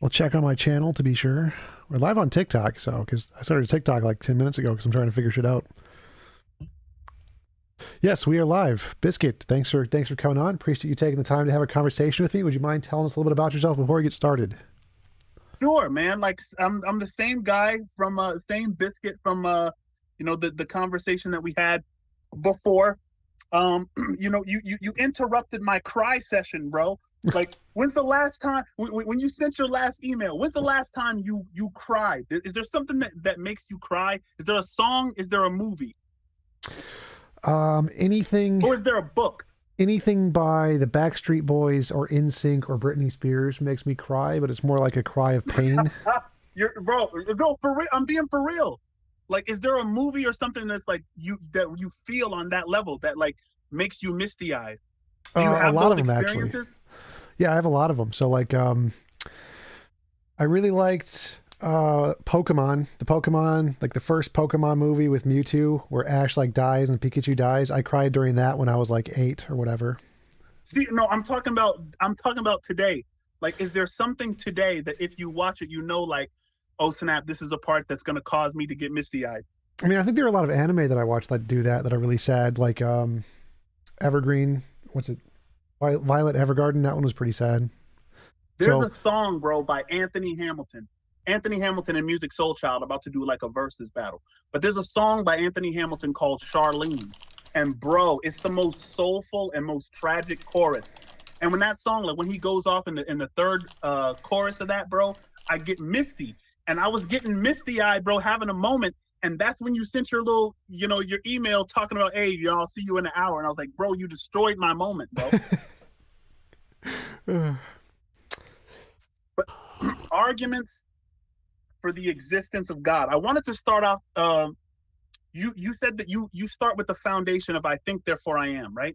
Well, check on my channel to be sure. We're live on TikTok, so because I started TikTok like 10 minutes ago because I'm trying to figure shit out. Yes, we are live. Biscuit, thanks for coming on. Appreciate you taking the time to have a conversation with me. Would you mind telling us a little bit about yourself before we get started? Sure, man. Like I'm the same guy from same Biscuit from the conversation that we had before. You interrupted my cry session, bro. Like, when's the last time when you sent your last email? When's the last time you cried? Is there something that makes you cry? Is there a song? Is there a movie? Anything. Or is there a book? Anything by the Backstreet Boys or NSYNC or Britney Spears makes me cry, but it's more like a cry of pain. Bro, for real. I'm being for real. Like, is there a movie or something that's like you feel on that level that like makes you misty eyed? Do you have a lot those of them experiences? actually. Yeah, I have a lot of them. So like, I really liked Pokemon, like the first Pokemon movie with Mewtwo, where Ash like dies and Pikachu dies. I cried during that when I was like 8 or whatever. See, no, I'm talking about today. Like, is there something today that if you watch it, like, oh snap, this is a part that's going to cause me to get misty-eyed? I mean, I think there are a lot of anime that I watch that do that are really sad, like Evergreen, what's it, Violet Evergarden. That one was pretty sad. There's a song, bro, by Anthony Hamilton and Music Soul Child about to do like a versus battle, but there's a song by Anthony Hamilton called Charlene, and bro, it's the most soulful and most tragic chorus. And when that song, like when he goes off in the third chorus of that, bro, I get misty. And I was getting misty-eyed, bro, having a moment. And that's when you sent your little, your email talking about, hey, I'll see you in an hour. And I was like, bro, you destroyed my moment, bro. But arguments for the existence of God. I wanted to start off, you said that you start with the foundation of I think, therefore I am, right?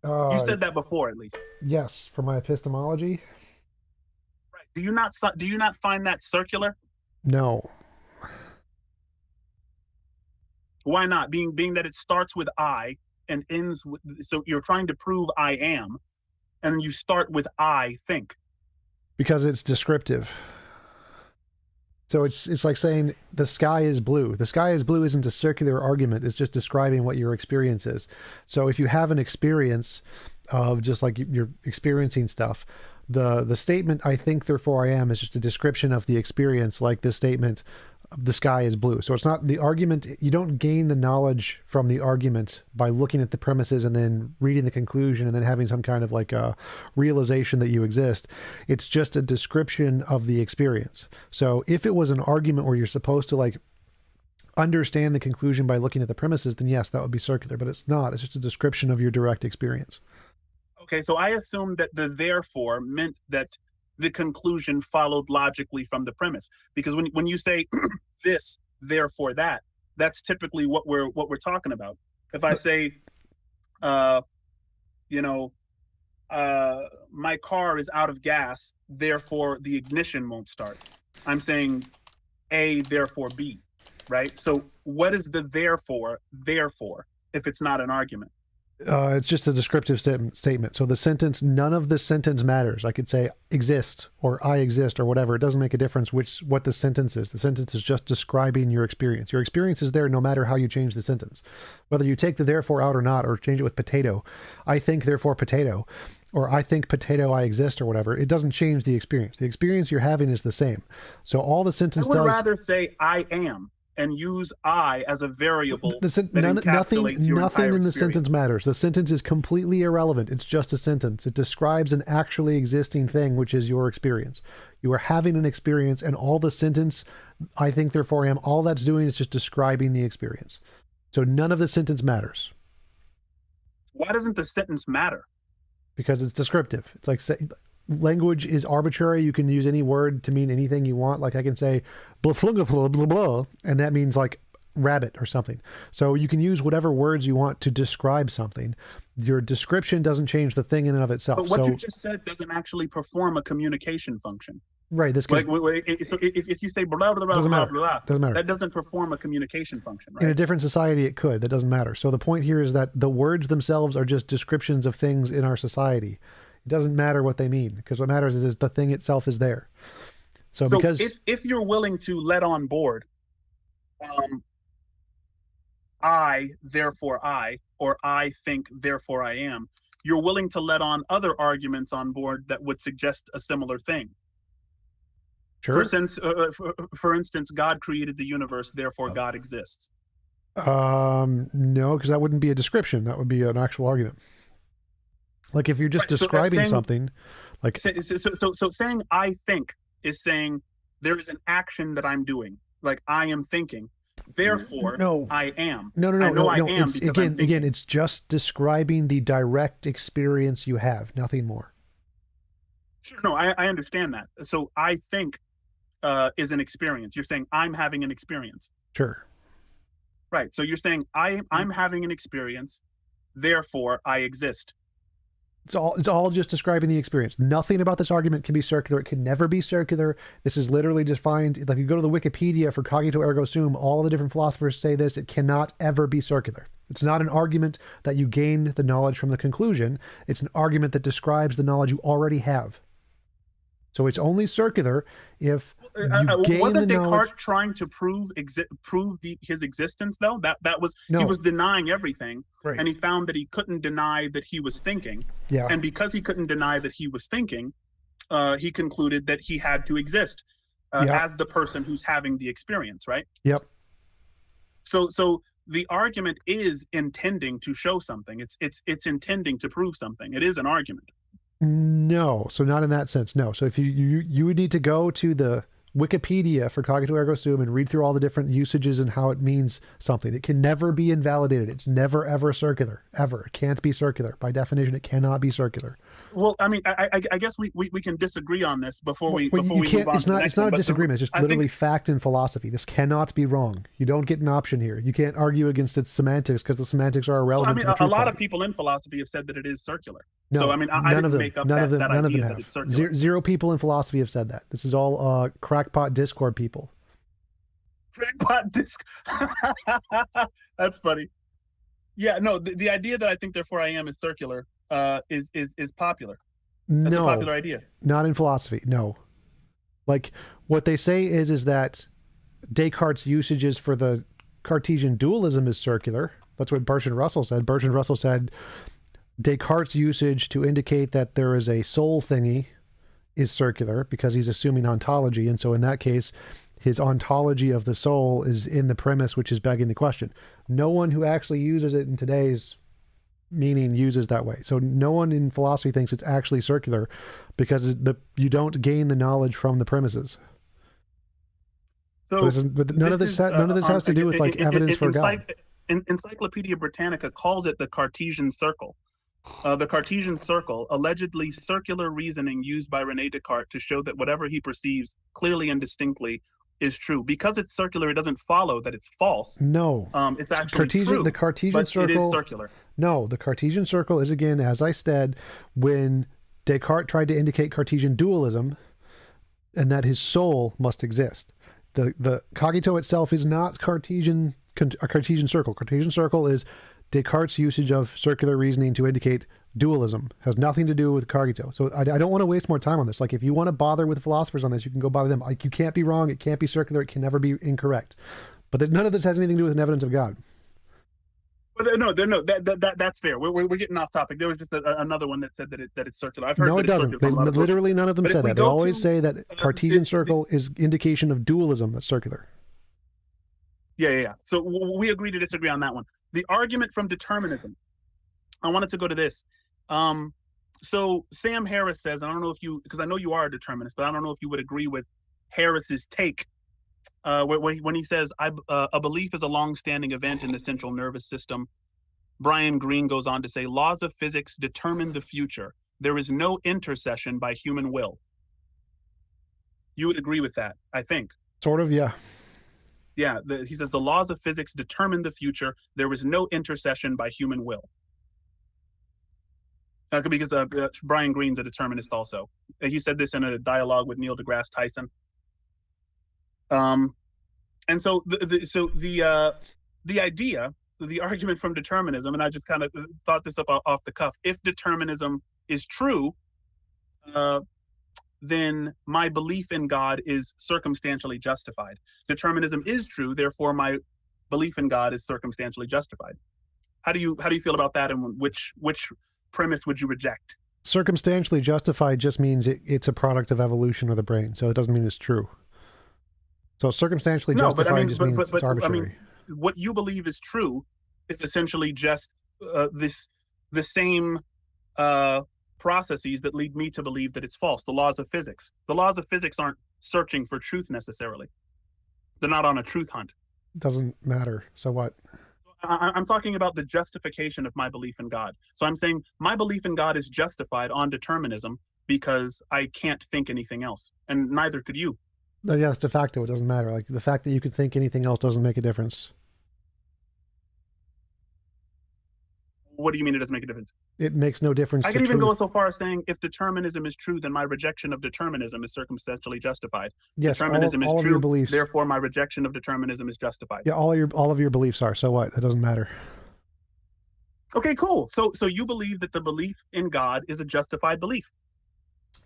You said that before, at least. Yes, for my epistemology. Right. Do you not find that circular? No. Why not? Being that it starts with I and ends with, so you're trying to prove I am, and you start with I think. Because it's descriptive. So it's like saying the sky is blue. The sky is blue isn't a circular argument. It's just describing what your experience is. So if you have an experience of just like you're experiencing stuff, the statement I think therefore I am is just a description of the experience, like the statement the sky is blue. So it's not the argument. You don't gain the knowledge from the argument by looking at the premises and then reading the conclusion and then having some kind of like a realization that you exist. It's just a description of the experience. So if it was an argument where you're supposed to like understand the conclusion by looking at the premises, then yes, that would be circular, but it's not. It's just a description of your direct experience. Okay, so I assumed that the therefore meant that the conclusion followed logically from the premise, because when you say this, therefore that, that's typically what we're talking about. If I say, my car is out of gas, therefore the ignition won't start. I'm saying A, therefore B, right? So what is the therefore if it's not an argument? It's just a descriptive statement. So the sentence, none of the sentence matters. I could say exist or I exist or whatever. It doesn't make a difference what the sentence is. The sentence is just describing your experience. Your experience is there no matter how you change the sentence. Whether you take the therefore out or not, or change it with potato. I think therefore potato, or I think potato I exist or whatever. It doesn't change the experience. The experience you're having is the same. So all the sentence does... I would rather say I am and use I as a variable nothing in the sentence matters. The sentence is completely irrelevant. It's just a sentence. It describes an actually existing thing, which is your experience. You are having an experience, and all the sentence, I think therefore I am, all that's doing is just describing the experience. So none of the sentence matters. Why doesn't the sentence matter? Because it's descriptive. It's like... language is arbitrary. You can use any word to mean anything you want. Like I can say blah, blah, blah, blah, blah, and that means like rabbit or something. So you can use whatever words you want to describe something. Your description doesn't change the thing in and of itself. But what you just said doesn't actually perform a communication function. Right. This Like, so if you say blah, blah, blah, doesn't blah, matter. blah, Doesn't matter. that doesn't perform a communication function, In a right? different society, it could. That doesn't matter. So the point here is that the words themselves are just descriptions of things in our society. It doesn't matter what they mean, because what matters is the thing itself is there. So because if you're willing to let on board, I, therefore I, or I think, therefore I am, you're willing to let on other arguments on board that would suggest a similar thing. sure. For instance, God created the universe, therefore God exists. No, because that wouldn't be a description. That would be an actual argument. Like if you're just describing something, like so saying I think is saying there is an action that I'm doing, like I am thinking, therefore I am. No. I am because I'm thinking. Again, it's just describing the direct experience you have, nothing more. Sure, no, I understand that. So I think is an experience. You're saying I'm having an experience. Sure. Right. So you're saying I'm having an experience, therefore I exist. It's all just describing the experience. Nothing about this argument can be circular. It can never be circular. This is literally defined. Like you go to the Wikipedia for cogito ergo sum, all the different philosophers say this. It cannot ever be circular. It's not an argument that you gain the knowledge from the conclusion. It's an argument that describes the knowledge you already have. So it's only circular if you gain wasn't the Descartes knowledge. trying to prove his existence though? That was No. He was denying everything, Right. and he found that he couldn't deny that he was thinking. Yeah. And because he couldn't deny that he was thinking, he concluded that he had to exist as the person who's having the experience, right? Yep. So the argument is intending to show something. It's intending to prove something. It is an argument. No, so not in that sense. No. So if you would need to go to the Wikipedia for cogito ergo sum and read through all the different usages and how it means something. It can never be invalidated. It's never ever circular. Ever. It can't be circular. By definition, it cannot be circular. Well, I mean, I guess we can disagree on this before we move on. It's not a disagreement. It's just literally fact in philosophy. This cannot be wrong. You don't get an option here. You can't argue against its semantics because the semantics are irrelevant. Well, I mean, a lot of people in philosophy have said that it is circular. No, so I mean, I didn't make up that idea that it's circular. Zero people in philosophy have said that. This is all crackpot Discord people. Crackpot disc. That's funny. Yeah, no, the idea that I think therefore I am is circular is popular. That's a popular idea. Not in philosophy. No. Like what they say is that Descartes' usages for the Cartesian dualism is circular. That's what Bertrand Russell said. Bertrand Russell said Descartes' usage to indicate that there is a soul thingy is circular because he's assuming ontology. And so in that case, his ontology of the soul is in the premise, which is begging the question. No one who actually uses it in today's meaning uses that way. So no one in philosophy thinks it's actually circular because you don't gain the knowledge from the premises. So but none of this has to do with like evidence for God. Encyclopedia Britannica calls it the Cartesian circle. The Cartesian circle, allegedly circular reasoning used by René Descartes to show that whatever he perceives clearly and distinctly is true. Because it's circular, it doesn't follow that it's false. No. It's actually true. The Cartesian circle, it is circular. No, the Cartesian circle is, again, as I said, when Descartes tried to indicate Cartesian dualism and that his soul must exist. The cogito itself is not a Cartesian circle. Cartesian circle is Descartes' usage of circular reasoning to indicate dualism. Has nothing to do with cogito. So I don't want to waste more time on this. Like if you want to bother with philosophers on this, you can go bother them. Like you can't be wrong. It can't be circular. It can never be incorrect. But none of this has anything to do with an evidence of God. No, that's fair. We're getting off topic. There was just another one that said that it's circular. I've heard no, it doesn't. Literally none of them said that. They always say that Cartesian circle is indication of dualism that's circular. Yeah. So we agree to disagree on that one. The argument from determinism. I wanted to go to this. So Sam Harris says, I don't know if you, because I know you are a determinist, but I don't know if you would agree with Harris's take when he says, a belief is a long-standing event in the central nervous system. Brian Greene goes on to say, laws of physics determine the future. There is no intercession by human will. You would agree with that, I think. Sort of, yeah. Yeah, he says the laws of physics determine the future. There is no intercession by human will. Because Brian Greene's a determinist also. He said this in a dialogue with Neil deGrasse Tyson. And so the idea, the argument from determinism, and I just kind of thought this up off the cuff. If determinism is true, then my belief in God is circumstantially justified. Determinism is true, therefore my belief in God is circumstantially justified. How do you feel about that, and which premise would you reject? Circumstantially justified just means it's a product of evolution of the brain, so it doesn't mean it's true. So circumstantially justified just means it's arbitrary. I mean, what you believe is true is essentially just the same processes that lead me to believe that it's false. The laws of physics. The laws of physics aren't searching for truth necessarily. They're not on a truth hunt. Doesn't matter. So what? I'm talking about the justification of my belief in God. So I'm saying my belief in God is justified on determinism because I can't think anything else, and neither could you. Yeah, it's de facto. It doesn't matter. Like the fact that you could think anything else doesn't make a difference. What do you mean it doesn't make a difference? It makes no difference. I can even go so far as saying if determinism is true, then my rejection of determinism is circumstantially justified. Yes, determinism all is of your true, beliefs. therefore my rejection of determinism is justified. Yeah, all of your beliefs are. So what? It doesn't matter. Okay, cool. So you believe that the belief in God is a justified belief?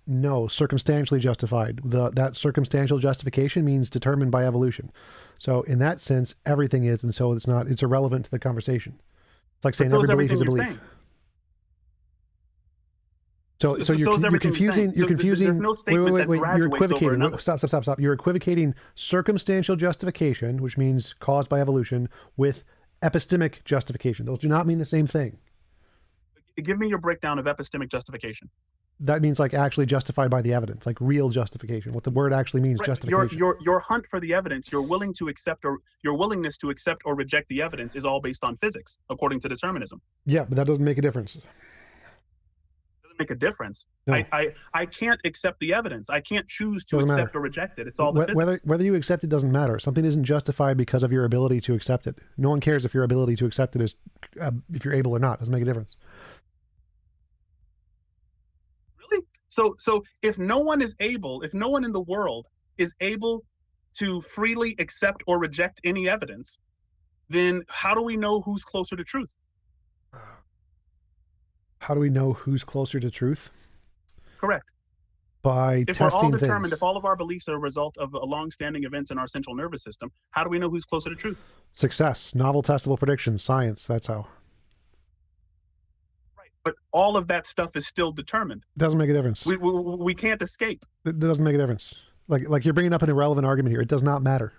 No, circumstantially justified. That circumstantial justification means determined by evolution. So in that sense, everything is, and so it's irrelevant to the conversation. It's like saying every belief is a belief. So you're confusing. You're confusing. No wait. You're equivocating. Stop. You're equivocating circumstantial justification, which means caused by evolution, with epistemic justification. Those do not mean the same thing. Give me your breakdown of epistemic justification. That means like actually justified by the evidence, like real justification. What the word actually means, right. Justification. Your hunt for the evidence, your willingness to accept or reject the evidence is all based on physics, according to determinism. Yeah, but that doesn't make a difference. Make a difference. No. I can't accept the evidence. I can't choose to accept or reject it. It's all the physics. Whether you accept it doesn't matter. Something isn't justified because of your ability to accept it. No one cares if your ability to accept it is if you're able or not. It doesn't make a difference. Really? So if no one in the world is able to freely accept or reject any evidence, then how do we know who's closer to truth? How do we know who's closer to truth? Correct. By if testing we're all determined, things. If all of our beliefs are a result of long-standing events in our central nervous system, how do we know who's closer to truth? Success, novel testable predictions, science, that's how. Right, but all of that stuff is still determined. Doesn't make a difference. We can't escape. It doesn't make a difference. Like you're bringing up an irrelevant argument here. It does not matter.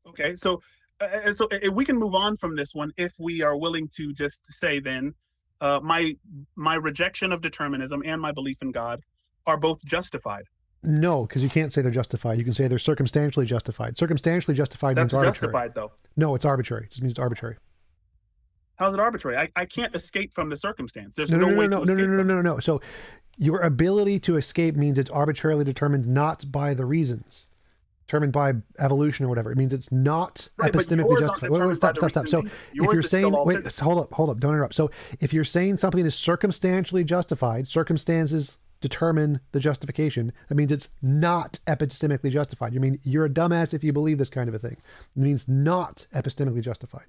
Okay, so we can move on from this one if we are willing to just say then, my rejection of determinism and my belief in God are both justified. No, because you can't say they're justified. You can say they're circumstantially justified. Circumstantially justified means arbitrary. That's justified, though. No, it's arbitrary. It just means it's arbitrary. How's it arbitrary? I can't escape from the circumstance. There's no way to escape. No. So your ability to escape means it's arbitrarily determined not by the reasons. Determined by evolution or whatever. It means it's not epistemically justified. Wait, stop. So if you're saying, hold up, don't interrupt. So if you're saying something is circumstantially justified, circumstances determine the justification, that means it's not epistemically justified. You mean you're a dumbass if you believe this kind of a thing. It means not epistemically justified.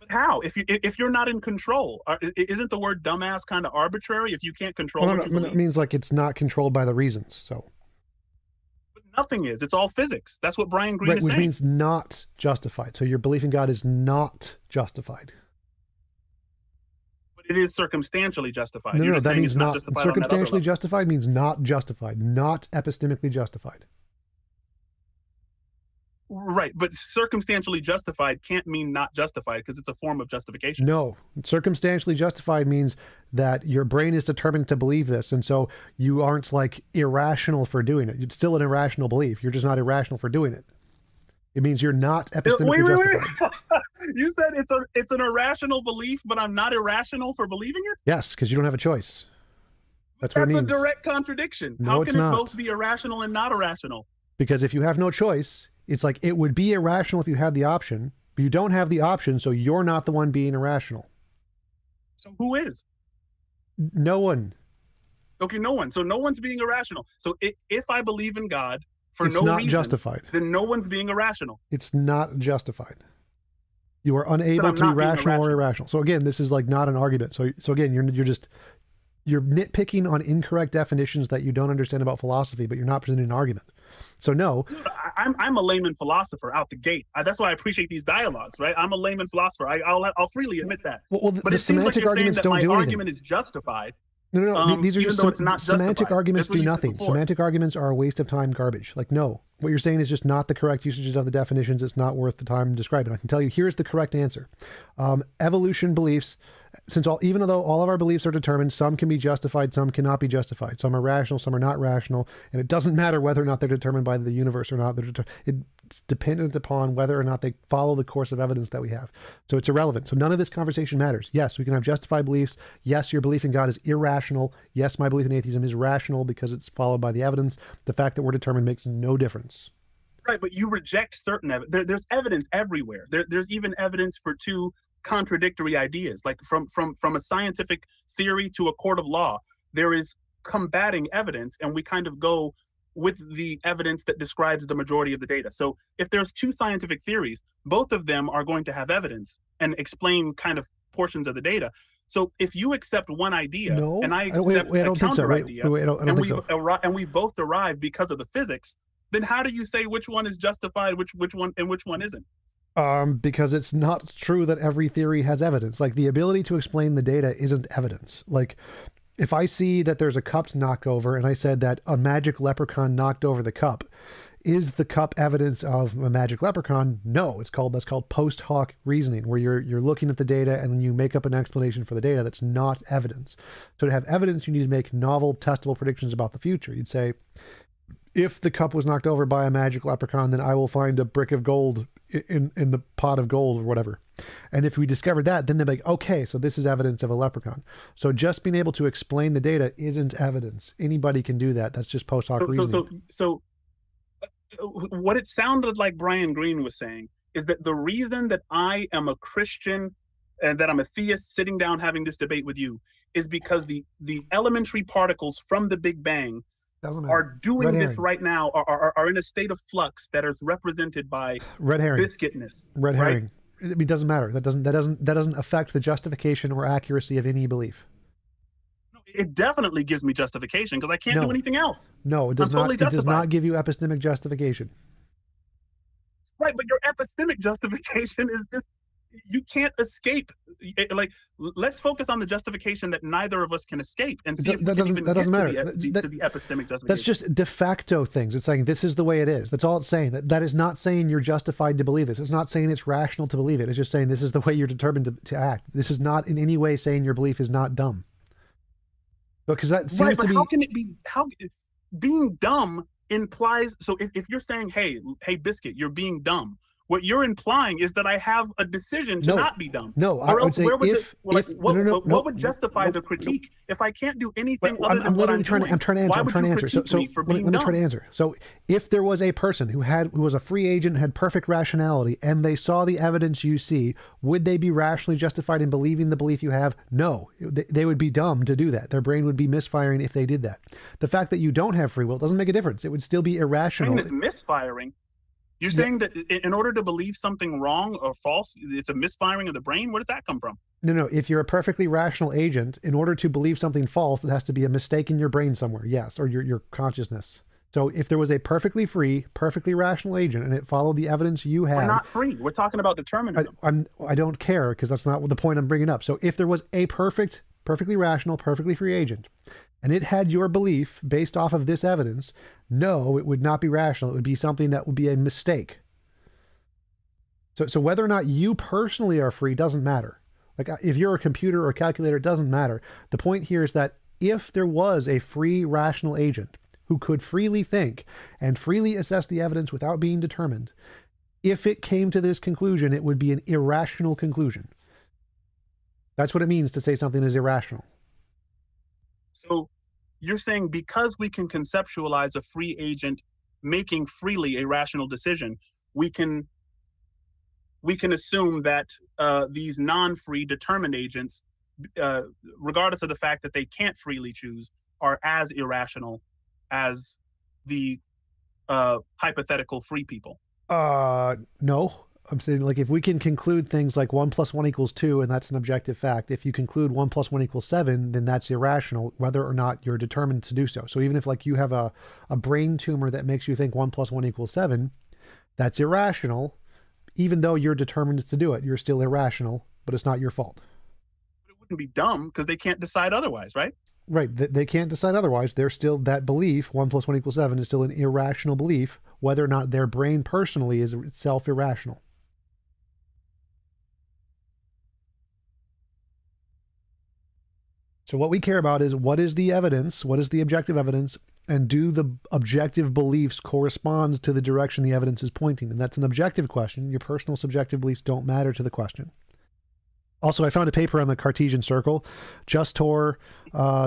But how? If you're not in control, isn't the word dumbass kind of arbitrary if you can't control what you believe? It means like it's not controlled by the reasons, so. Nothing is. It's all physics. That's what Brian Greene is saying. Which means not justified. So your belief in God is not justified. But it is circumstantially justified. No, that means not justified. Circumstantially justified means not justified, not epistemically justified. Right, but circumstantially justified can't mean not justified because it's a form of justification. No, circumstantially justified means that your brain is determined to believe this, and so you aren't like irrational for doing it. It's still an irrational belief. You're just not irrational for doing it. It means you're not epistemically justified. You said it's an irrational belief, but I'm not irrational for believing it? Yes, because you don't have a choice. That's what it means. That's a direct contradiction. No, How it's can it not. both be irrational and not irrational? Because if you have no choice, it's like it would be irrational if you had the option, but you don't have the option, so you're not the one being irrational. So who is? No one. Okay, no one. So no one's being irrational. So if I believe in God for It's no not reason, justified. then no one's being irrational. It's not justified. You are That unable I'm to be not being rational or irrational. irrational. So again, this is like not an argument. So again, you're nitpicking on incorrect definitions that you don't understand about philosophy, but you're not presenting an argument. So no, I'm a layman philosopher out the gate. That's why I appreciate these dialogues, right? I'm a layman philosopher. I'll freely admit that. well, But the it seems like semantic you're saying arguments that don't my do anything. argument is justified. No. These are Even just though it's not semantic justified. arguments That's what do you said nothing. before. Semantic arguments are a waste of time, garbage. Like no, what you're saying is just not the correct usages of the definitions. It's not worth the time describing. I can tell you here's the correct answer. Evolution beliefs, even though all of our beliefs are determined, some can be justified, some cannot be justified. Some are rational, some are not rational, and it doesn't matter whether or not they're determined by the universe or not. It's dependent upon whether or not they follow the course of evidence that we have. So it's irrelevant. So none of this conversation matters. Yes, we can have justified beliefs. Yes, your belief in God is irrational. Yes, my belief in atheism is rational because it's followed by the evidence. The fact that we're determined makes no difference. Right, but you reject certain evidence. There's evidence everywhere. There's even evidence for two contradictory ideas. Like from a scientific theory to a court of law, there is combating evidence, and we kind of go with the evidence that describes the majority of the data. So if there's two scientific theories, both of them are going to have evidence and explain kind of portions of the data. So if you accept one idea and I accept a counter idea, and we both derive because of the physics, then how do you say which one is justified, which one, and which one isn't? Because it's not true that every theory has evidence. Like the ability to explain the data isn't evidence. Like if I see that there's a cup knocked over and I said that a magic leprechaun knocked over the cup, is the cup evidence of a magic leprechaun? No, that's called post hoc reasoning, where you're looking at the data and then you make up an explanation for the data. That's not evidence. So to have evidence, you need to make novel, testable predictions about the future. You'd say, if the cup was knocked over by a magic leprechaun, then I will find a brick of gold in the pot of gold or whatever. And if we discovered that, then they're like, okay, so this is evidence of a leprechaun. So just being able to explain the data isn't evidence. Anybody can do that. That's just post hoc reasoning. So what it sounded like Brian Greene was saying is that the reason that I am a Christian and that I'm a theist sitting down having this debate with you is because the elementary particles from the Big Bang are doing this right now, are in a state of flux that is represented by red herring, biscuitness. Red herring. Right? It doesn't matter. That doesn't affect the justification or accuracy of any belief. It definitely gives me justification because I can't do anything else. No, it does not. It does not give you epistemic justification. Right, but your epistemic justification is just, you can't escape. Like, let's focus on the justification that neither of us can escape and see if that doesn't matter. To the epistemic justification. That's just de facto things. It's saying this is the way it is. That's all it's saying. That is not saying you're justified to believe this. It's not saying it's rational to believe it. It's just saying this is the way you're determined to act. This is not in any way saying your belief is not dumb. Because that seems to be. How can it be? Being dumb implies? So if you're saying, hey, Biscuit, you're being dumb, what you're implying is that I have a decision to not be dumb. No, I would say what would justify the critique if I can't do anything other than what I'm doing? I'm trying to answer. Why would you critique me for being dumb? Let me try to answer. So if there was a person who was a free agent, had perfect rationality, and they saw the evidence you see, would they be rationally justified in believing the belief you have? No, they would be dumb to do that. Their brain would be misfiring if they did that. The fact that you don't have free will doesn't make a difference. It would still be irrational. Brain is misfiring. You're saying that in order to believe something wrong or false, it's a misfiring of the brain? Where does that come from? No. If you're a perfectly rational agent, in order to believe something false, it has to be a mistake in your brain somewhere, yes, or your consciousness. So if there was a perfectly free, perfectly rational agent and it followed the evidence you had... We're not free. We're talking about determinism. I don't care because that's not the point I'm bringing up. So if there was a perfectly rational, perfectly free agent, and it had your belief based off of this evidence, no, it would not be rational. It would be something that would be a mistake. So whether or not you personally are free doesn't matter. Like if you're a computer or a calculator, it doesn't matter. The point here is that if there was a free, rational agent who could freely think and freely assess the evidence without being determined, if it came to this conclusion, it would be an irrational conclusion. That's what it means to say something is irrational. So you're saying because we can conceptualize a free agent making freely a rational decision, we can assume that these non-free determined agents regardless of the fact that they can't freely choose, are as irrational as the hypothetical free people. No. I'm saying, like, if we can conclude things like 1 + 1 = 2, and that's an objective fact, if you conclude 1 + 1 = 7, then that's irrational, whether or not you're determined to do so. So even if, like, you have a brain tumor that makes you think 1 + 1 = 7, that's irrational, even though you're determined to do it. You're still irrational, but it's not your fault. It wouldn't be dumb because they can't decide otherwise, right? Right. They can't decide otherwise. They're still, that belief, 1 + 1 = 7, is still an irrational belief, whether or not their brain personally is itself irrational. So what we care about is, what is the evidence, what is the objective evidence, and do the objective beliefs correspond to the direction the evidence is pointing? And that's an objective question. Your personal subjective beliefs don't matter to the question. Also, I found a paper on the Cartesian circle, Justor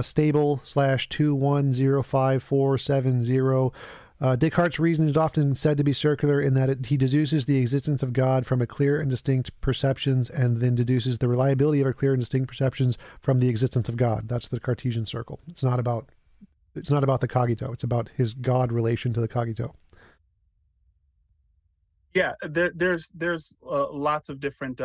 stable /2105470. Descartes' reason is often said to be circular in that he deduces the existence of God from a clear and distinct perceptions, and then deduces the reliability of our clear and distinct perceptions from the existence of God. That's the Cartesian circle. It's not about the Kogito. It's about his God relation to the Kogito. Yeah, there's lots of different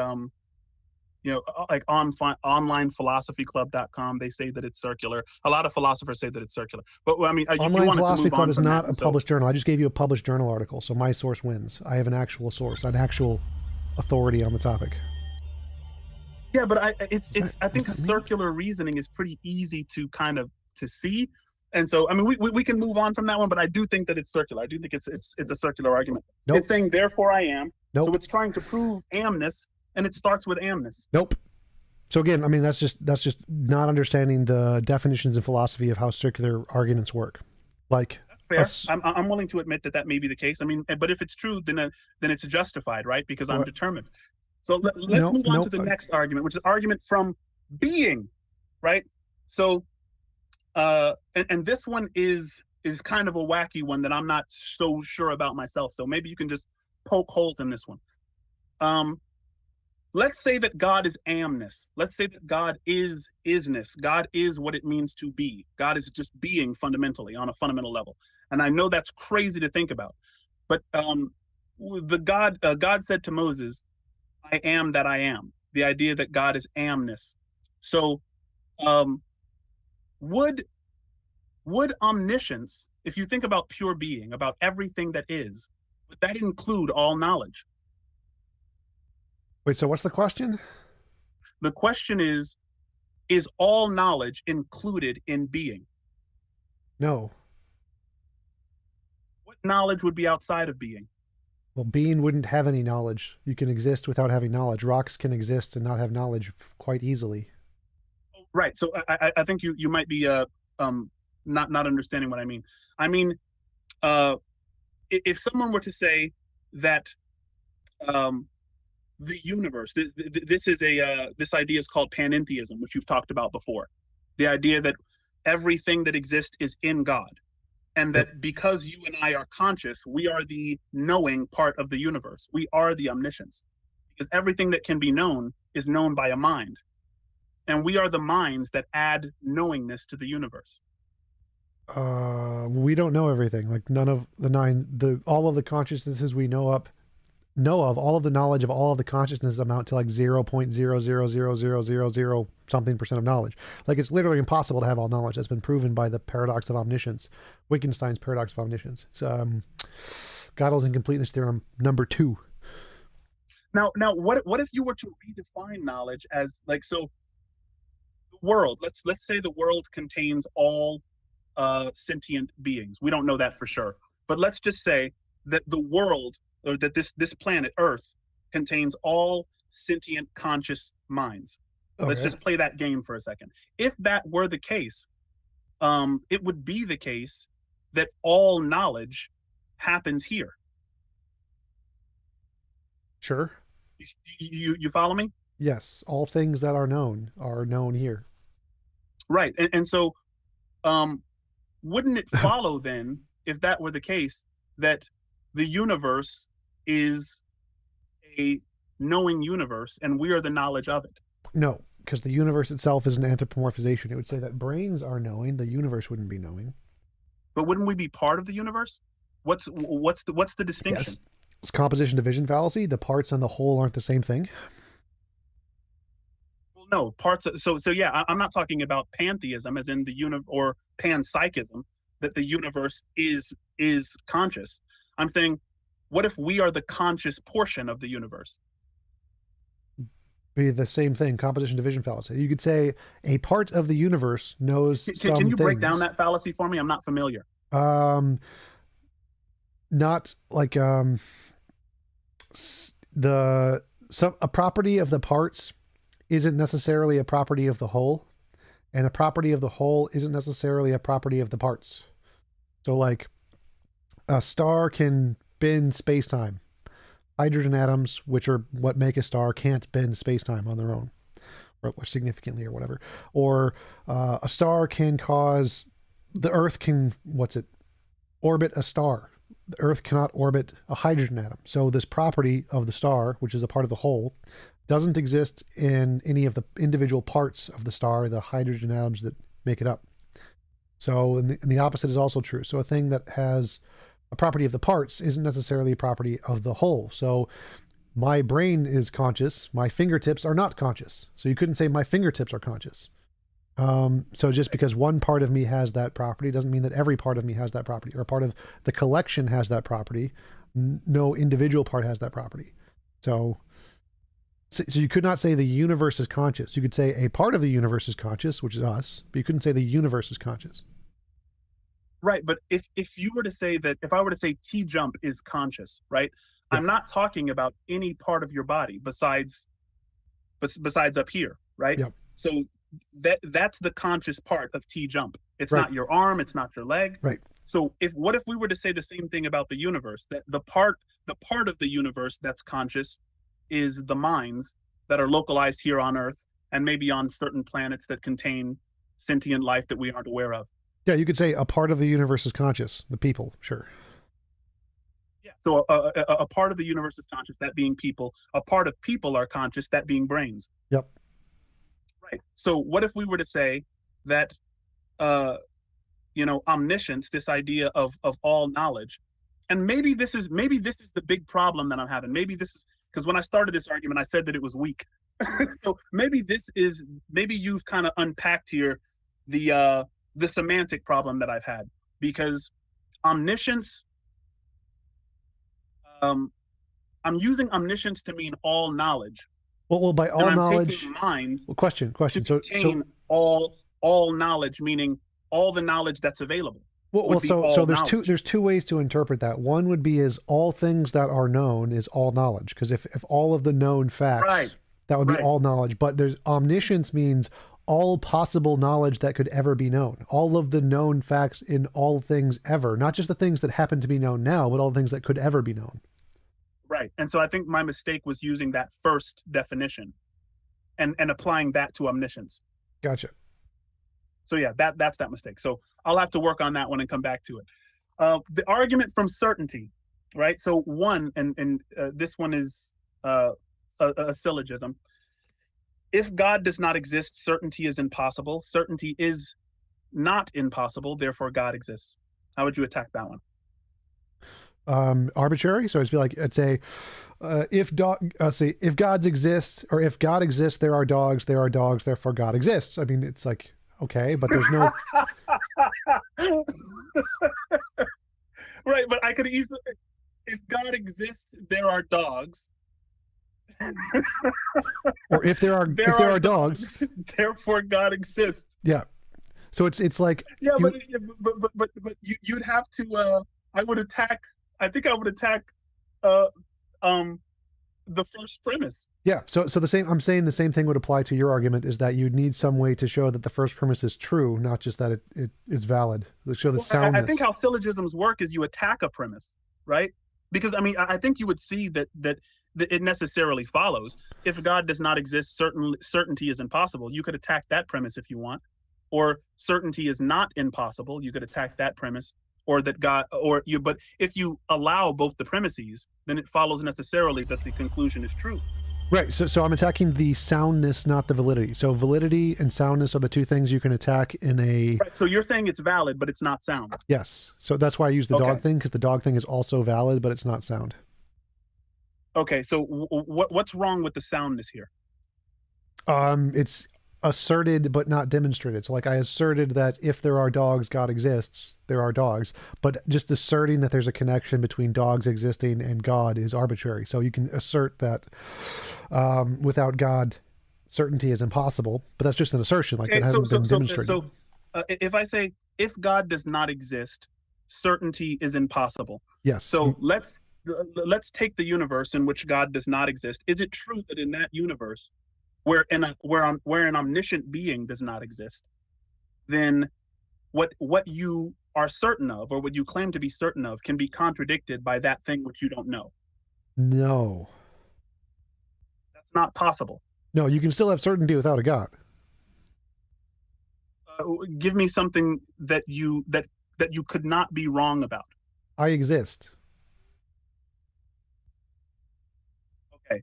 like onlinephilosophyclub.com, they say that it's circular. A lot of philosophers say that it's circular. But I mean, Online Philosophy Club is not a published journal. I just gave you a published journal article, so my source wins. I have an actual source, an actual authority on the topic. Yeah, but I think circular reasoning is pretty easy to kind of to see. And so, I mean, we can move on from that one, but I do think that it's circular. I do think it's a circular argument. Nope. It's saying, therefore I am. Nope. So it's trying to prove amness, and it starts with amness. Nope. So again, I mean, that's just not understanding the definitions in philosophy of how circular arguments work. Like, that's fair. I'm willing to admit that may be the case. I mean, but if it's true, then it's justified, right? Because I'm determined. So let's move on to the next argument, which is argument from being, right? So, and this one is kind of a wacky one that I'm not so sure about myself. So maybe you can just poke holes in this one. Let's say that God is amness. Let's say that God is isness. God is what it means to be. God is just being fundamentally on a fundamental level. And I know that's crazy to think about, but God said to Moses, "I am that I am." The idea that God is amness. So, would omniscience, if you think about pure being, about everything that is, would that include all knowledge? Wait, so what's the question? The question is all knowledge included in being? No. What knowledge would be outside of being? Well, being wouldn't have any knowledge. You can exist without having knowledge. Rocks can exist and not have knowledge quite easily. Right. So I think you might be not understanding what I mean. I mean, if someone were to say that the universe, this idea is called panentheism, which you've talked about before. The idea that everything that exists is in God, and that because you and I are conscious, we are the knowing part of the universe. We are the omniscience, because everything that can be known is known by a mind, and we are the minds that add knowingness to the universe. We don't know everything. Like, none of all of the consciousnesses we know of, all of the knowledge of all of the consciousness amount to like 0.0000000 something % of knowledge. Like, it's literally impossible to have all knowledge. That's been proven by the paradox of omniscience, Wittgenstein's paradox of omniscience. It's Gödel's incompleteness theorem number 2. Now, what if you were to redefine knowledge as, like, so the world? Let's say the world contains all sentient beings. We don't know that for sure, but let's just say that the world, or that this planet Earth, contains all sentient conscious minds. Okay. Let's just play that game for a second. If that were the case, it would be the case that all knowledge happens here. Sure. You follow me? Yes. All things that are known here. Right. And so wouldn't it follow then, if that were the case, that the universe is a knowing universe and we are the knowledge of it? No, because the universe itself is an anthropomorphization. It would say that brains are knowing, the universe wouldn't be knowing. But wouldn't we be part of the universe? What's the distinction? Yes. It's composition division fallacy. The parts and the whole aren't the same thing. Well, no, so yeah, I'm not talking about pantheism as in or panpsychism, that the universe is conscious. I'm saying, what if we are the conscious portion of the universe? Be the same thing, composition division fallacy. You could say a part of the universe knows Can you break down that fallacy for me? I'm not familiar. Not like a property of the parts isn't necessarily a property of the whole, and a property of the whole isn't necessarily a property of the parts. So like a star can bend space-time. Hydrogen atoms, which are what make a star, can't bend space-time on their own, or significantly or whatever. Or a star can cause the Earth can orbit a star. The Earth cannot orbit a hydrogen atom. So this property of the star, which is a part of the whole, doesn't exist in any of the individual parts of the star, the hydrogen atoms that make it up. So, and the opposite is also true. So a thing that has a property of the parts isn't necessarily a property of the whole. So my brain is conscious. My fingertips are not conscious. So you couldn't say my fingertips are conscious. So just because one part of me has that property doesn't mean that every part of me has that property, or part of the collection has that property. No individual part has that property. So you could not say the universe is conscious. You could say a part of the universe is conscious, which is us, but you couldn't say the universe is conscious. Right, but if you were to say that, if I were to say TJump is conscious, right? Yeah. I'm not talking about any part of your body besides up here, right? Yep. So that's the conscious part of TJump. It's right. Not your arm, it's not your leg. Right. So what if we were to say the same thing about the universe, that the part of the universe that's conscious is the minds that are localized here on Earth and maybe on certain planets that contain sentient life that we aren't aware of? Yeah, you could say a part of the universe is conscious. The people, sure. Yeah. So a part of the universe is conscious, that being people. A part of people are conscious, that being brains. Yep. Right. So what if we were to say that, omniscience, this idea of all knowledge, and maybe this is the big problem that I'm having. Maybe this is because when I started this argument, I said that it was weak. So maybe you've kind of unpacked here the semantic problem that I've had, because omniscience, I'm using omniscience to mean all knowledge. Well, by all knowledge, minds. Well, question. To contain all knowledge, meaning all the knowledge that's available. So there's two ways to interpret that. One would be is all things that are known is all knowledge, because if all of the known facts, right, that would be all knowledge. But there's omniscience means all possible knowledge that could ever be known. All of the known facts in all things ever, not just the things that happen to be known now, but all things that could ever be known. Right. And so I think my mistake was using that first definition and applying that to omniscience. Gotcha. So yeah, that's that mistake. So I'll have to work on that one and come back to it. The argument from certainty, right? So one, and this one is a syllogism. If God does not exist, certainty is impossible. Certainty is not impossible, therefore God exists. How would you attack that one? Arbitrary. So it'd say, if gods exist, or if God exists, there are dogs, therefore God exists. I mean, it's like, okay, but there's no. Right, but I could easily, if God exists, there are dogs. Or if there are dogs, therefore God exists. Yeah. So it's like, yeah, but you'd have to. I would attack the first premise. Yeah. So I'm saying the same thing would apply to your argument, is that you'd need some way to show that the first premise is true, not just that it's valid. Let's show the soundness. I think how syllogisms work is you attack a premise, right? Because I mean, I think you would see that it necessarily follows. If God does not exist, certainty is impossible. You could attack that premise if you want. Or certainty is not impossible. You could attack that premise. Or that God, but if you allow both the premises, then it follows necessarily that the conclusion is true. Right. So I'm attacking the soundness, not the validity. So validity and soundness are the two things you can attack in a. Right. So you're saying it's valid, but it's not sound. Yes. So that's why I use the dog Okay. thing, because the dog thing is also valid, but it's not sound. Okay. So what's wrong with the soundness here? It's asserted but not demonstrated. So like I asserted that if there are dogs, God exists, there are dogs, but just asserting that there's a connection between dogs existing and God is arbitrary. So you can assert that without God, certainty is impossible, but that's just an assertion. Like Okay, that hasn't been demonstrated. if I say if God does not exist, certainty is impossible. Yes. So let's take the universe in which God does not exist. Is it true that in that universe, where an omniscient being does not exist, then what you are certain of, or what you claim to be certain of, can be contradicted by that thing which you don't know? No. That's not possible. No, you can still have certainty without a God. Give me something that you could not be wrong about. I exist. Okay.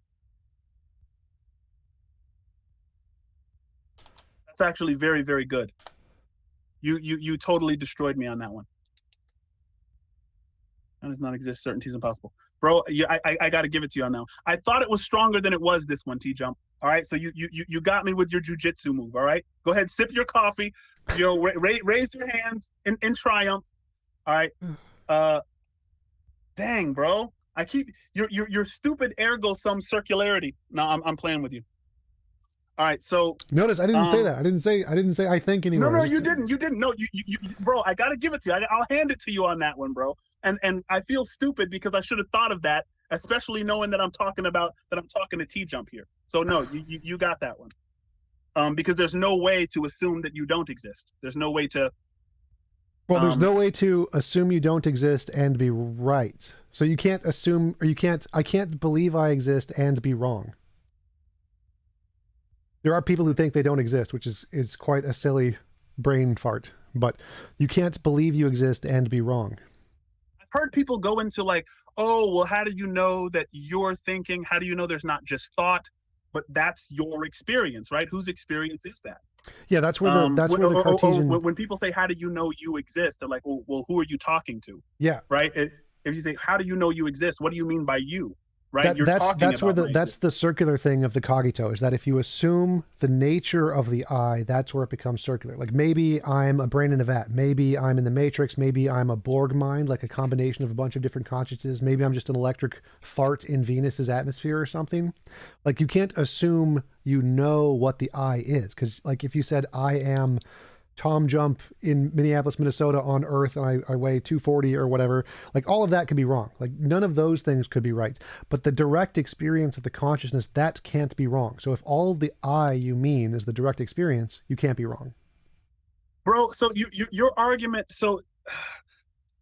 That's actually very, very good. You totally destroyed me on that one. That does not exist. Certainty is impossible. Bro, I got to give it to you on that one. I thought it was stronger than it was, this one, TJump. All right, so you got me with your jujitsu move. All right, go ahead, sip your coffee. Raise your hands in triumph. All right. Dang, bro. I keep your stupid ergo sum circularity. No, I'm playing with you. All right, so notice I didn't say that. I didn't say I think anywhere. No, you didn't. No, you bro. I gotta give it to you. I'll hand it to you on that one, bro. And I feel stupid because I should have thought of that, especially knowing that I'm talking to TJump here. So no, you got that one. Because there's no way to assume that you don't exist. There's no way to. Well, there's no way to assume you don't exist and be right. So you can't assume, or I can't believe I exist and be wrong. There are people who think they don't exist, which is quite a silly brain fart, but you can't believe you exist and be wrong. I've heard people go into like, oh, well, how do you know that you're thinking? How do you know there's not just thought, but that's your experience, right? Whose experience is that? Yeah, that's where the Cartesian. When people say, how do you know you exist? They're like, well, who are you talking to? Yeah. Right? If you say, how do you know you exist? What do you mean by you? Right? That's the circular thing of the Kogito, is that if you assume the nature of the I, that's where it becomes circular. Like maybe I'm a brain in a vat, maybe I'm in the Matrix, maybe I'm a Borg mind, like a combination of a bunch of different consciousnesses, maybe I'm just an electric fart in Venus's atmosphere or something. Like you can't assume you know what the I is, because like if you said I am TJump in Minneapolis, Minnesota on Earth, and I weigh 240 or whatever, like all of that could be wrong. Like none of those things could be right. But the direct experience of the consciousness, that can't be wrong. So if all of the I you mean is the direct experience, you can't be wrong. Bro, so your argument, so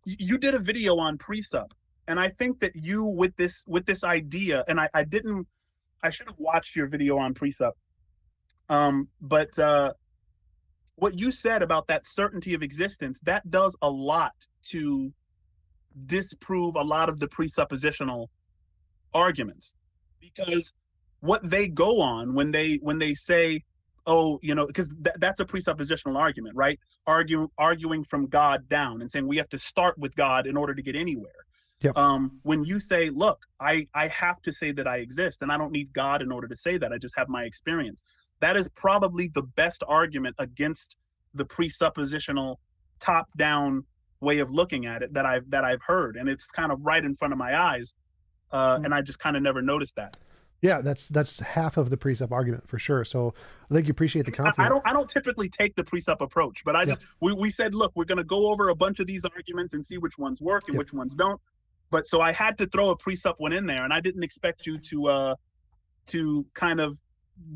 you did a video on presup, and I think that you with this idea, and I should have watched your video on presup. But what you said about that certainty of existence, that does a lot to disprove a lot of the presuppositional arguments, because what they go on when they say, oh, because that's a presuppositional argument, right? Arguing from God down and saying we have to start with God in order to get anywhere. Yep. When you say, look, I have to say that I exist and I don't need God in order to say that, I just have my experience. That is probably the best argument against the presuppositional top-down way of looking at it that I've heard, and it's kind of right in front of my eyes, and I just kind of never noticed that. Yeah, that's half of the presup argument for sure. So I think you appreciate the compliment. I don't typically take the presup approach, but I just we said, look, we're going to go over a bunch of these arguments and see which ones work and which ones don't. But so I had to throw a presup one in there, and I didn't expect you to kind of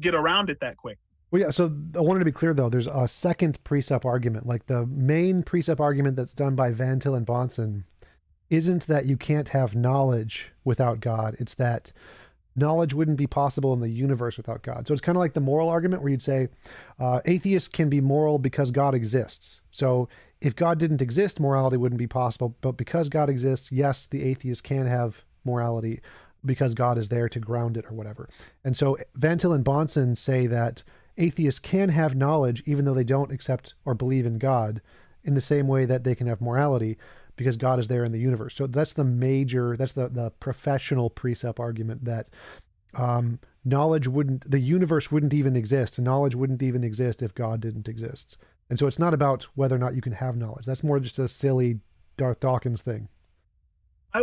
get around it that quick. Well, yeah, so I wanted to be clear, though. There's a second presup argument. Like the main presup argument that's done by Van Til and Bahnsen isn't that you can't have knowledge without God. It's that knowledge wouldn't be possible in the universe without God. So it's kind of like the moral argument where you'd say atheists can be moral because God exists. So if God didn't exist, morality wouldn't be possible. But because God exists, yes, the atheist can have morality. because God is there to ground it or whatever. And so Van Til and Bonson say that atheists can have knowledge even though they don't accept or believe in God, in the same way that they can have morality because God is there in the universe. So that's the professional precept argument that the universe wouldn't even exist. Knowledge wouldn't even exist if God didn't exist. And so it's not about whether or not you can have knowledge. That's more just a silly Darth Dawkins thing.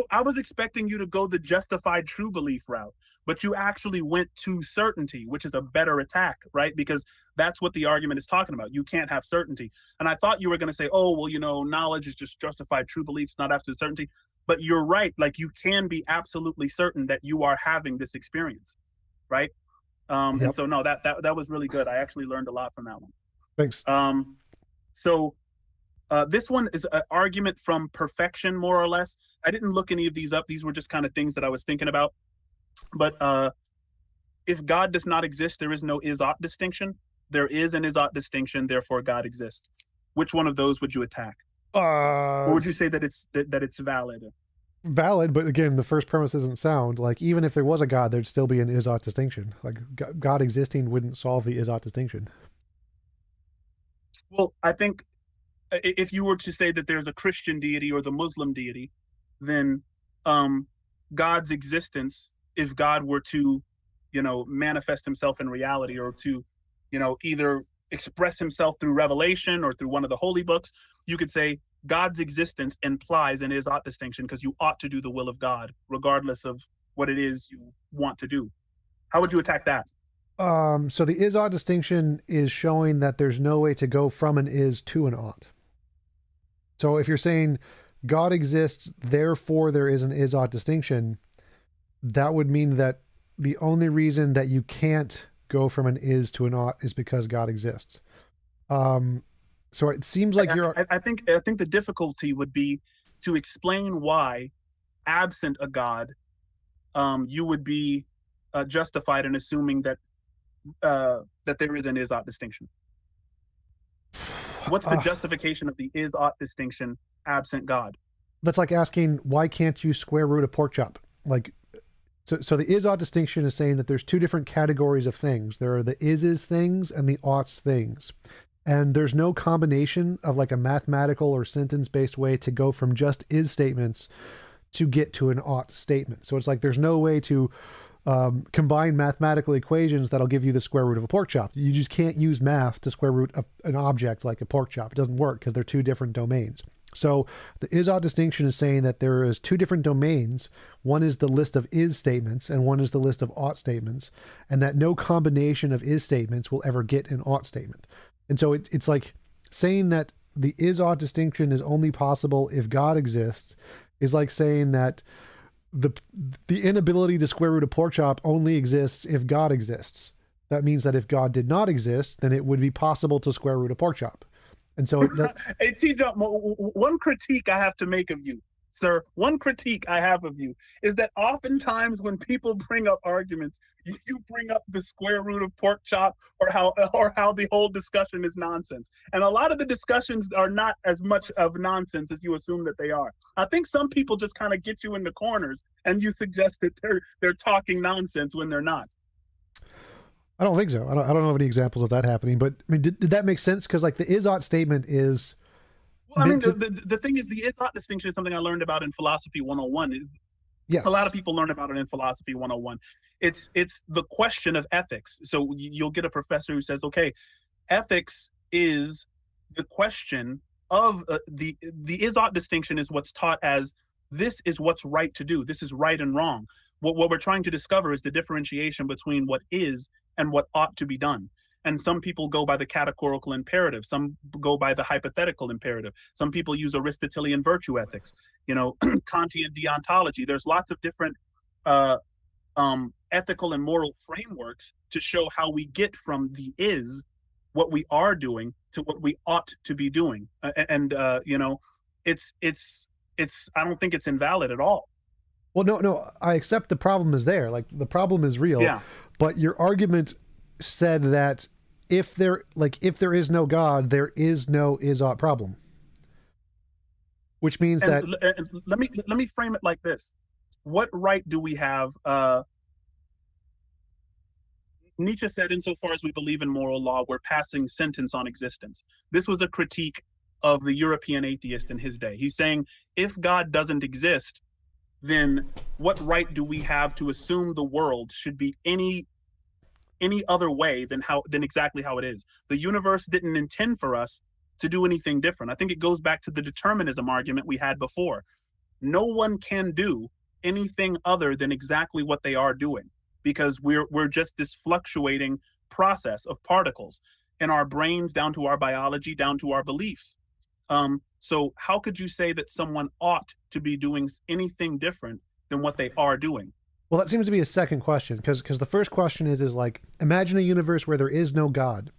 I was expecting you to go the justified true belief route, but you actually went to certainty, which is a better attack, right? Because that's what the argument is talking about. You can't have certainty. And I thought you were going to say, oh, well, knowledge is just justified true beliefs, not absolute certainty. But you're right. Like, you can be absolutely certain that you are having this experience, right? Yep. And so, no, that was really good. I actually learned a lot from that one. Thanks. So this one is an argument from perfection, more or less. I didn't look any of these up. These were just kind of things that I was thinking about. But if God does not exist, there is no is-ought distinction. There is an is-ought distinction, therefore God exists. Which one of those would you attack? Or would you say that it's valid? Valid, but again, the first premise isn't sound. Like, even if there was a God, there'd still be an is-ought distinction. Like, God existing wouldn't solve the is-ought distinction. Well, I think if you were to say that there's a Christian deity or the Muslim deity, then God's existence, if God were to, manifest himself in reality, or to, either express himself through revelation or through one of the holy books, you could say God's existence implies an is-ought distinction, because you ought to do the will of God, regardless of what it is you want to do. How would you attack that? So the is-ought distinction is showing that there's no way to go from an is to an ought. So if you're saying God exists, therefore there is an is-ought distinction, that would mean that the only reason that you can't go from an is to an ought is because God exists. So it seems like I think the difficulty would be to explain why, absent a God, you would be justified in assuming that there is an is-ought distinction. What's the justification of the is-ought distinction absent God? That's like asking, why can't you square root a pork chop? Like, so the is-ought distinction is saying that there's two different categories of things. There are the is things and the oughts things. And there's no combination of like a mathematical or sentence-based way to go from just is statements to get to an ought statement. So it's like there's no way to combine mathematical equations that'll give you the square root of a pork chop. You just can't use math to square root an object like a pork chop. It doesn't work because they're two different domains. So the is-ought distinction is saying that there is two different domains. One is the list of is statements and one is the list of ought statements, and that no combination of is statements will ever get an ought statement. And so it's like saying that the is-ought distinction is only possible if God exists is like saying that the inability to square root a pork chop only exists if God exists. That means that if God did not exist, then it would be possible to square root a pork chop. And so hey, TJump, one critique I have to make of you, sir, one critique I have of you is that oftentimes when people bring up arguments, you bring up the square root of pork chop or how the whole discussion is nonsense. And a lot of the discussions are not as much of nonsense as you assume that they are. I think some people just kind of get you in the corners and you suggest that they're talking nonsense when they're not. I don't think so. I don't know of any examples of that happening, but I mean, did that make sense? Because like the is-ought statement is... Well, I mean, the thing is, the is-ought distinction is something I learned about in Philosophy 101. Yes. A lot of people learn about it in Philosophy 101. It's the question of ethics. So you'll get a professor who says, okay, ethics is the question of the is-ought distinction is what's taught as this is what's right to do. This is right and wrong. What we're trying to discover is the differentiation between what is and what ought to be done. And some people go by the categorical imperative. Some go by the hypothetical imperative. Some people use Aristotelian virtue ethics, Kantian deontology. There's lots of different ethical and moral frameworks to show how we get from the is, what we are doing, to what we ought to be doing. It's I don't think it's invalid at all. Well, no, I accept the problem is there. Like the problem is real. Yeah. But your argument said that if there is no God, there is no is-ought problem. Which means that let me frame it like this. what right do we have? Nietzsche said, insofar as we believe in moral law, we're passing sentence on existence. This was a critique of the European atheist in his day. He's saying, if God doesn't exist, then what right do we have to assume the world should be any other way than exactly how it is? The universe didn't intend for us to do anything different. I think it goes back to the determinism argument we had before. No one can do anything other than exactly what they are doing, because we're just this fluctuating process of particles in our brains, down to our biology, down to our beliefs. So how could you say that someone ought to be doing anything different than what they are doing? Well, that seems to be a second question, because the first question is like, imagine a universe where there is no God.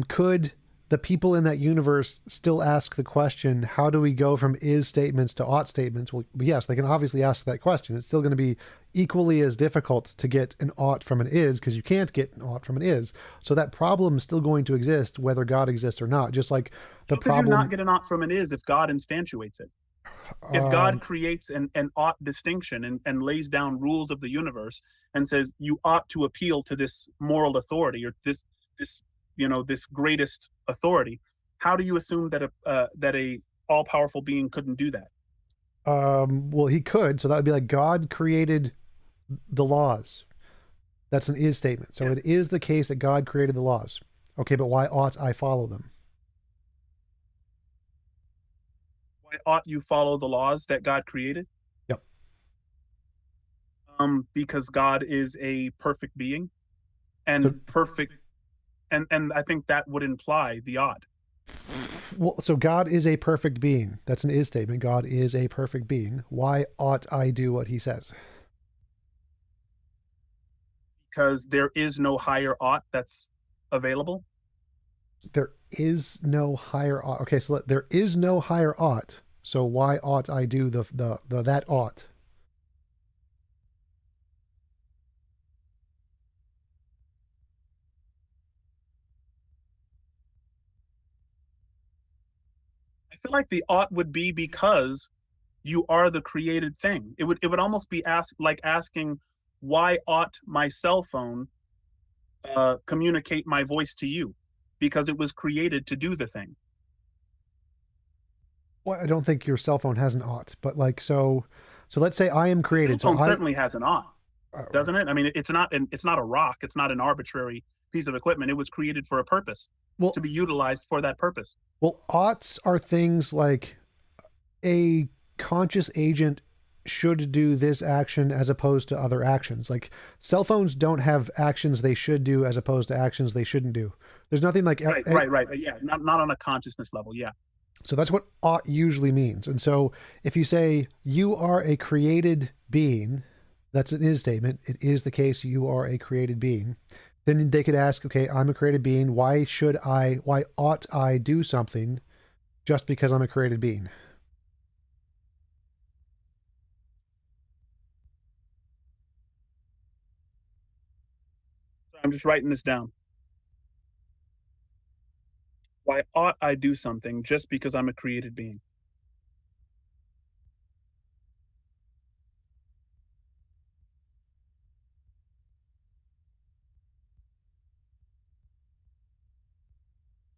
Could the people in that universe still ask the question, how do we go from is statements to ought statements? Well, yes, they can obviously ask that question. It's still going to be equally as difficult to get an ought from an is, because you can't get an ought from an is. So that problem is still going to exist whether God exists or not. Just like the problem. How could you not get an ought from an is if God instantiates it? If God creates an ought distinction and lays down rules of the universe and says you ought to appeal to this moral authority or this this greatest authority, how do you assume that a all-powerful being couldn't do that? Well, he could. So that would be like God created the laws. That's an is statement. So it is the case that God created the laws. Okay, but why ought I follow them? Why ought you follow the laws that God created? Yep. Because God is a perfect being, and perfect, and I think that would imply the odd. Well, so God is a perfect being. That's an is statement. God is a perfect being. Why ought I do what he says? Because there is no higher ought that's available. There is no higher ought. Okay, so there is no higher ought. So why ought I do the that ought? I feel like the ought would be because you are the created thing. It would almost be asking, why ought my cell phone communicate my voice to you? Because it was created to do the thing. Well, I don't think your cell phone has an ought, but like so let's say I am created. Cell phone certainly has an ought, doesn't it? I mean, it's not a rock. It's not an arbitrary piece of equipment. It was created for a purpose, to be utilized for that purpose. Well, oughts are things like a conscious agent should do this action as opposed to other actions. Like cell phones don't have actions they should do as opposed to actions they shouldn't do. There's nothing like right. Yeah, not on a consciousness level. Yeah. So that's what ought usually means. And so if you say you are a created being, that's an is statement. It is the case you are a created being. Then they could ask, okay, I'm a created being. Why ought I do something just because I'm a created being? I'm just writing this down. Why ought I do something just because I'm a created being?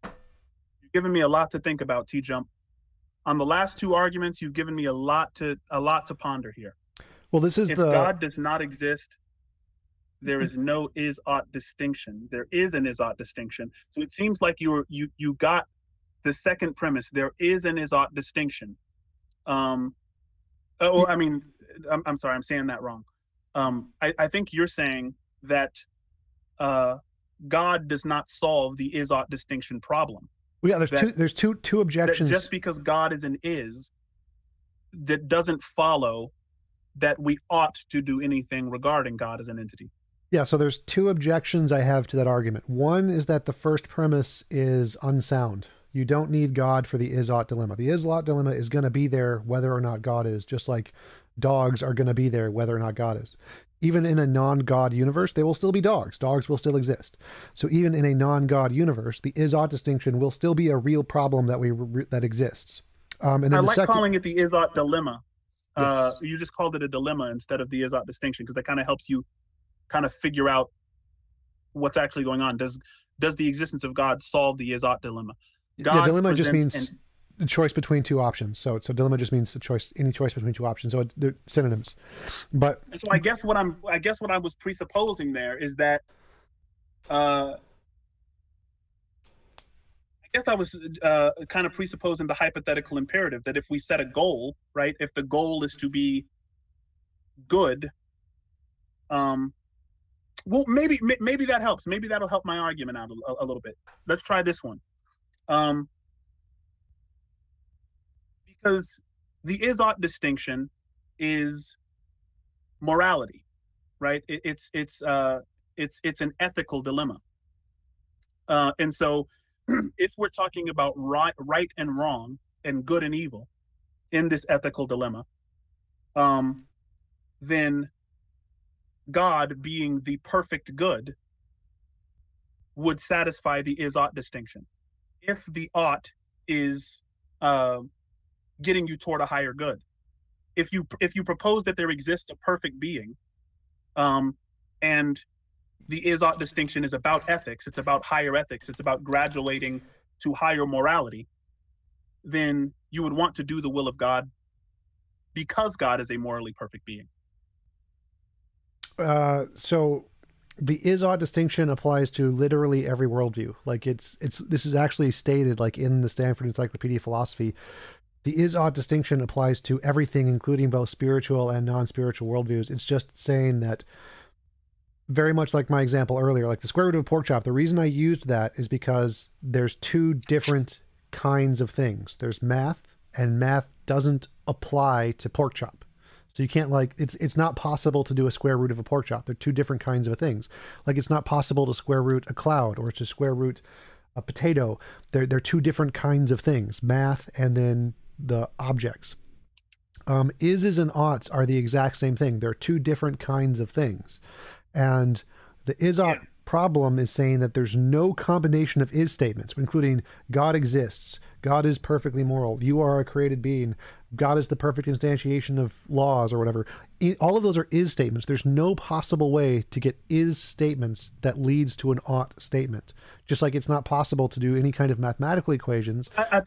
You've given me a lot to think about, TJump. On the last two arguments, you've given me a lot to ponder here. Well, this is if God does not exist, there is no is ought distinction. There is an is ought distinction. So it seems like you got the second premise. There is an is ought distinction. I'm sorry, I'm saying that wrong. I think you're saying that God does not solve the is ought distinction problem. Well, yeah, there's two objections. Just because God is an is, that doesn't follow that we ought to do anything regarding God as an entity. Yeah, so there's two objections I have to that argument. One is that the first premise is unsound. You don't need God for the is-ought dilemma. The is-ought dilemma is going to be there whether or not God is, just like dogs are going to be there whether or not God is. Even in a non-God universe, they will still be dogs. Dogs will still exist. So even in a non-God universe, the is-ought distinction will still be a real problem that exists. And then I like calling it the is-ought dilemma, Yes. You just called it a dilemma instead of the is ought distinction, because that kind of helps you kind of figure out what's actually going on. Does the existence of God solve the is ought dilemma? Yeah, God dilemma just presents means a choice between two options. So dilemma just means any choice between two options. So they're synonyms. But so I guess what I was presupposing there is that I guess I was kind of presupposing the hypothetical imperative that if we set a goal, right, if the goal is to be good, well, maybe that helps. Maybe that'll help my argument out a little bit. Let's try this one. Because the is ought distinction is morality, right? It's an ethical dilemma, and so if we're talking about right and wrong and good and evil in this ethical dilemma, then God, being the perfect good, would satisfy the is ought distinction. If the ought is getting you toward a higher good, if you propose that there exists a perfect being, and the is ought distinction is about ethics, it's about higher ethics, it's about graduating to higher morality, then you would want to do the will of God because God is a morally perfect being. So the is ought distinction applies to literally every worldview. Like this is actually stated like in the Stanford Encyclopedia of Philosophy. The is ought distinction applies to everything, including both spiritual and non-spiritual worldviews. It's just saying that, very much like my example earlier, like the square root of a pork chop, the reason I used that is because there's two different kinds of things. There's math, and math doesn't apply to pork chop. So you can't it's not possible to do a square root of a pork chop. They're two different kinds of things. Like it's not possible to square root a cloud or to square root a potato. They're two different kinds of things, math and then the objects. Is and oughts are the exact same thing. They're two different kinds of things. And the is ought problem is saying that there's no combination of is statements, including God exists, God is perfectly moral, you are a created being, God is the perfect instantiation of laws or whatever. All of those are is statements. There's no possible way to get is statements that leads to an ought statement. Just like it's not possible to do any kind of mathematical equations. I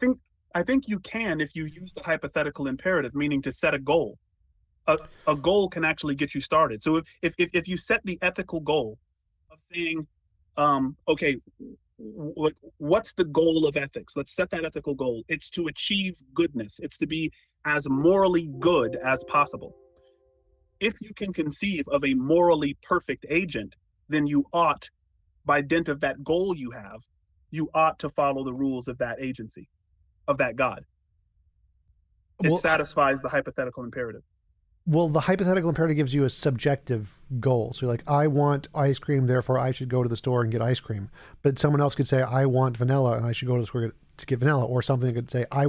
think you can if you use the hypothetical imperative, meaning to set a goal. A goal can actually get you started. So if you set the ethical goal of saying, okay, what's the goal of ethics? Let's set that ethical goal. It's to achieve goodness. It's to be as morally good as possible. If you can conceive of a morally perfect agent, then you ought, by dint of that goal you ought to follow the rules of that agency, of that God. It satisfies the hypothetical imperative. Well, the hypothetical imperative gives you a subjective goal. So you're like, I want ice cream, therefore I should go to the store and get ice cream. But someone else could say, I want vanilla and I should go to the store to get vanilla. Or something could say, I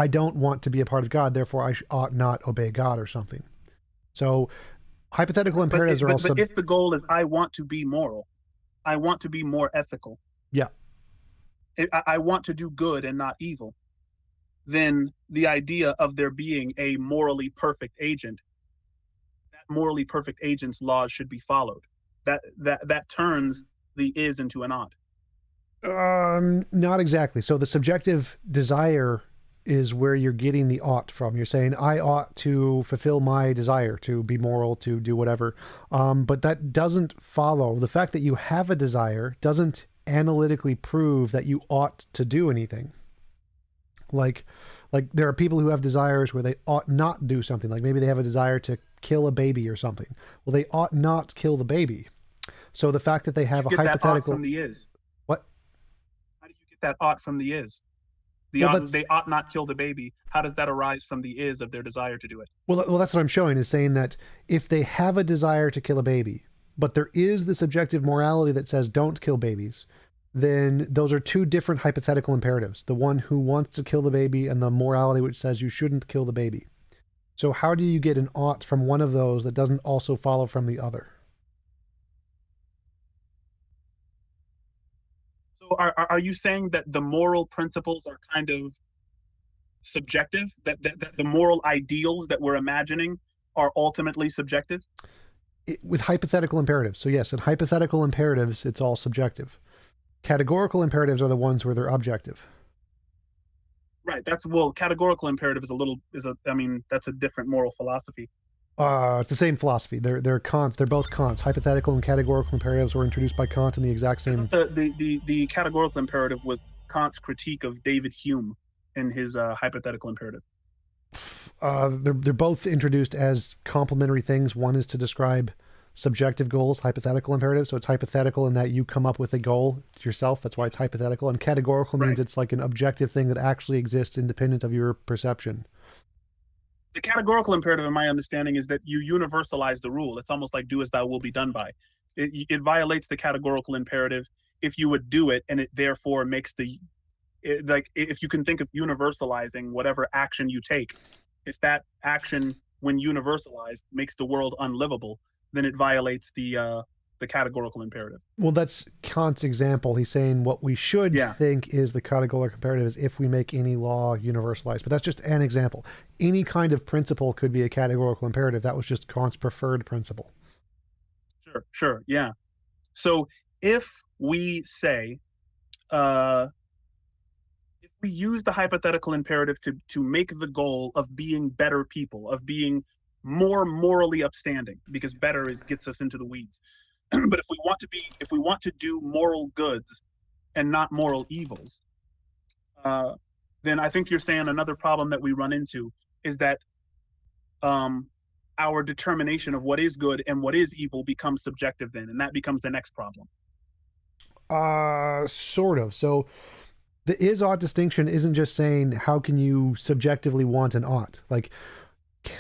don't want to be a part of God, therefore I ought not obey God or something. So hypothetical imperatives are also... But if the goal is, I want to be moral, I want to be more ethical. Yeah. I want to do good and not evil. Then the idea of there being a morally perfect agent, that morally perfect agent's laws should be followed. That turns the is into an ought. Not exactly. So the subjective desire is where you're getting the ought from. You're saying, I ought to fulfill my desire to be moral, to do whatever. But that doesn't follow. The fact that you have a desire doesn't analytically prove that you ought to do anything. Like there are people who have desires where they ought not do something. Like maybe they have a desire to kill a baby or something. Well, they ought not kill the baby. So the fact that they have a hypothetical... That ought from the is. What? How do you get that ought from the is? They ought not kill the baby. How does that arise from the is of their desire to do it? Well, that's what I'm showing, is saying that if they have a desire to kill a baby, but there is the subjective morality that says don't kill babies, then those are two different hypothetical imperatives. The one who wants to kill the baby and the morality which says you shouldn't kill the baby. So how do you get an ought from one of those that doesn't also follow from the other? So are you saying that the moral principles are kind of subjective, that the moral ideals that we're imagining are ultimately subjective? With hypothetical imperatives. So yes, in hypothetical imperatives, it's all subjective. Categorical imperatives are the ones where they're objective. Right. Categorical imperative I mean, that's a different moral philosophy. It's the same philosophy. They're Kant's. They're both Kant's. Hypothetical and categorical imperatives were introduced by Kant in the exact same. The categorical imperative was Kant's critique of David Hume in his hypothetical imperative. They're both introduced as complementary things. One is to describe subjective goals, hypothetical imperative. So it's hypothetical in that you come up with a goal yourself. That's why it's hypothetical. And categorical means it's like an objective thing that actually exists independent of your perception. The categorical imperative, in my understanding, is that you universalize the rule. It's almost like do as thou will be done by. It violates the categorical imperative if you would do it, and it therefore makes like if you can think of universalizing whatever action you take, if that action, when universalized, makes the world unlivable, then it violates the categorical imperative. Well, that's Kant's example. He's saying what we should think is the categorical imperative is if we make any law universalized. But that's just an example. Any kind of principle could be a categorical imperative. That was just Kant's preferred principle. Sure, yeah. So if we say, if we use the hypothetical imperative to make the goal of being better people, of being more morally upstanding, because better gets us into the weeds. But if we want to do moral goods and not moral evils, then I think you're saying another problem that we run into is that our determination of what is good and what is evil becomes subjective then, and that becomes the next problem. Sort of. So the is-ought distinction isn't just saying how can you subjectively want an ought. Like,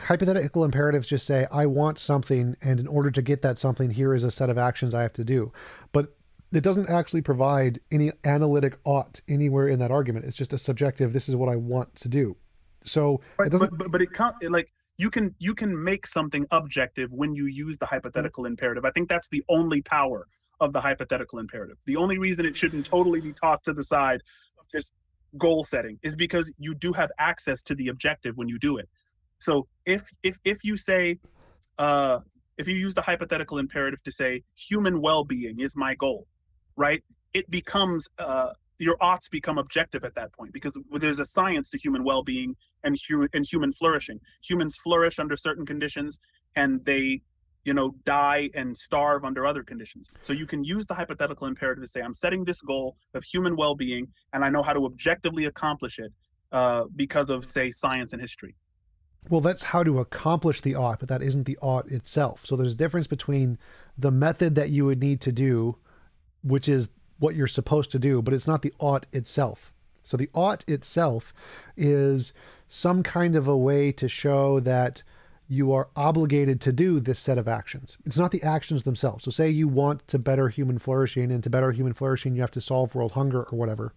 hypothetical imperatives just say, I want something, and in order to get that something, here is a set of actions I have to do. But it doesn't actually provide any analytic ought anywhere in that argument. It's just a subjective, this is what I want to do. So right, it doesn't... but it can't, like, you can make something objective when you use the hypothetical imperative. I think that's the only power of the hypothetical imperative. The only reason it shouldn't totally be tossed to the side of just goal setting is because you do have access to the objective when you do it. So if you say, if you use the hypothetical imperative to say human well-being is my goal, right? It becomes your oughts become objective at that point, because there's a science to human well-being and human flourishing. Humans flourish under certain conditions, and they, die and starve under other conditions. So you can use the hypothetical imperative to say, I'm setting this goal of human well-being, and I know how to objectively accomplish it because of, say, science and history. Well, that's how to accomplish the ought, but that isn't the ought itself. So there's a difference between the method that you would need to do, which is what you're supposed to do, but it's not the ought itself. So the ought itself is some kind of a way to show that you are obligated to do this set of actions. It's not the actions themselves. So say you want to better human flourishing, and to better human flourishing, you have to solve world hunger or whatever.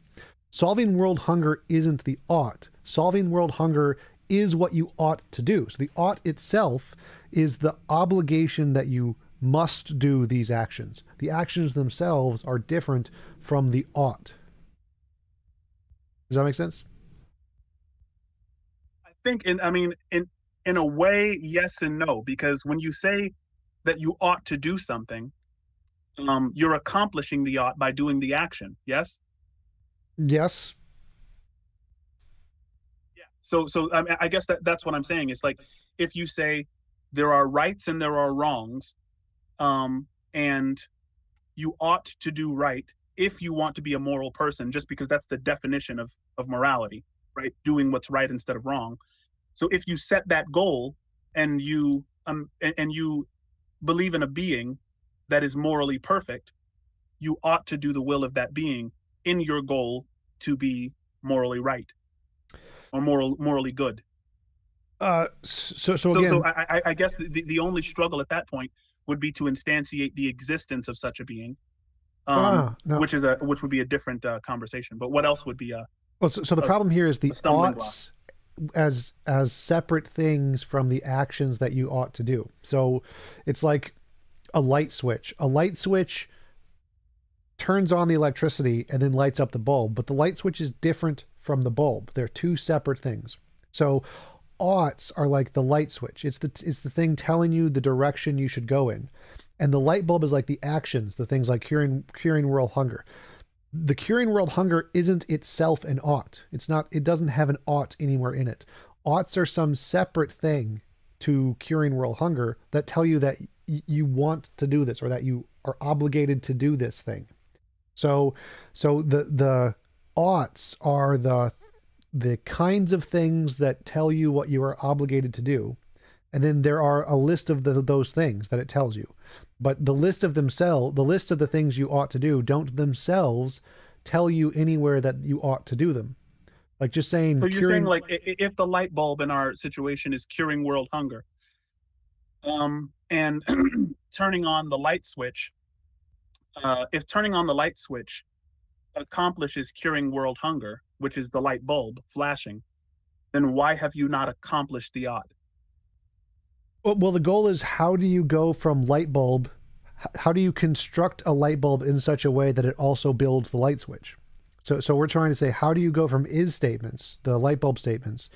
Solving world hunger isn't the ought. Solving world hunger is what you ought to do. So the ought itself is the obligation that you must do these actions. The actions themselves are different from the ought. Does that make sense? I think, in a way, yes and no, because when you say that you ought to do something, you're accomplishing the ought by doing the action. Yes? Yes. So I guess that's what I'm saying. It's like, if you say there are rights and there are wrongs, and you ought to do right if you want to be a moral person, just because that's the definition of morality, right? Doing what's right instead of wrong. So if you set that goal and you believe in a being that is morally perfect, you ought to do the will of that being in your goal to be morally right. Or morally good. So again, I guess the only struggle at that point would be to instantiate the existence of such a being, no. which would be a different conversation. But what else would be well, so the problem here is the oughts as separate things from the actions that you ought to do. So it's like a light switch. A light switch turns on the electricity and then lights up the bulb, but the light switch is different from the bulb. They're two separate things. So oughts are like the light switch. It's the thing telling you the direction you should go in. And the light bulb is like the actions, the things like curing world hunger. The curing world hunger isn't itself an ought. It doesn't have an ought anywhere in it. Oughts are some separate thing to curing world hunger that tell you that you want to do this, or that you are obligated to do this thing. So the oughts are the kinds of things that tell you what you are obligated to do. And then there are a list of those things that it tells you. But the list of the things you ought to do don't themselves tell you anywhere that you ought to do them. Like just saying. So you're saying like if the light bulb in our situation is curing world hunger, and turning on the light switch, if turning on the light switch accomplishes curing world hunger, which is the light bulb flashing, then why have you not accomplished the ought? Well, the goal is, how do you go from light bulb? How do you construct a light bulb in such a way that it also builds the light switch? So we're trying to say, how do you go from is statements, the light bulb statements,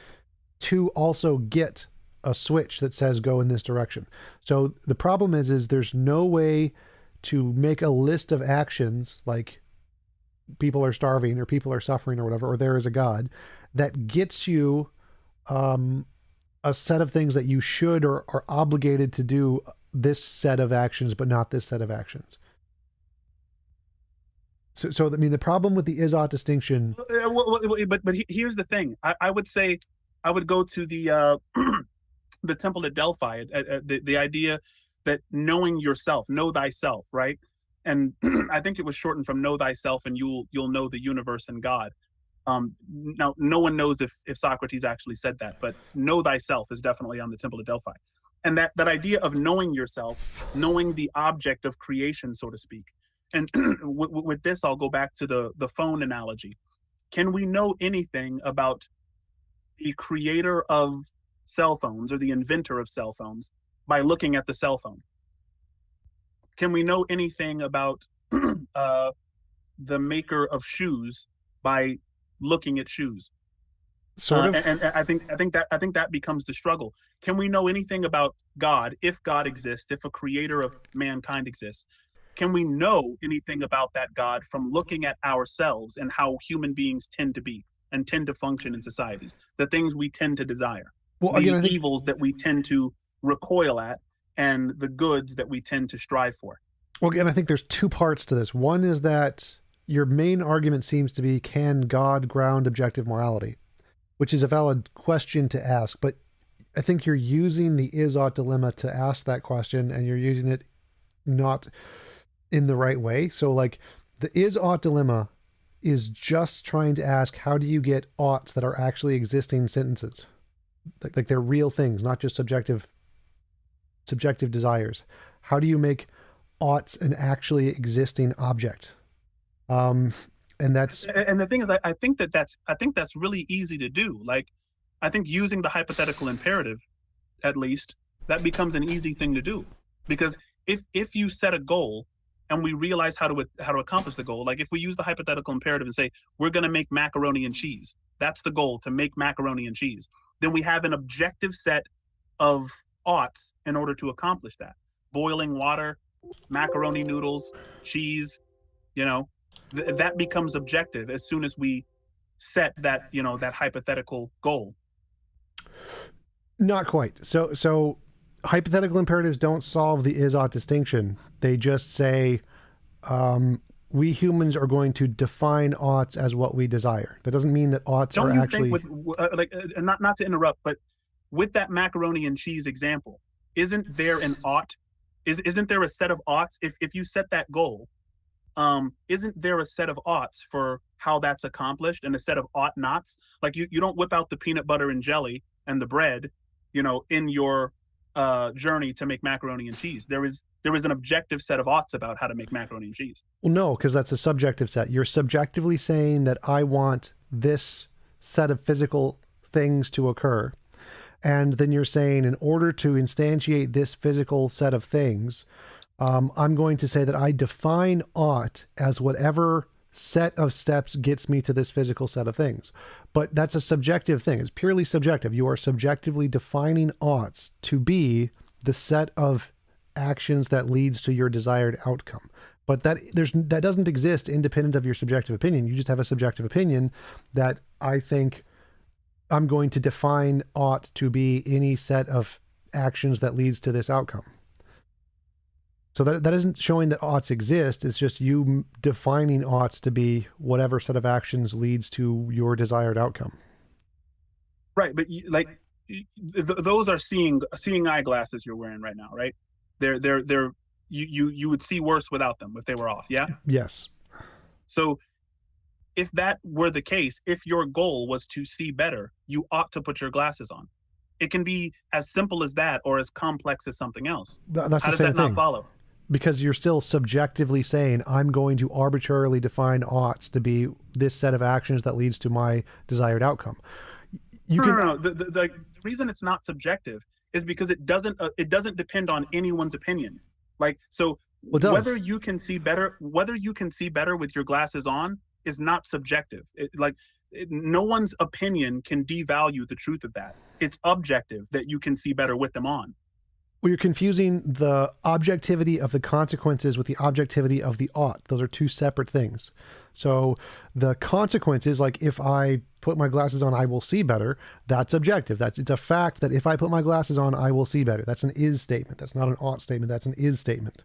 to also get a switch that says go in this direction? So the problem is there's no way to make a list of actions like people are starving or people are suffering or whatever, or there is a God, that gets you a set of things that you should or are obligated to do this set of actions, but not this set of actions. So I mean, the problem with the is-ought distinction. But here's the thing. I would say, I would go to the the temple at Delphi, the idea that knowing yourself, know thyself, right? And I think it was shortened from know thyself and you'll know the universe and God. Now, no one knows if Socrates actually said that, but know thyself is definitely on the temple of Delphi. And that idea of knowing yourself, knowing the object of creation, so to speak. And with this, I'll go back to the phone analogy. Can we know anything about the creator of cell phones or the inventor of cell phones by looking at the cell phone? Can we know anything about the maker of shoes by looking at shoes? Sort of. And I think that becomes the struggle. Can we know anything about God, if God exists, if a creator of mankind exists? Can we know anything about that God from looking at ourselves and how human beings tend to be and tend to function in societies, the things we tend to desire, well, the again, evils that we tend to recoil at, and the goods that we tend to strive for? Well, again, I think there's two parts to this. One is that your main argument seems to be, can God ground objective morality? Which is a valid question to ask, but I think you're using the is-ought dilemma to ask that question, and you're using it not in the right way. So like the is-ought dilemma is just trying to ask, how do you get oughts that are actually existing sentences? Like they're real things, not just subjective desires. How do you make oughts an actually existing object? And the thing is, I think that's really easy to do. Like, I think using the hypothetical imperative, at least, that becomes an easy thing to do, because if you set a goal and we realize how to accomplish the goal, like if we use the hypothetical imperative and say we're going to make macaroni and cheese, that's the goal, to make macaroni and cheese, then we have an objective set of oughts in order to accomplish that. Boiling water, macaroni noodles, cheese, that becomes objective as soon as we set that, that hypothetical goal. Not quite. So hypothetical imperatives don't solve the is-ought distinction. They just say, we humans are going to define oughts as what we desire. That doesn't mean that oughts are actually. Don't you think not to interrupt, but with that macaroni and cheese example, isn't there an ought? Isn't there a set of oughts? If you set that goal, isn't there a set of oughts for how that's accomplished, and a set of ought nots? Like you don't whip out the peanut butter and jelly and the bread, in your journey to make macaroni and cheese. There is an objective set of oughts about how to make macaroni and cheese. Well, no, because that's a subjective set. You're subjectively saying that I want this set of physical things to occur. And then you're saying, in order to instantiate this physical set of things, I'm going to say that I define ought as whatever set of steps gets me to this physical set of things. But that's a subjective thing. It's purely subjective. You are subjectively defining oughts to be the set of actions that leads to your desired outcome. But that doesn't exist independent of your subjective opinion. You just have a subjective opinion that I think I'm going to define ought to be any set of actions that leads to this outcome. So that isn't showing that oughts exist. It's just you defining oughts to be whatever set of actions leads to your desired outcome. Right, but those are seeing eyeglasses you're wearing right now, right? You would see worse without them if they were off, yeah? Yes. So if that were the case, if your goal was to see better, you ought to put your glasses on. It can be as simple as that or as complex as something else. That's How the does same that thing. not follow? Because you're still subjectively saying, I'm going to arbitrarily define oughts to be this set of actions that leads to my desired outcome. No. The reason it's not subjective is because it doesn't depend on anyone's opinion. Like, so whether you can see better with your glasses on is not subjective. No one's opinion can devalue the truth of that. It's objective that you can see better with them on. Well, you're confusing the objectivity of the consequences with the objectivity of the ought. Those are two separate things. So the consequences, like if I put my glasses on, I will see better. That's objective. It's a fact that if I put my glasses on, I will see better. That's an is statement. That's not an ought statement. That's an is statement.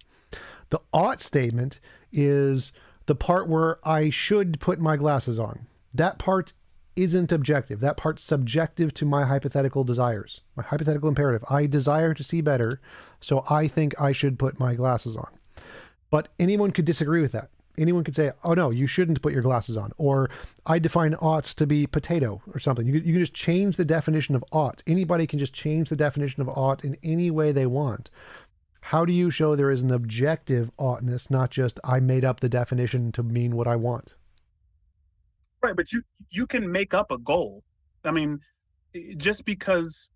The ought statement is the part where I should put my glasses on. That part isn't objective. That part's subjective to my hypothetical desires, my hypothetical imperative. I desire to see better, so I think I should put my glasses on. But anyone could disagree with that. Anyone could say, oh no, you shouldn't put your glasses on. Or I define oughts to be potato or something. You can just change the definition of ought. Anybody can just change the definition of ought in any way they want. How do you show there is an objective oughtness, not just I made up the definition to mean what I want? Right, but you can make up a goal. I mean, just because,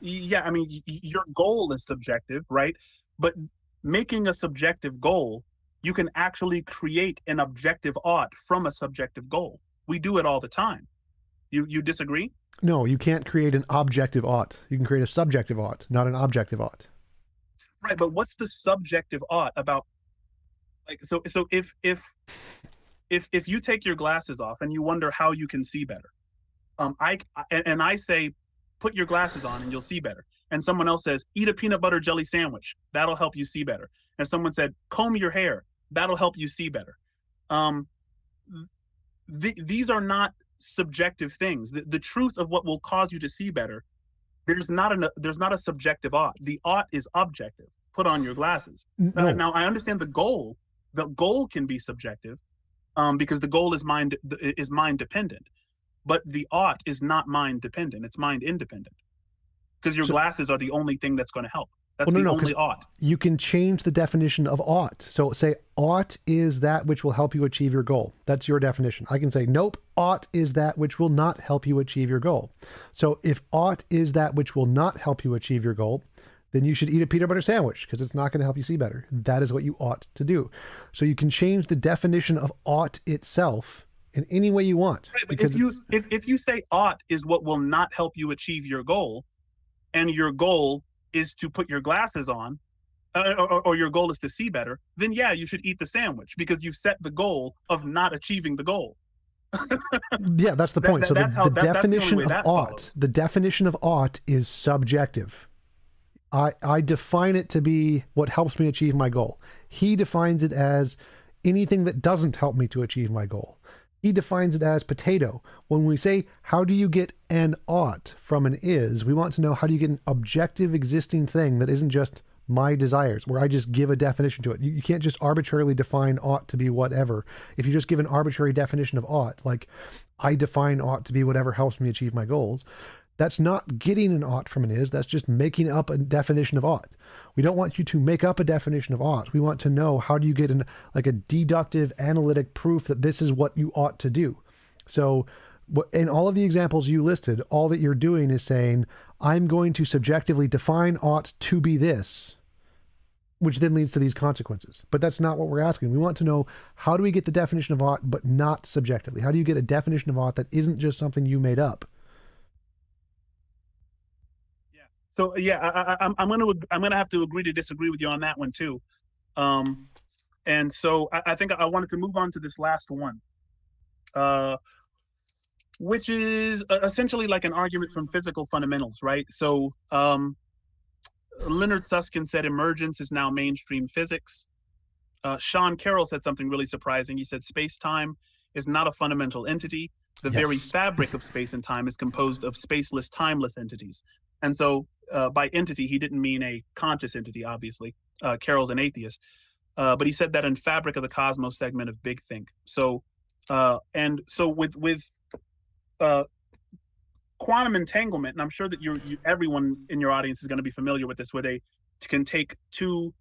your goal is subjective, right? But making a subjective goal, you can actually create an objective ought from a subjective goal. We do it all the time. You disagree? No, you can't create an objective ought. You can create a subjective ought, not an objective ought. Right, but what's the subjective ought about? Like, so if you take your glasses off and you wonder how you can see better, I say, put your glasses on and you'll see better. And someone else says, eat a peanut butter jelly sandwich. That'll help you see better. And someone said, comb your hair. That'll help you see better. These are not subjective things. The truth of what will cause you to see better, there's not a subjective ought. The ought is objective. Put on your glasses. No. Now I understand the goal. The goal can be subjective. Because the goal is mind dependent, but the ought is not mind dependent. It's mind independent. Because your glasses are the only thing that's going to help. That's the only ought. You can change the definition of ought. So say ought is that which will help you achieve your goal. That's your definition. I can say, nope, ought is that which will not help you achieve your goal. So if ought is that which will not help you achieve your goal, then you should eat a peanut butter sandwich because it's not going to help you see better. That is what you ought to do. So you can change the definition of ought itself in any way you want. Right, but if you say ought is what will not help you achieve your goal, and your goal is to put your glasses on, or your goal is to see better, then yeah, you should eat the sandwich because you've set the goal of not achieving the goal. Yeah, that's the point. So the definition of ought, follows. The definition of ought is subjective. I define it to be what helps me achieve my goal. He defines it as anything that doesn't help me to achieve my goal. He defines it as potato. When we say, how do you get an ought from an is, we want to know how do you get an objective existing thing that isn't just my desires, where I just give a definition to it. You can't just arbitrarily define ought to be whatever. If you just give an arbitrary definition of ought, like I define ought to be whatever helps me achieve my goals, that's not getting an ought from an is, that's just making up a definition of ought. We don't want you to make up a definition of ought. We want to know how do you get a deductive analytic proof that this is what you ought to do. So in all of the examples you listed, all that you're doing is saying, I'm going to subjectively define ought to be this. which then leads to these consequences. But that's not what we're asking. We want to know, how do we get the definition of ought, but not subjectively? How do you get a definition of ought that isn't just something you made up? Yeah. So yeah, I'm gonna have to agree to disagree with you on that one too. And so I think I wanted to move on to this last one, which is essentially like an argument from physical fundamentals, right? So Leonard Susskind said emergence is now mainstream physics. Sean Carroll said something really surprising. He said space-time is not a fundamental entity. The very fabric of space and time is composed of spaceless, timeless entities. And so by entity, he didn't mean a conscious entity, obviously. Carroll's an atheist. But he said that in Fabric of the Cosmos segment of Big Think. So, and so with quantum entanglement, and I'm sure that everyone in your audience is going to be familiar with this, where they can take two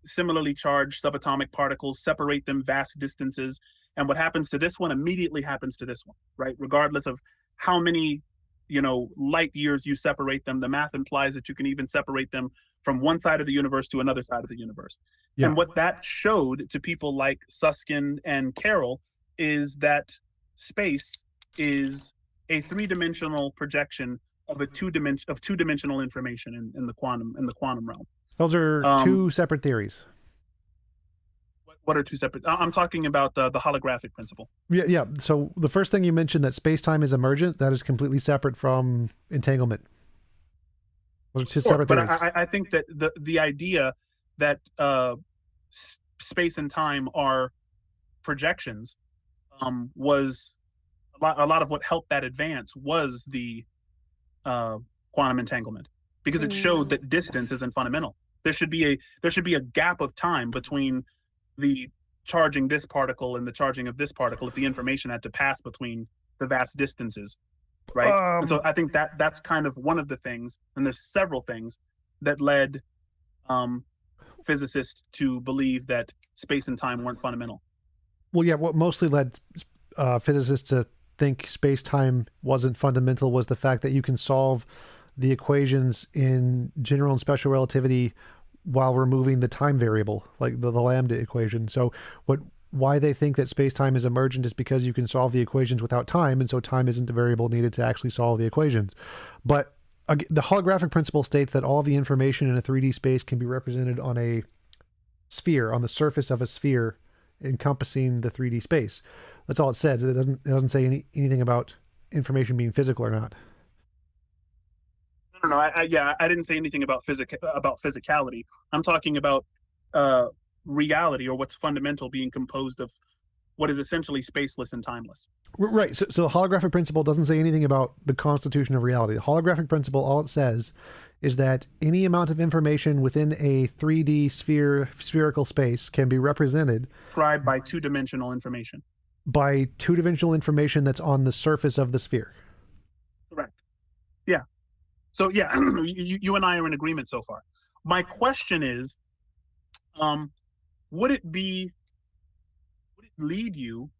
similarly charged subatomic particles, separate them vast distances, and what happens to this one immediately happens to this one, right? Regardless of how many light years you separate them, the math implies that you can even separate them from one side of the universe to another side of the universe. Yeah. And what that showed to people like Susskind and Carroll is that space is a three-dimensional projection of two-dimensional information in the quantum realm. Those are two separate theories. What are two separate? I'm talking about the holographic principle. Yeah. So the first thing you mentioned, that space-time is emergent, that is completely separate from entanglement. Those are two separate theories. But I think that the idea that space and time are projections was a lot of what helped that advance was the quantum entanglement, because it showed that distance isn't fundamental. There should be a gap of time between the charging this particle and the charging of this particle if the information had to pass between the vast distances, right? And so I think that's kind of one of the things, and there's several things that led physicists to believe that space and time weren't fundamental. Well, yeah, what mostly led physicists to think space-time wasn't fundamental was the fact that you can solve the equations in general and special relativity while removing the time variable, like the lambda equation. So why they think that space-time is emergent is because you can solve the equations without time, and so time isn't the variable needed to actually solve the equations. But the holographic principle states that all of the information in a 3D space can be represented on a sphere, on the surface of a sphere encompassing the 3D space. That's all it says. It doesn't say anything about information being physical or not. No. I didn't say anything about physicality. I'm talking about reality, or what's fundamental, being composed of what is essentially spaceless and timeless. Right. So the holographic principle doesn't say anything about the constitution of reality. The holographic principle, all it says is that any amount of information within a 3D spherical space can be represented by two-dimensional information. By two-dimensional information that's on the surface of the sphere. Correct. Yeah. So yeah, you and I are in agreement so far. My question is, would it lead you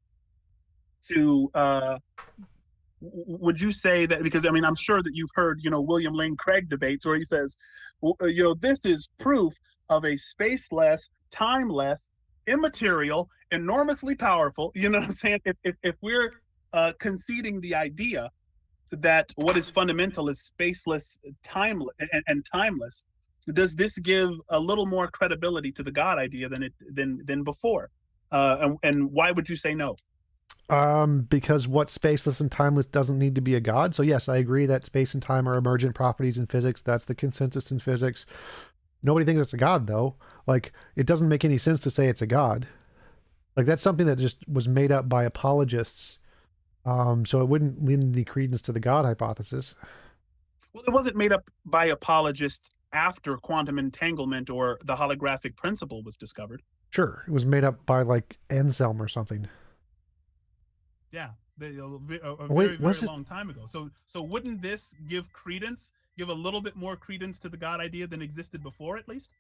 to, would you say that, because I mean, I'm sure that you've heard, William Lane Craig debates where he says, this is proof of a spaceless, timeless, immaterial, enormously powerful, you know what I'm saying? If we're conceding the idea that what is fundamental is spaceless, timeless, and timeless, does this give a little more credibility to the God idea than before? And why would you say no? Because what's spaceless and timeless doesn't need to be a God. So yes, I agree that space and time are emergent properties in physics. That's the consensus in physics. Nobody thinks it's a God, though. Like, it doesn't make any sense to say it's a God. Like, that's something that just was made up by apologists. So it wouldn't lend any credence to the God hypothesis. Well, it wasn't made up by apologists after quantum entanglement or the holographic principle was discovered. Sure. It was made up by, like, Anselm or something. Yeah. A very long time ago. So wouldn't this give a little bit more credence to the God idea than existed before, at least?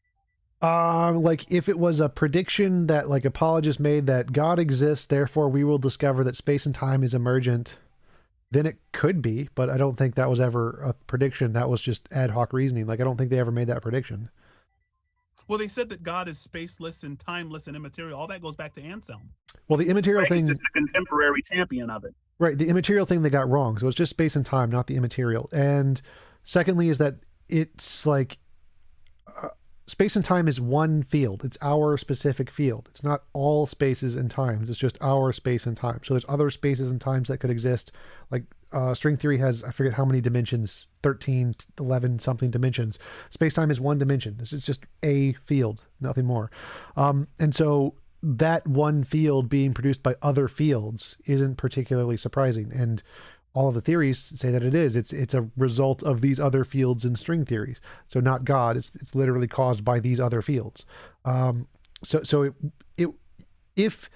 Like, if it was a prediction that, like, apologists made that God exists, therefore we will discover that space and time is emergent, then it could be, but I don't think that was ever a prediction. That was just ad hoc reasoning. Like, I don't think they ever made that prediction. Well, they said that God is spaceless and timeless and immaterial. All that goes back to Anselm. Well, the immaterial Right, thing he's just a contemporary champion of it. Right, the immaterial thing they got wrong. So it's just space and time, not the immaterial. And secondly is that it's like space and time is one field. It's our specific field. It's not all spaces and times. It's just our space and time. So there's other spaces and times that could exist. Like string theory has, I forget how many dimensions, 13, 11 something dimensions. Space-time is one dimension. This is just a field, nothing more. And so that one field being produced by other fields isn't particularly surprising. And all of the theories say that it is. It's a result of these other fields in string theories. So not God. It's literally caused by these other fields. If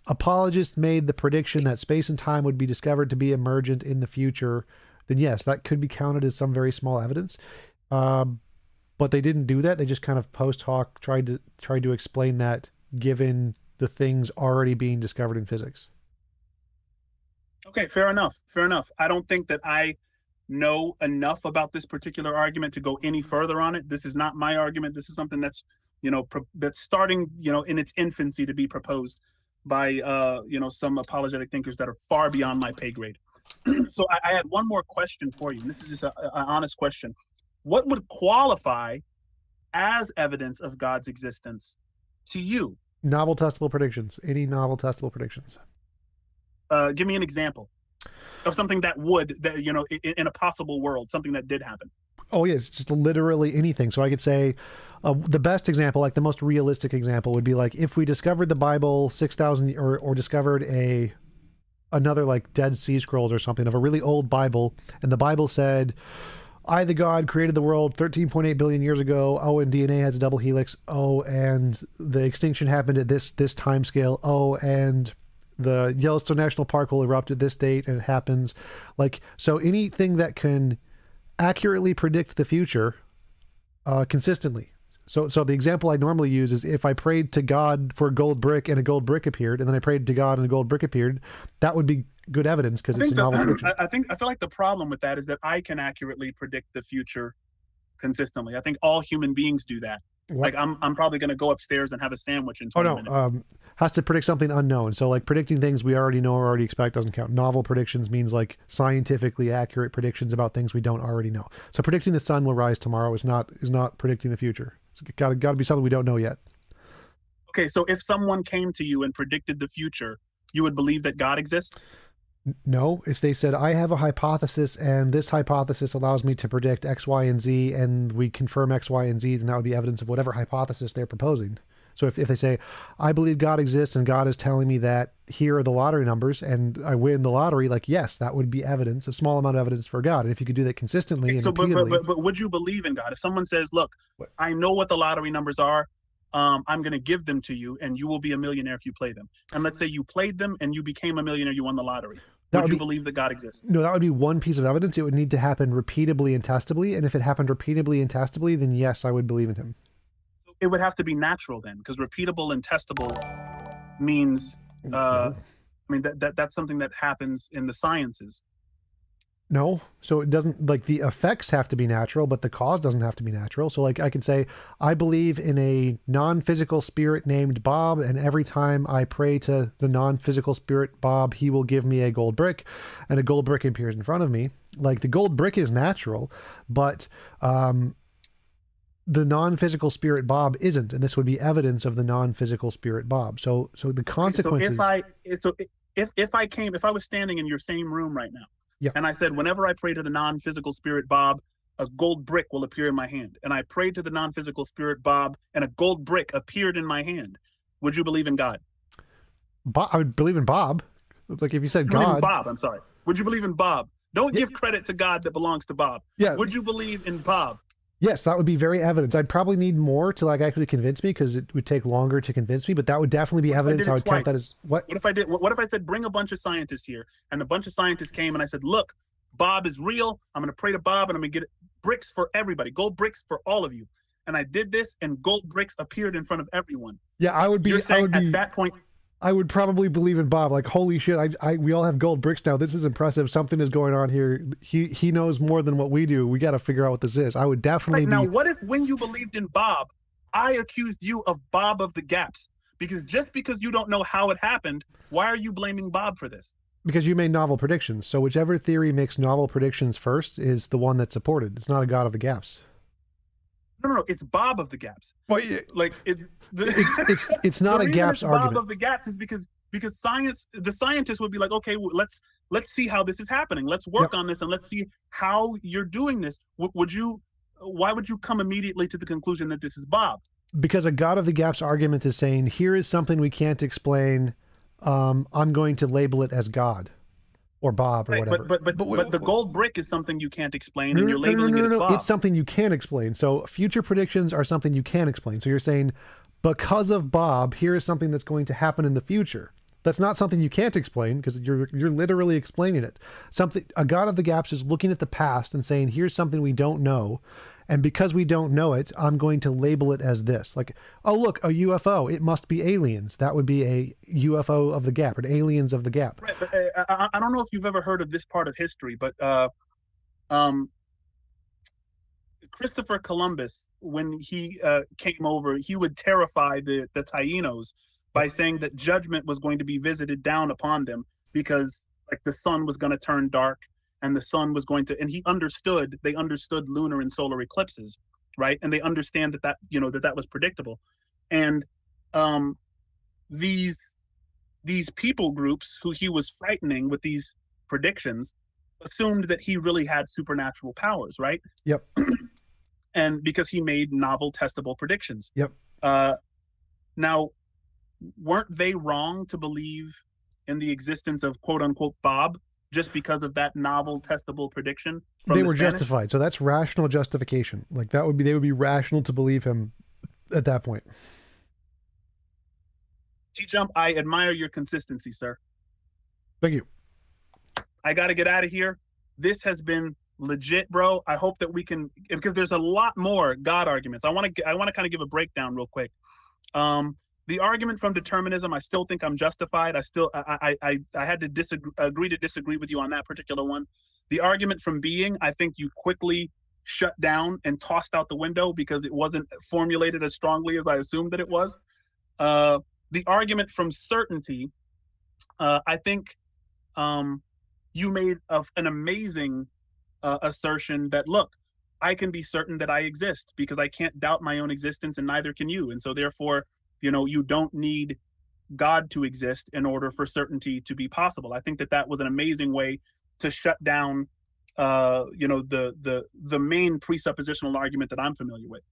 apologists made the prediction that space and time would be discovered to be emergent in the future, then yes, that could be counted as some very small evidence. But they didn't do that. They just kind of post hoc tried to explain that given the things already being discovered in physics. Okay, fair enough. Fair enough. I don't think that I know enough about this particular argument to go any further on it. This is not my argument. This is something that's, that's starting, in its infancy to be proposed by, some apologetic thinkers that are far beyond my pay grade. So I had one more question for you. This is just an honest question. What would qualify as evidence of God's existence to you? Novel testable predictions. Any novel testable predictions. Give me an example of something in a possible world, something that did happen. Oh, yes. It's just literally anything. So I could say the best example, like the most realistic example would be like if we discovered the Bible 6,000 or discovered another like Dead Sea Scrolls or something of a really old Bible. And the Bible said, I, the God, created the world 13.8 billion years ago. Oh, and DNA has a double helix. Oh, and the extinction happened at this time scale. Oh, and the Yellowstone National Park will erupt at this date, and it happens. Like, so anything that can accurately predict the future consistently. So the example I normally use is if I prayed to God for a gold brick and a gold brick appeared, and then I prayed to God and a gold brick appeared, that would be good evidence because it's a novel prediction. I feel like the problem with that is that I can accurately predict the future consistently. I think all human beings do that. What? Like I'm probably going to go upstairs and have a sandwich in 20 minutes. Has to predict something unknown. So like predicting things we already know or already expect doesn't count. Novel predictions means like scientifically accurate predictions about things we don't already know. So predicting the sun will rise tomorrow is not predicting the future. It's got to be something we don't know yet. Okay, so if someone came to you and predicted the future, you would believe that God exists? No, if they said, I have a hypothesis and this hypothesis allows me to predict X, Y, and Z, and we confirm X, Y, and Z, then that would be evidence of whatever hypothesis they're proposing. So if they say, I believe God exists and God is telling me that here are the lottery numbers and I win the lottery, like, yes, that would be evidence, a small amount of evidence for God. And if you could do that consistently and repeatedly. But would you believe in God? If someone says, look, I know what the lottery numbers are, I'm going to give them to you and you will be a millionaire if you play them. And let's say you played them and you became a millionaire, you won the lottery. Would you believe that God exists? No, that would be one piece of evidence. It would need to happen repeatably and testably. And if it happened repeatably and testably, then yes, I would believe in him. So it would have to be natural then, because repeatable and testable means, that's something that happens in the sciences. No, so it doesn't, like the effects have to be natural, but the cause doesn't have to be natural. So like I could say, I believe in a non-physical spirit named Bob, and every time I pray to the non-physical spirit Bob, he will give me a gold brick, and a gold brick appears in front of me. Like the gold brick is natural, but the non-physical spirit Bob isn't, and this would be evidence of the non-physical spirit Bob. So the consequences. If I was standing in your same room right now, yeah. And I said, whenever I pray to the non-physical spirit Bob, a gold brick will appear in my hand. And I prayed to the non-physical spirit Bob, and a gold brick appeared in my hand. Would you believe in God? I would believe in Bob. Like if you said God. God. Bob, I'm sorry. Would you believe in Bob? Don't give credit to God that belongs to Bob. Yeah. Would you believe in Bob? Yes, that would be very evidence. I'd probably need more to like actually convince me because it would take longer to convince me, but that would definitely be evidence. I would count that as what? What if I said bring a bunch of scientists here, and a bunch of scientists came and I said, look, Bob is real. I'm going to pray to Bob and I'm going to get bricks for everybody, gold bricks for all of you. And I did this and gold bricks appeared in front of everyone. Yeah, at that point, I would probably believe in Bob. Like, holy shit, we all have gold bricks now. This is impressive. Something is going on here. He knows more than what we do. We got to figure out what this is. I would definitely Now, what if when you believed in Bob, I accused you of Bob of the Gaps. Because just because you don't know how it happened, why are you blaming Bob for this? Because you made novel predictions. So whichever theory makes novel predictions first is the one that's supported. It's not a God of the Gaps. No, it's Bob of the Gaps. Well, yeah, Like it's not the a reason gaps it's argument. Bob of the Gaps is because the scientists would be like, okay, well, let's see how this is happening. Let's work Yep. on this and let's see how you're doing this. Why would you come immediately to the conclusion that this is Bob? Because a God of the Gaps argument is saying, here is something we can't explain. I'm going to label it as God or Bob or Right, whatever. but the gold brick is something you can't explain, No, and you're labeling it as Bob. It's something you can explain. So future predictions are something you can explain. So you're saying, because of Bob, here is something that's going to happen in the future. That's not something you can't explain because you're literally explaining it. A God of the Gaps is looking at the past and saying, here's something we don't know. And because we don't know it, I'm going to label it as this. Like, oh, look, a UFO. It must be aliens. That would be a UFO of the Gap, or aliens of the Gap. Right, but I don't know if you've ever heard of this part of history, but um, Christopher Columbus, when he came over, he would terrify the Tainos by saying that judgment was going to be visited down upon them because like the sun was going to turn dark and the sun was going to, and they understood lunar and solar eclipses, right? And they understand that was predictable. And these people groups who he was frightening with these predictions assumed that he really had supernatural powers, right? Yep. And because he made novel testable predictions. Yep. Now, weren't they wrong to believe in the existence of quote unquote Bob just because of that novel testable prediction? They were justified. So that's rational justification. Like they would be rational to believe him at that point. TJump, I admire your consistency, sir. Thank you. I got to get out of here. This has been legit, bro. I hope that we can, because there's a lot more God arguments. I want to kind of give a breakdown real quick. The argument from determinism, I still think I'm justified. I had to agree to disagree with you on that particular one. The argument from being, I think you quickly shut down and tossed out the window because it wasn't formulated as strongly as I assumed that it was. The argument from certainty, I think you made an amazing assertion that, look, I can be certain that I exist because I can't doubt my own existence and neither can you. And so therefore, you don't need God to exist in order for certainty to be possible. I think that was an amazing way to shut down, the main presuppositional argument that I'm familiar with.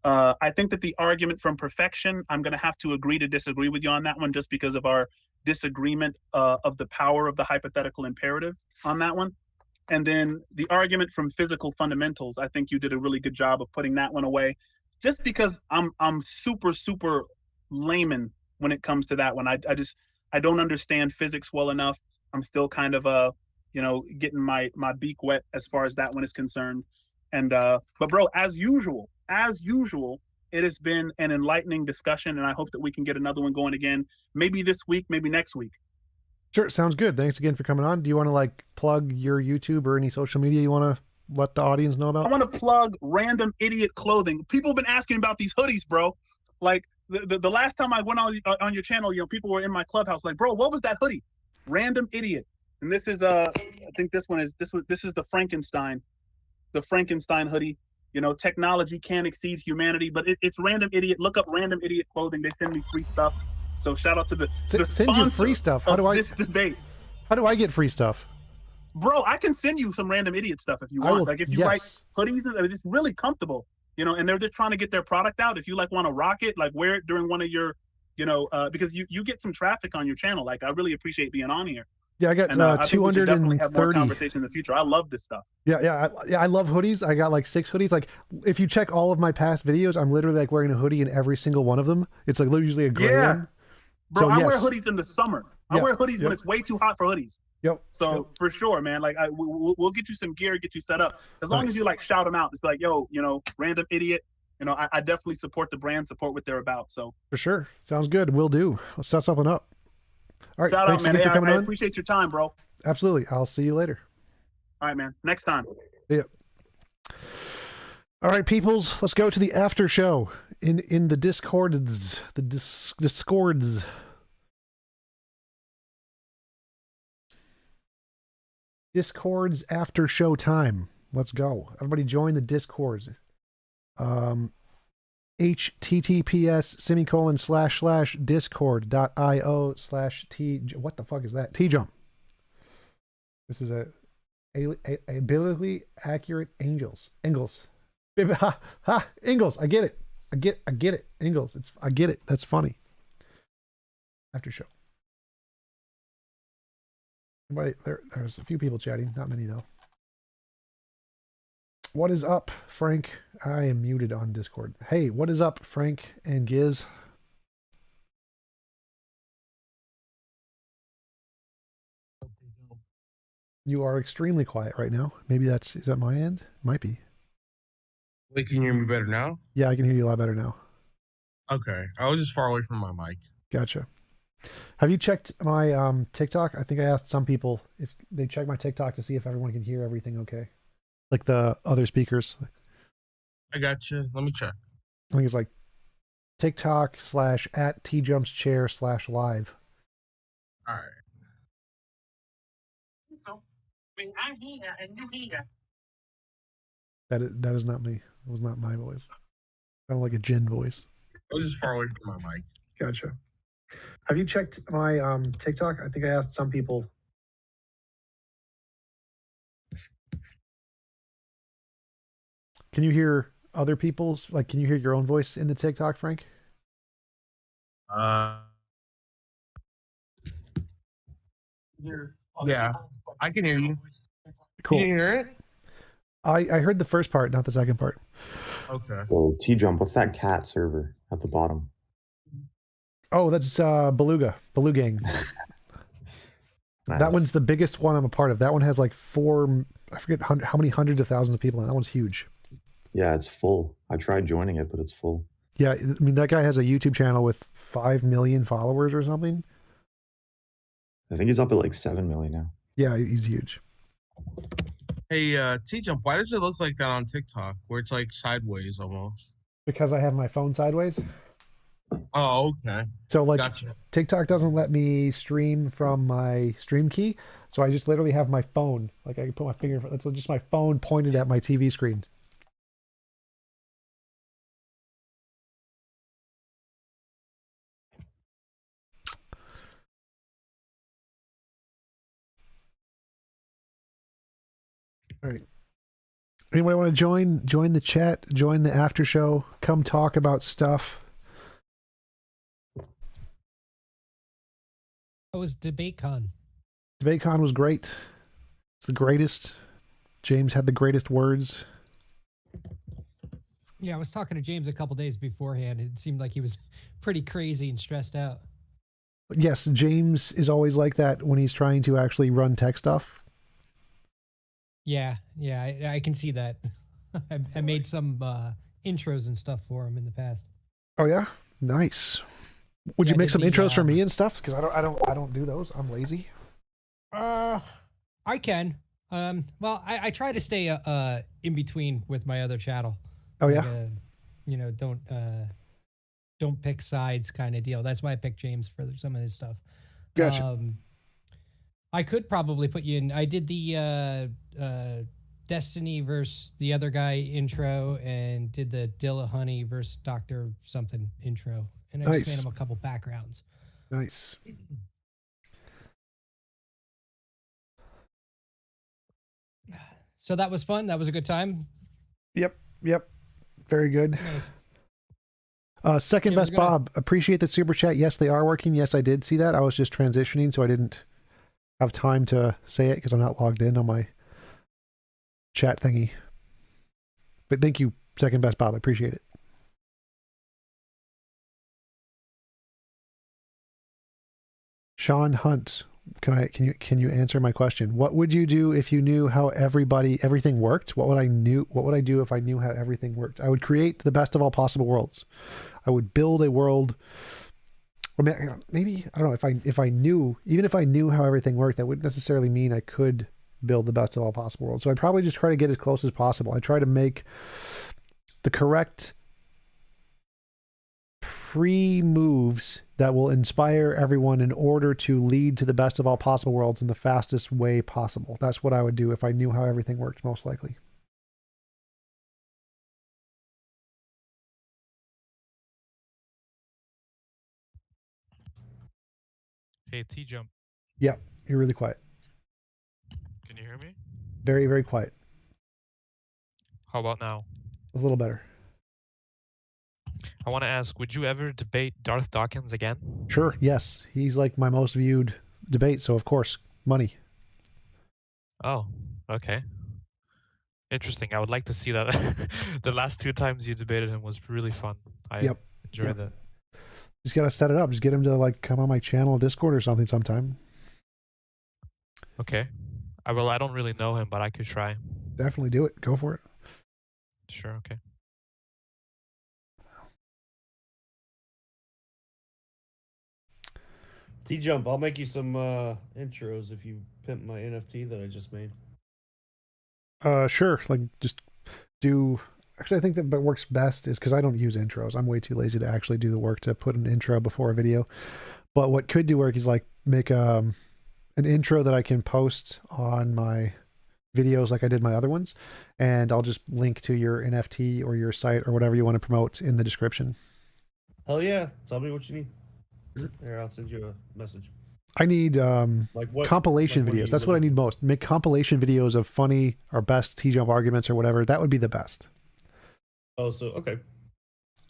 I think that the argument from perfection, I'm going to have to agree to disagree with you on that one just because of our disagreement of the power of the hypothetical imperative on that one. And then the argument from physical fundamentals, I think you did a really good job of putting that one away just because I'm super, super layman when it comes to that one. I don't understand physics well enough. I'm still kind of getting my beak wet as far as that one is concerned. And but bro, as usual, it has been an enlightening discussion, and I hope that we can get another one going again, maybe this week, maybe next week. Sure, sounds good. Thanks again for coming on. Do you want to plug your YouTube or any social media you want to let the audience know about? I want to plug Random Idiot Clothing. People have been asking about these hoodies, bro. Like the last time I went on your channel, people were in my clubhouse like, bro, what was that hoodie? Random Idiot. And this is I think this is the Frankenstein hoodie. Technology can't exceed humanity, but it's Random Idiot. Look up Random Idiot Clothing. They send me free stuff. So shout out to the send you free stuff. How do I this debate? How do I get free stuff? Bro, I can send you some Random Idiot stuff if you want. If you like hoodies, it's really comfortable. And they're just trying to get their product out. If you want to rock it, wear it during one of your, because you get some traffic on your channel. I really appreciate being on here. Yeah, I got 230. Definitely have more conversation in the future. I love this stuff. Yeah, I love hoodies. I got 6 hoodies. If you check all of my past videos, I'm literally wearing a hoodie in every single one of them. It's usually a gray one. Bro, I wear hoodies in the summer. I wear hoodies when it's way too hot for hoodies. Yep. So for sure, man. We'll get you some gear, get you set up. As long as you shout them out. It's like, yo, Random Idiot. I definitely support the brand, support what they're about. So for sure, sounds good. Will do. Let's set something up. All right. Shout out, man. I appreciate your time, bro. Absolutely. I'll see you later. All right, man. Next time. Yeah. All right, peoples, let's go to the after show in the discords, discords. Discords after show time. Let's go. Everybody join the discords. https://discord.io/t. What the fuck is that? TJump. This is a biblically accurate Ingalls. Ha ha. Ingalls. I get it. I get it. Ingalls. I get it. That's funny. After show. There's a few people chatting. Not many though. What is up, Frank? I am muted on Discord. Hey, what is up, Frank and Giz? You are extremely quiet right now. Maybe is that my end? Might be. Wait, can you hear me better now? Yeah, I can hear you a lot better now. Okay. I was just far away from my mic. Gotcha. Have you checked my TikTok? I think I asked some people if they check my TikTok to see if everyone can hear everything okay. Like the other speakers. I got you. Let me check. I think it's like TikTok /@TJumpsChair/live. All right. So when I'm here and you here. That is not me. It was not my voice. Sounded like a Jin voice. I was just far away from my mic. Gotcha. Have you checked my TikTok? I think I asked some people. Can you hear other people's? Like, can you hear your own voice in the TikTok, Frank? Yeah, I can hear you. Cool. Can you hear it? I heard the first part, not the second part. Okay. Well, TJump, what's that cat server at the bottom? Oh, that's Beluga Gang. Nice. That one's the biggest one I'm a part of. That one has like I forget how many hundreds of thousands of people in it. That one's huge. Yeah, it's full. I tried joining it, but it's full. Yeah, I mean, that guy has a YouTube channel with 5 million followers or something. I think he's up at like 7 million now. Yeah, he's huge. Hey, TJump, why does it look like that on TikTok, where it's like sideways almost? Because I have my phone sideways. Oh, okay. So like Gotcha. TikTok doesn't let me stream from my stream key. So I just literally have my phone. Like I can put my finger, it's just my phone pointed at my TV screen. All right. Anybody want to join the chat, join the after show, come talk about stuff. How was DebateCon? DebateCon was great. It's the greatest. James had the greatest words. Yeah, I was talking to James a couple days beforehand. It seemed like he was pretty crazy and stressed out. Yes, James is always like that when he's trying to actually run tech stuff. Yeah, I can see that. I made some intros and stuff for him in the past. Oh yeah, nice. Would Yeah, you I make did some the, intros for me and stuff? Because I don't do those. I'm lazy. I can. Well, I try to stay in between with my other channel. Oh Like, yeah. Don't pick sides kind of deal. That's why I picked James for some of his stuff. Gotcha. I could probably put you in. I did the Destiny versus the other guy intro and did the Dilla Honey versus Dr. something intro. And I just Nice. made him a couple backgrounds. Nice. So that was fun. That was a good time. Yep. Very good. Nice. Second Yeah, we're best gonna- Bob. Appreciate the super chat. Yes, they are working. Yes, I did see that. I was just transitioning, so I didn't have time to say it because I'm not logged in on my chat thingy. But thank you, second best Bob. I appreciate it. Sean Hunt, can you answer my question? What would you do if you knew how everything worked? What would I do if I knew how everything worked? I would create the best of all possible worlds. I would build a world. I mean, maybe I don't know if I knew how everything worked, that wouldn't necessarily mean I could build the best of all possible worlds. So I'd probably just try to get as close as possible. I try to make the correct pre-moves that will inspire everyone in order to lead to the best of all possible worlds in the fastest way possible. That's what I would do if I knew how everything worked, most likely. Hey, TJump, Yeah, you're really quiet. can you hear me? Very, very quiet. How about now? A little better. I want to ask, would you ever debate Darth Dawkins again? Sure, yes. He's like my most viewed debate, so of course, money. Oh, okay. Interesting. I would like to see that. The last 2 times you debated him was really fun. I Yep. enjoyed Yep. that. Just gotta set it up. Just get him to like come on my channel, Discord or something sometime. Okay. I don't really know him, but I could try. Definitely do it. Go for it. Sure, okay. TJump, I'll make you some intros if you pimp my NFT that I just made. Sure. Like just do. Actually, I think that what works best is because I don't use intros. I'm way too lazy to actually do the work to put an intro before a video. But what could do work is like make an intro that I can post on my videos like I did my other ones, and I'll just link to your NFT or your site or whatever you want to promote in the description. Hell yeah. Tell me what you need. Here, I'll send you a message. I need Like what compilation like what videos. you That's what I really- need most. Make compilation videos of funny or best TJump arguments or whatever. That would be the best. Oh, so okay.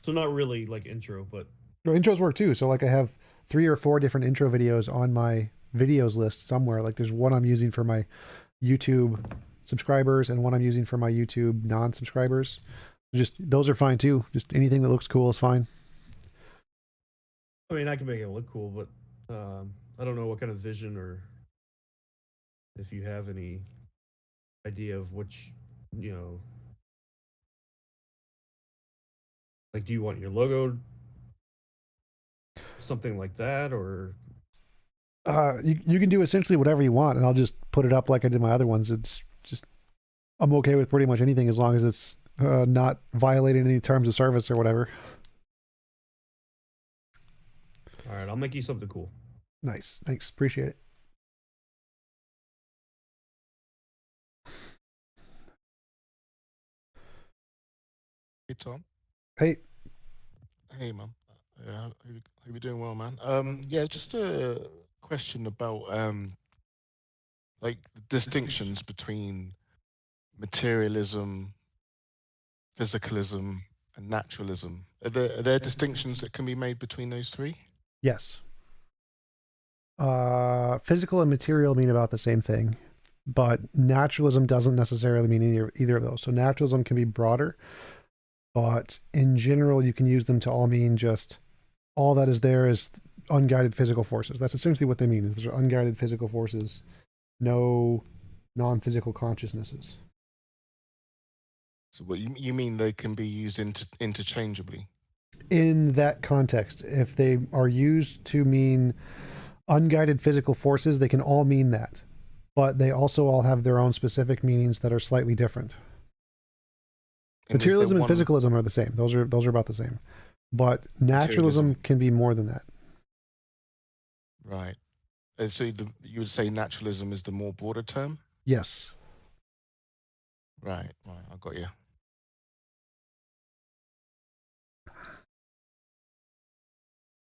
So not really like intro, but No, intros work too. So like I have 3 or 4 different intro videos on my videos list somewhere. Like there's one I'm using for my YouTube subscribers and one I'm using for my YouTube non-subscribers. Just those are fine too. Just anything that looks cool is fine. I mean I can make it look cool, but I don't know what kind of vision or if you have any idea of which, you know, like do you want your logo something like that or You can do essentially whatever you want, and I'll just put it up like I did my other ones. It's just I'm okay with pretty much anything as long as it's not violating any terms of service or whatever. all right, I'll make you something cool. Nice, thanks, appreciate it. Hey Tom. Hey, Hey man. Hope you're doing well, man. Yeah, just a question about like the distinctions between materialism, physicalism, and naturalism. Are there distinctions that can be made between those three? yes. Physical and material mean about the same thing, but naturalism doesn't necessarily mean either of those. So naturalism can be broader, but in general, you can use them to all mean just all that is there is unguided physical forces. That's essentially what they mean. Is those are unguided physical forces, no non-physical consciousnesses. So what you mean they can be used interchangeably? In that context, if they are used to mean unguided physical forces, they can all mean that, but they also all have their own specific meanings that are slightly different. And is there Materialism and one- physicalism are the same. Those are about the same, but naturalism Materialism. can be more than that. Right. So you would say naturalism is the more broader term? Yes. Right, I got you.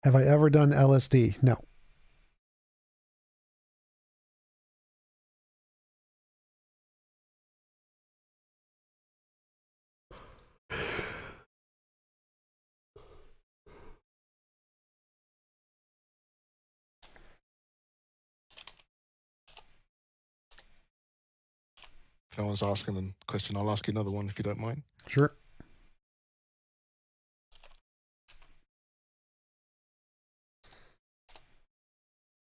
Have I ever done LSD? No. If no one's asking the question, I'll ask you another one if you don't mind. Sure.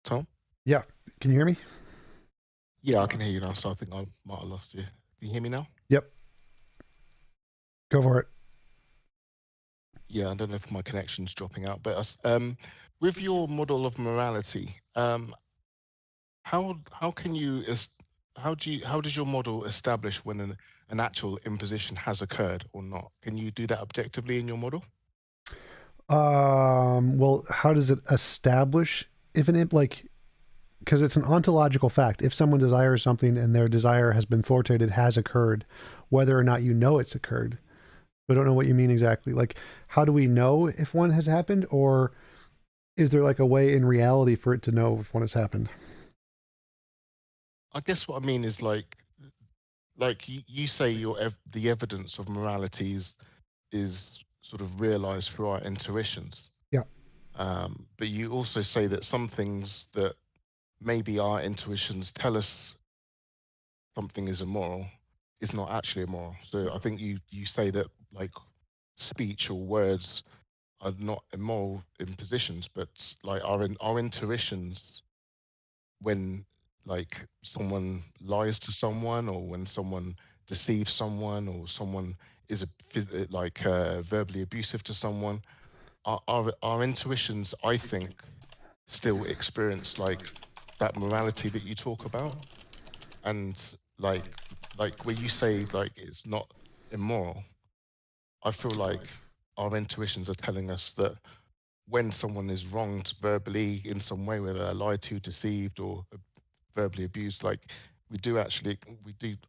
Tom? Yeah. Can you hear me? Yeah, I can hear you now, so I think I might have lost you. Can you hear me now? Yep. Go for it. Yeah, I don't know if my connection's dropping out, but with your model of morality, how can you how does your model establish when an actual imposition has occurred or not? Can you do that objectively in your model? Well, how does it establish if like, because it's an ontological fact. If someone desires something and their desire has been thwarted, it has occurred, whether or not you know it's occurred. I don't know what you mean exactly. Like, how do we know if one has happened, or is there like a way in reality for it to know if one has happened? I guess what I mean is like you say the evidence of morality is sort of realized through our intuitions. Yeah. But you also say that some things that maybe our intuitions tell us something is immoral is not actually immoral. So I think you say that like speech or words are not immoral impositions, but like our intuitions when like someone lies to someone or when someone deceives someone or someone is verbally abusive to someone, our intuitions, I think, still experience like that morality that you talk about. And like where you say like it's not immoral, I feel like our intuitions are telling us that when someone is wronged verbally in some way, whether they're lied to, deceived, or verbally abused, like we do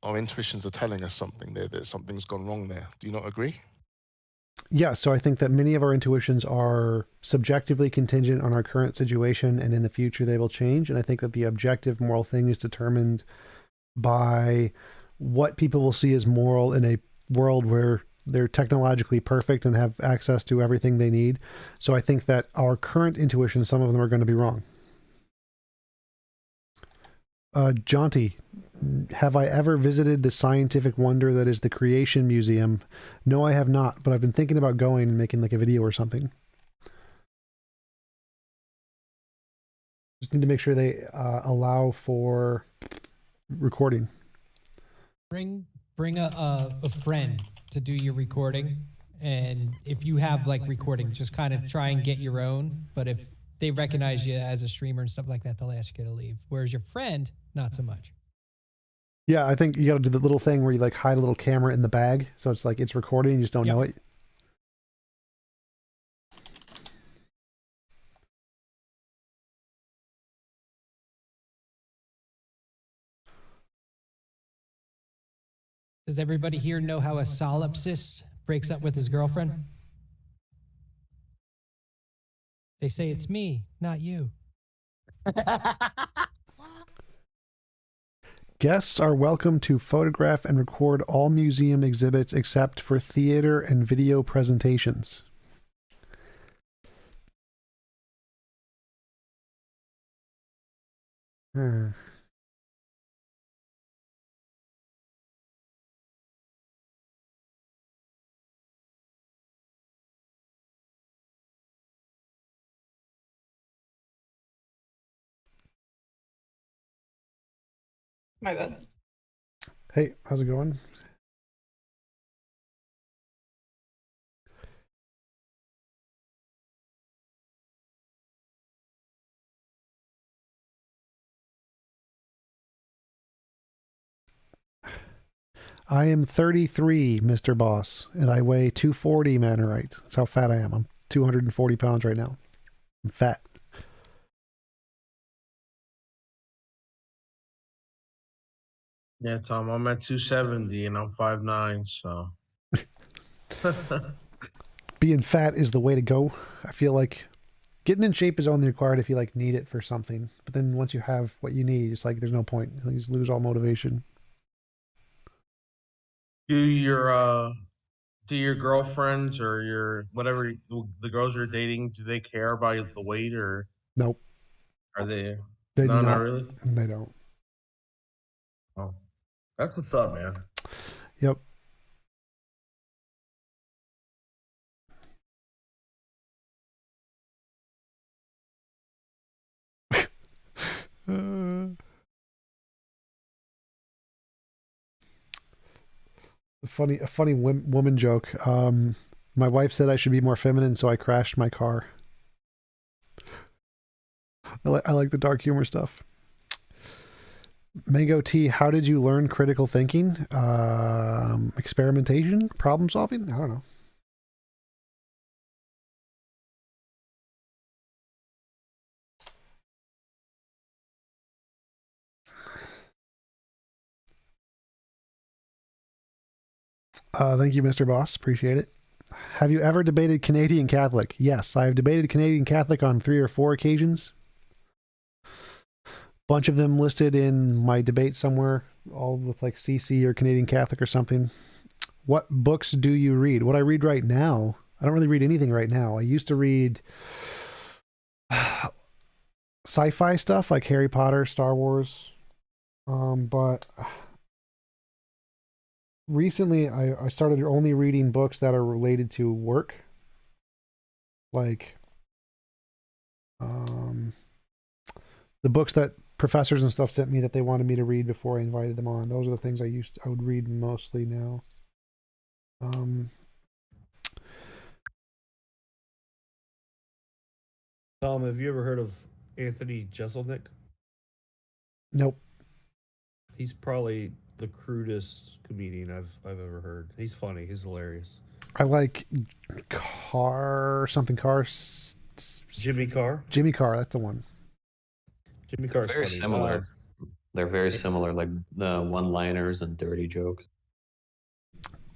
our intuitions are telling us something there, that something's gone wrong there. Do you not agree? Yeah, so I think that many of our intuitions are subjectively contingent on our current situation, and in the future they will change. And I think that the objective moral thing is determined by what people will see as moral in a world where they're technologically perfect and have access to everything they need. So I think that our current intuitions, some of them are going to be wrong. Jaunty, have I ever visited the scientific wonder that is the Creation Museum? No, I have not, but I've been thinking about going and making like a video or something. Just need to make sure they allow for recording. Bring a friend to do your recording, and if you have like recording, just kind of try and get your own. But if they recognize you as a streamer and stuff like that, they'll ask you to leave. Whereas your friend, not so much. Yeah, I think you got to do the little thing where you like hide a little camera in the bag, so it's like it's recording, you just don't know it. Does everybody here know how a solipsist breaks up with his girlfriend? They say it's me, not you. Guests are welcome to photograph and record all museum exhibits except for theater and video presentations. My bad. Hey, how's it going? I am 33, Mr. Boss, and I weigh 240 Mannerite. That's how fat I am. I'm 240 pounds right now. I'm fat. Yeah, Tom, I'm at 270 and I'm 5'9", so. Being fat is the way to go. I feel like getting in shape is only required if you like need it for something. But then once you have what you need, it's like there's no point. You just lose all motivation. Do your girlfriends or your whatever the girls you're dating, do they care about the weight or Nope. are they? They No, do not not. really. They don't. Oh, that's what's up, man. Yep. A funny woman joke. My wife said I should be more feminine, so I crashed my car. I like the dark humor stuff. Mango T, how did you learn critical thinking? Experimentation? Problem solving? I don't know. Thank you, Mr. Boss. Appreciate it. Have you ever debated Canadian Catholic? Yes, I have debated Canadian Catholic on 3 or 4 occasions. Bunch of them listed in my debate somewhere, all with like CC or Canadian Catholic or something. What books do you read? What I read right now, I don't really read anything right now. I used to read sci-fi stuff like Harry Potter, Star Wars, but recently I started only reading books that are related to work, like the books that professors and stuff sent me that they wanted me to read before I invited them on. Those are the things I would read mostly now. Tom, have you ever heard of Anthony Jeselnik? Nope. He's probably the crudest comedian I've ever heard. He's funny. He's hilarious. I like Jimmy Carr. Jimmy Carr, that's the one. Jimmy Carr's Very funny. similar. They're very similar, like the one-liners and dirty jokes.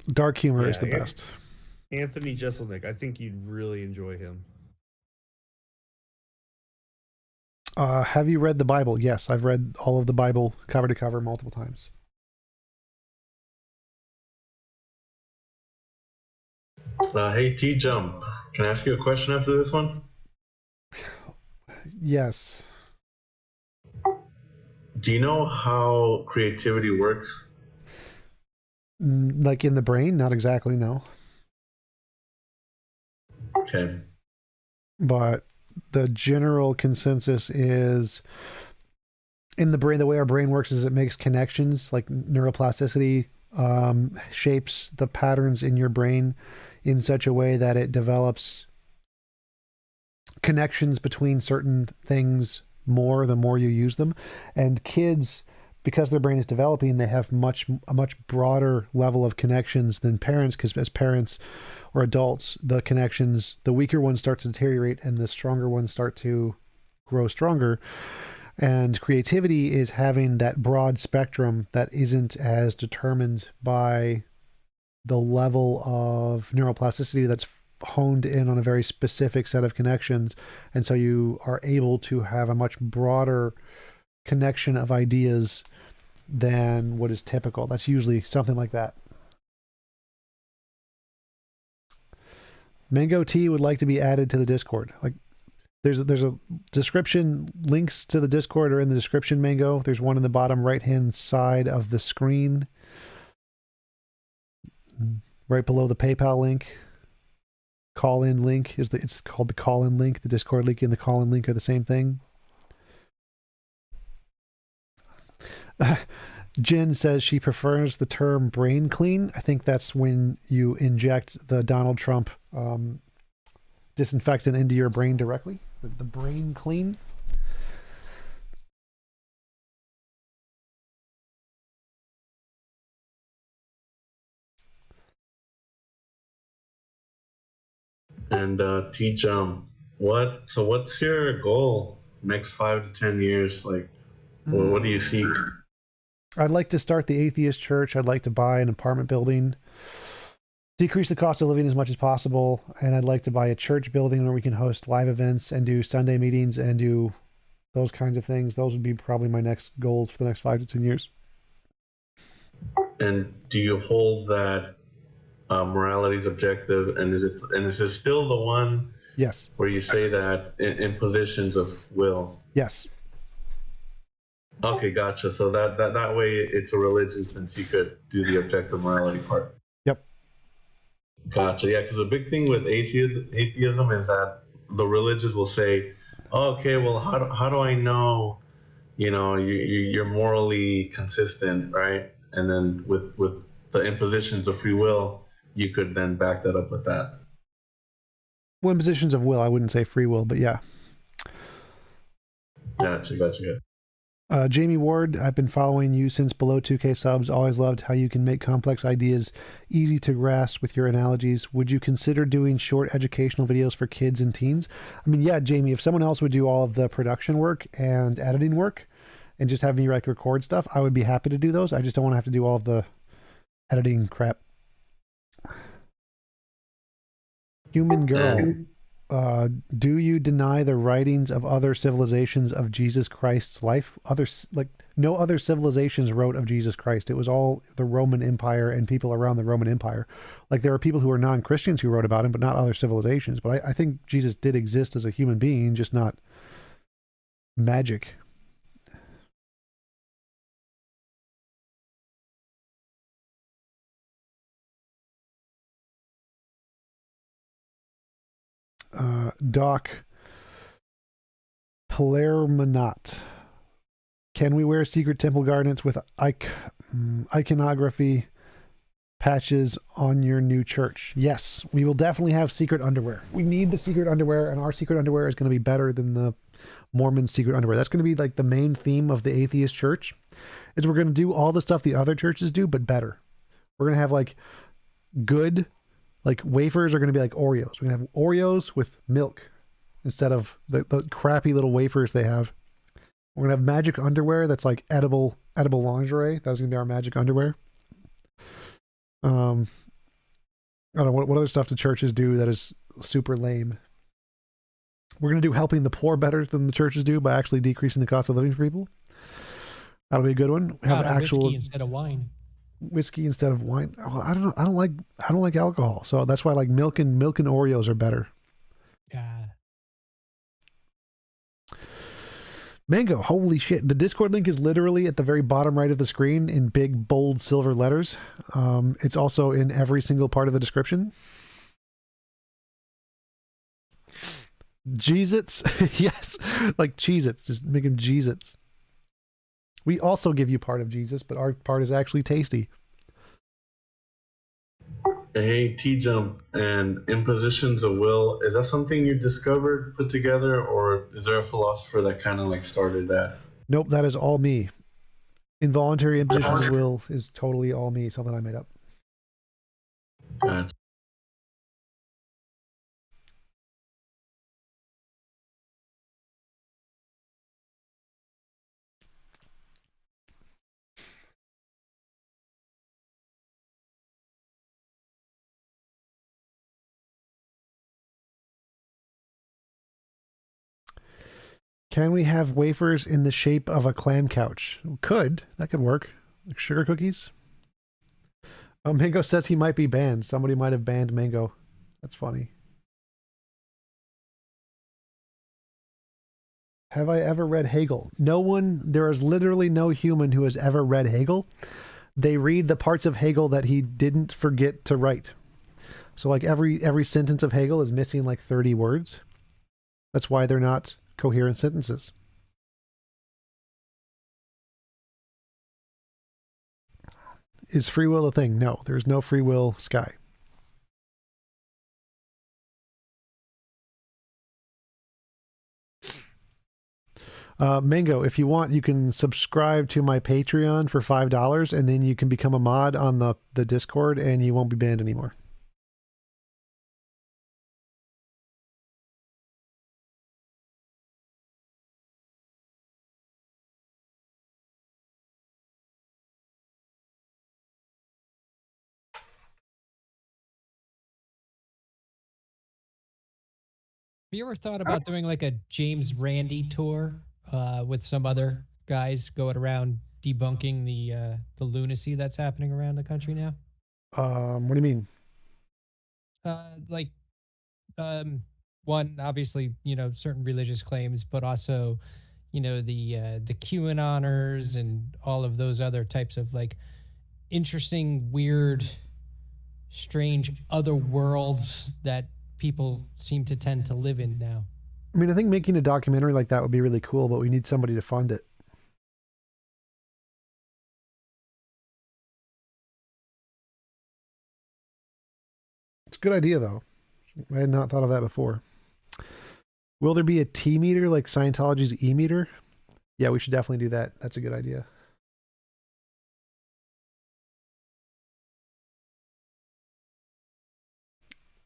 Dark humor is the best. Anthony Jeselnik, I think you'd really enjoy him. Have you read the Bible? Yes, I've read all of the Bible cover to cover multiple times. Hey, TJump, can I ask you a question after this one? Yes. Do you know how creativity works? Like in the brain? Not exactly, no. Okay. But the general consensus is in the brain, the way our brain works is it makes connections, like neuroplasticity shapes the patterns in your brain in such a way that it develops connections between certain things more the more you use them. And kids, because their brain is developing, they have a much broader level of connections than parents, because as parents or adults, the connections, the weaker ones start to deteriorate and the stronger ones start to grow stronger. And creativity is having that broad spectrum that isn't as determined by the level of neuroplasticity that's honed in on a very specific set of connections. And so you are able to have a much broader connection of ideas than what is typical. That's usually something like that. Mango Tea would like to be added to the Discord. Like there's a description, links to the Discord are in the description, Mango. There's one in the bottom right hand side of the screen, right below the PayPal link. Call-in link it's called the call-in link. The Discord link and the call-in link are the same thing. Jen says she prefers the term brain clean. I think that's when you inject the Donald Trump disinfectant into your brain directly. The brain clean. And TJump, what's your goal next 5 to 10 years? Like, what do you seek? I'd like to start the atheist church. I'd like to buy an apartment building, decrease the cost of living as much as possible, and I'd like to buy a church building where we can host live events and do Sunday meetings and do those kinds of things. Those would be probably my next goals for the next 5 to 10 years. And do you hold that morality is objective? And is it still the one? Yes. Where you say that in positions of will? Yes. Okay, gotcha. So that way it's a religion, since you could do the objective morality part. Yep. Gotcha. Yeah, because the big thing with atheism is that the religious will say, oh, okay, well, how do I know, you're morally consistent, right? And then with the impositions of free will, you could then back that up with that. Well, impositions of will, I wouldn't say free will, but yeah. Gotcha. Jamie Ward, I've been following you since below 2K subs. Always loved how you can make complex ideas easy to grasp with your analogies. Would you consider doing short educational videos for kids and teens? I mean, yeah, Jamie, if someone else would do all of the production work and editing work and just have me like record stuff, I would be happy to do those. I just don't want to have to do all of the editing crap. Human Girl. Do you deny the writings of other civilizations of Jesus Christ's life? No other civilizations wrote of Jesus Christ. It was all the Roman Empire and people around the Roman Empire. Like, there are people who are non-Christians who wrote about him, but not other civilizations. But I think Jesus did exist as a human being, just not magic. Doc Palermonot. Can we wear secret temple garments with iconography patches on your new church? Yes, we will definitely have secret underwear. We need the secret underwear, and our secret underwear is going to be better than the Mormon secret underwear. That's going to be like the main theme of the atheist church, is we're going to do all the stuff the other churches do, but better. We're going to have like good, like wafers are going to be like Oreos. We're going to have Oreos with milk instead of the crappy little wafers they have. We're going to have magic underwear that's like edible lingerie. That's going to be our magic underwear. I don't know, what other stuff do churches do that is super lame? We're going to do helping the poor better than the churches do by actually decreasing the cost of living for people. That'll be a good one. Have actual whiskey instead of wine. Whiskey instead of wine. Well, I don't know. I don't like alcohol, so that's why like milk and Oreos are better. Yeah. Mango, holy shit. The Discord link is literally at the very bottom right of the screen in big, bold silver letters. It's also in every single part of the description. Cheez-Its. Yes, like Cheez-Its. Just make them Cheez-Its. We also give you part of Jesus, but our part is actually tasty. Hey, TJump and impositions of will, is that something you discovered, put together, or is there a philosopher that kind of like started that? Nope, that is all me. Involuntary impositions of will is totally all me, something I made up. Gotcha. Can we have wafers in the shape of a clam couch? That could work. Like sugar cookies. Oh, Mango says he might be banned. Somebody might have banned Mango. That's funny. Have I ever read Hegel? No one, there is literally no human who has ever read Hegel. They read the parts of Hegel that he didn't forget to write. So like every sentence of Hegel is missing like 30 words. That's why they're not coherent sentences. Is free will a thing? No, there's no free will, Sky. Mango, if you want, you can subscribe to my Patreon for $5, and then you can become a mod on the Discord, and you won't be banned anymore. Have you ever thought about doing like a James Randi tour with some other guys going around debunking the lunacy that's happening around the country now? What do you mean? One, obviously, certain religious claims, but also, the QAnoners and all of those other types of like interesting, weird, strange other worlds that people seem to tend to live in now. I mean, I think making a documentary like that would be really cool, but we need somebody to fund it. It's a good idea, though. I had not thought of that before. Will there be a T meter like Scientology's E meter? Yeah, we should definitely do that. That's a good idea.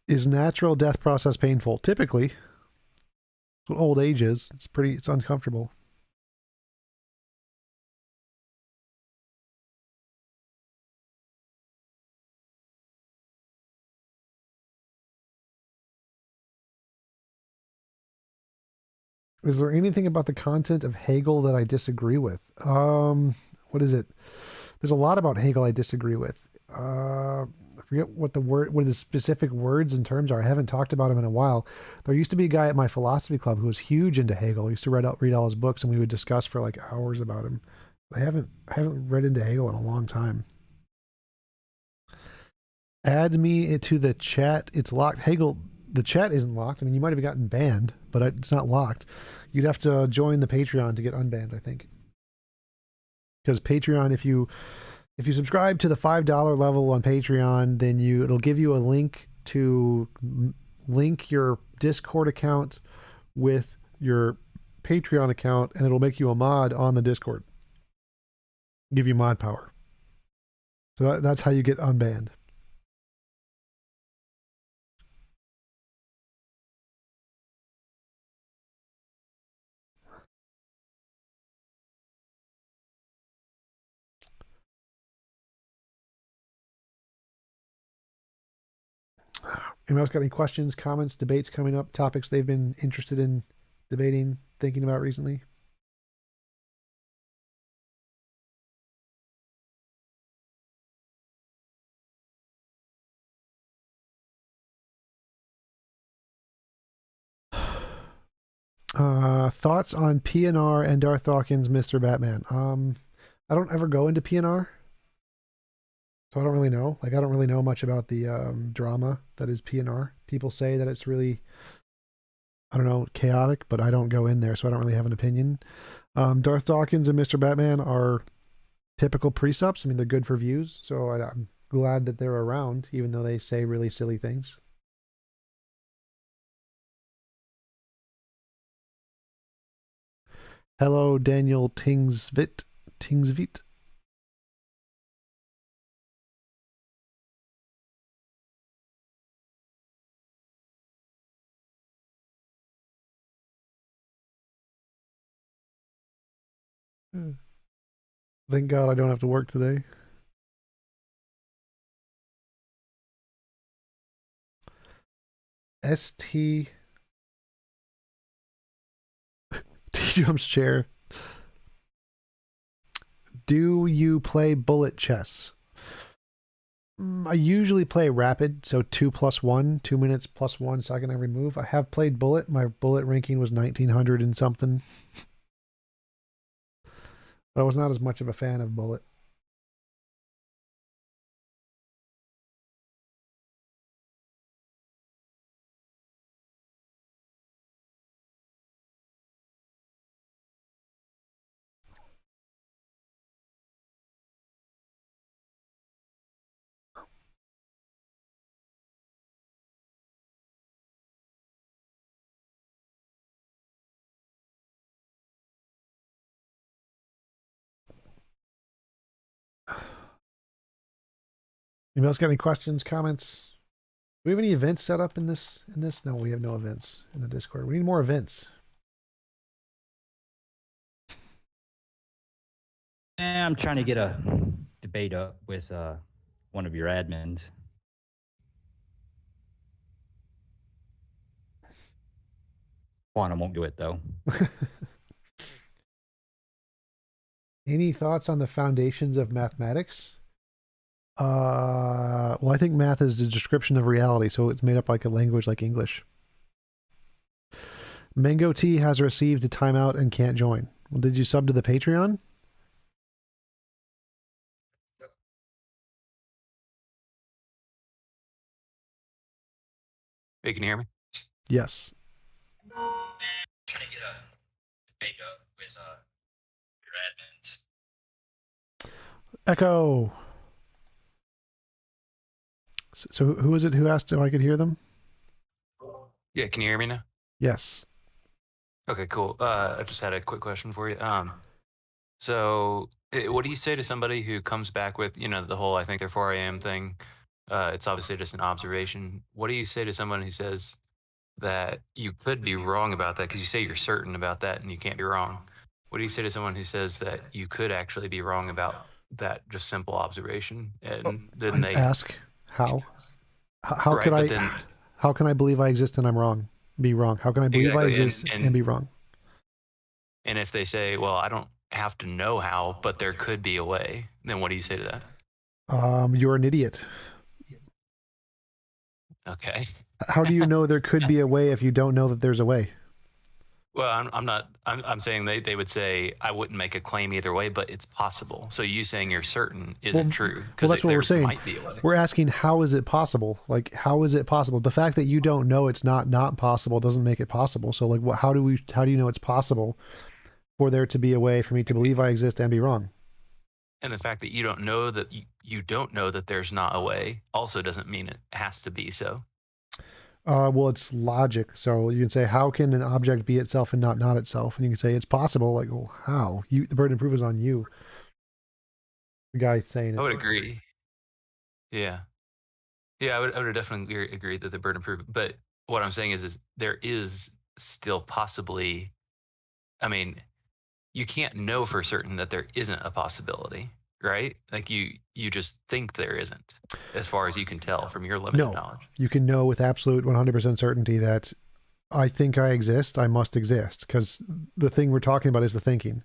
Is natural death process painful? Typically. That's what old age is. It's uncomfortable. Is there anything about the content of Hegel that I disagree with? What is it? There's a lot about Hegel I disagree with. I forget what the specific words and terms are. I haven't talked about him in a while. There used to be a guy at my philosophy club who was huge into Hegel. He used to read all his books, and we would discuss for like hours about him. I haven't read into Hegel in a long time. Add me to the chat. It's locked. Hegel, the chat isn't locked. I mean, you might have gotten banned, but it's not locked. You'd have to join the Patreon to get unbanned, I think. Because Patreon, if you subscribe to the $5 level on Patreon, then it'll give you a link to link your Discord account with your Patreon account, and it'll make you a mod on the Discord. Give you mod power. So that's how you get unbanned. Anyone else got any questions, comments, debates coming up, topics they've been interested in debating, thinking about recently? Thoughts on PNR and Darth Dawkins' Mr. Batman? I don't ever go into PNR, so I don't really know. Like, I don't really know much about the drama that is PNR. People say that it's really, I don't know, chaotic, but I don't go in there, so I don't really have an opinion. Darth Dawkins and Mr. Batman are typical precepts. I mean, they're good for views, so I'm glad that they're around, even though they say really silly things. Hello, Daniel Tingsvit. Thank God I don't have to work today. TJump's chair. Do you play bullet chess? I usually play rapid, so 2+1, 2 minutes plus 1 second every move. I have played bullet. My bullet ranking was 1900 and something. But I was not as much of a fan of bullet. Anybody else got any questions, comments? Do we have any events set up in this? No, we have no events in the Discord. We need more events. I'm trying to get a debate up with one of your admins. Quantum won't do it though. Any thoughts on the foundations of mathematics? Well, I think math is the description of reality, so it's made up like a language like English. Mango T has received a timeout and can't join. Well, did you sub to the Patreon? Hey, can you hear me? Yes. Trying to get a debate up with your admins. Echo. So who is it who asked if I could hear them? Yeah, can you hear me now? Yes. Okay, cool. I just had a quick question for you. So what do you say to somebody who comes back with, the whole I think therefore I am thing? It's obviously just an observation. What do you say to someone who says that you could be wrong about that because you say you're certain about that and you can't be wrong? What do you say to someone who says that you could actually be wrong about that just simple observation? And then I ask how. How right, could but I? then How can I believe I exist and I'm wrong? Be wrong. How can I believe I exactly, exist and be wrong? and if they say, well, I don't have to know how, but there could be a way, then what do you say to that? You're an idiot. Okay. How do you know there could be a way if you don't know that there's a way? Well, I'm saying they would say I wouldn't make a claim either way, but it's possible. So you saying you're certain isn't true Well, that's what we're saying. might be a way. We're asking, how is it possible? Like, how is it possible? The fact that you don't know it's not possible doesn't make it possible. So, like, how do you know it's possible for there to be a way for me to believe I exist and be wrong? And the fact that you don't know that you don't know that there's not a way also doesn't mean it has to be so. Well, it's logic. So you can say, how can an object be itself and not itself? And you can say it's possible. Like, well, how? The burden of proof is on you. The guy saying it. I would agree. Yeah. Yeah, I would definitely agree that the burden of proof. But what I'm saying is there is still possibly, I mean, you can't know for certain that there isn't a possibility, right? Like you just think there isn't, as far as you can tell from your limited knowledge. You can know with absolute 100% certainty that I think I exist, I must exist, because the thing we're talking about is the thinking.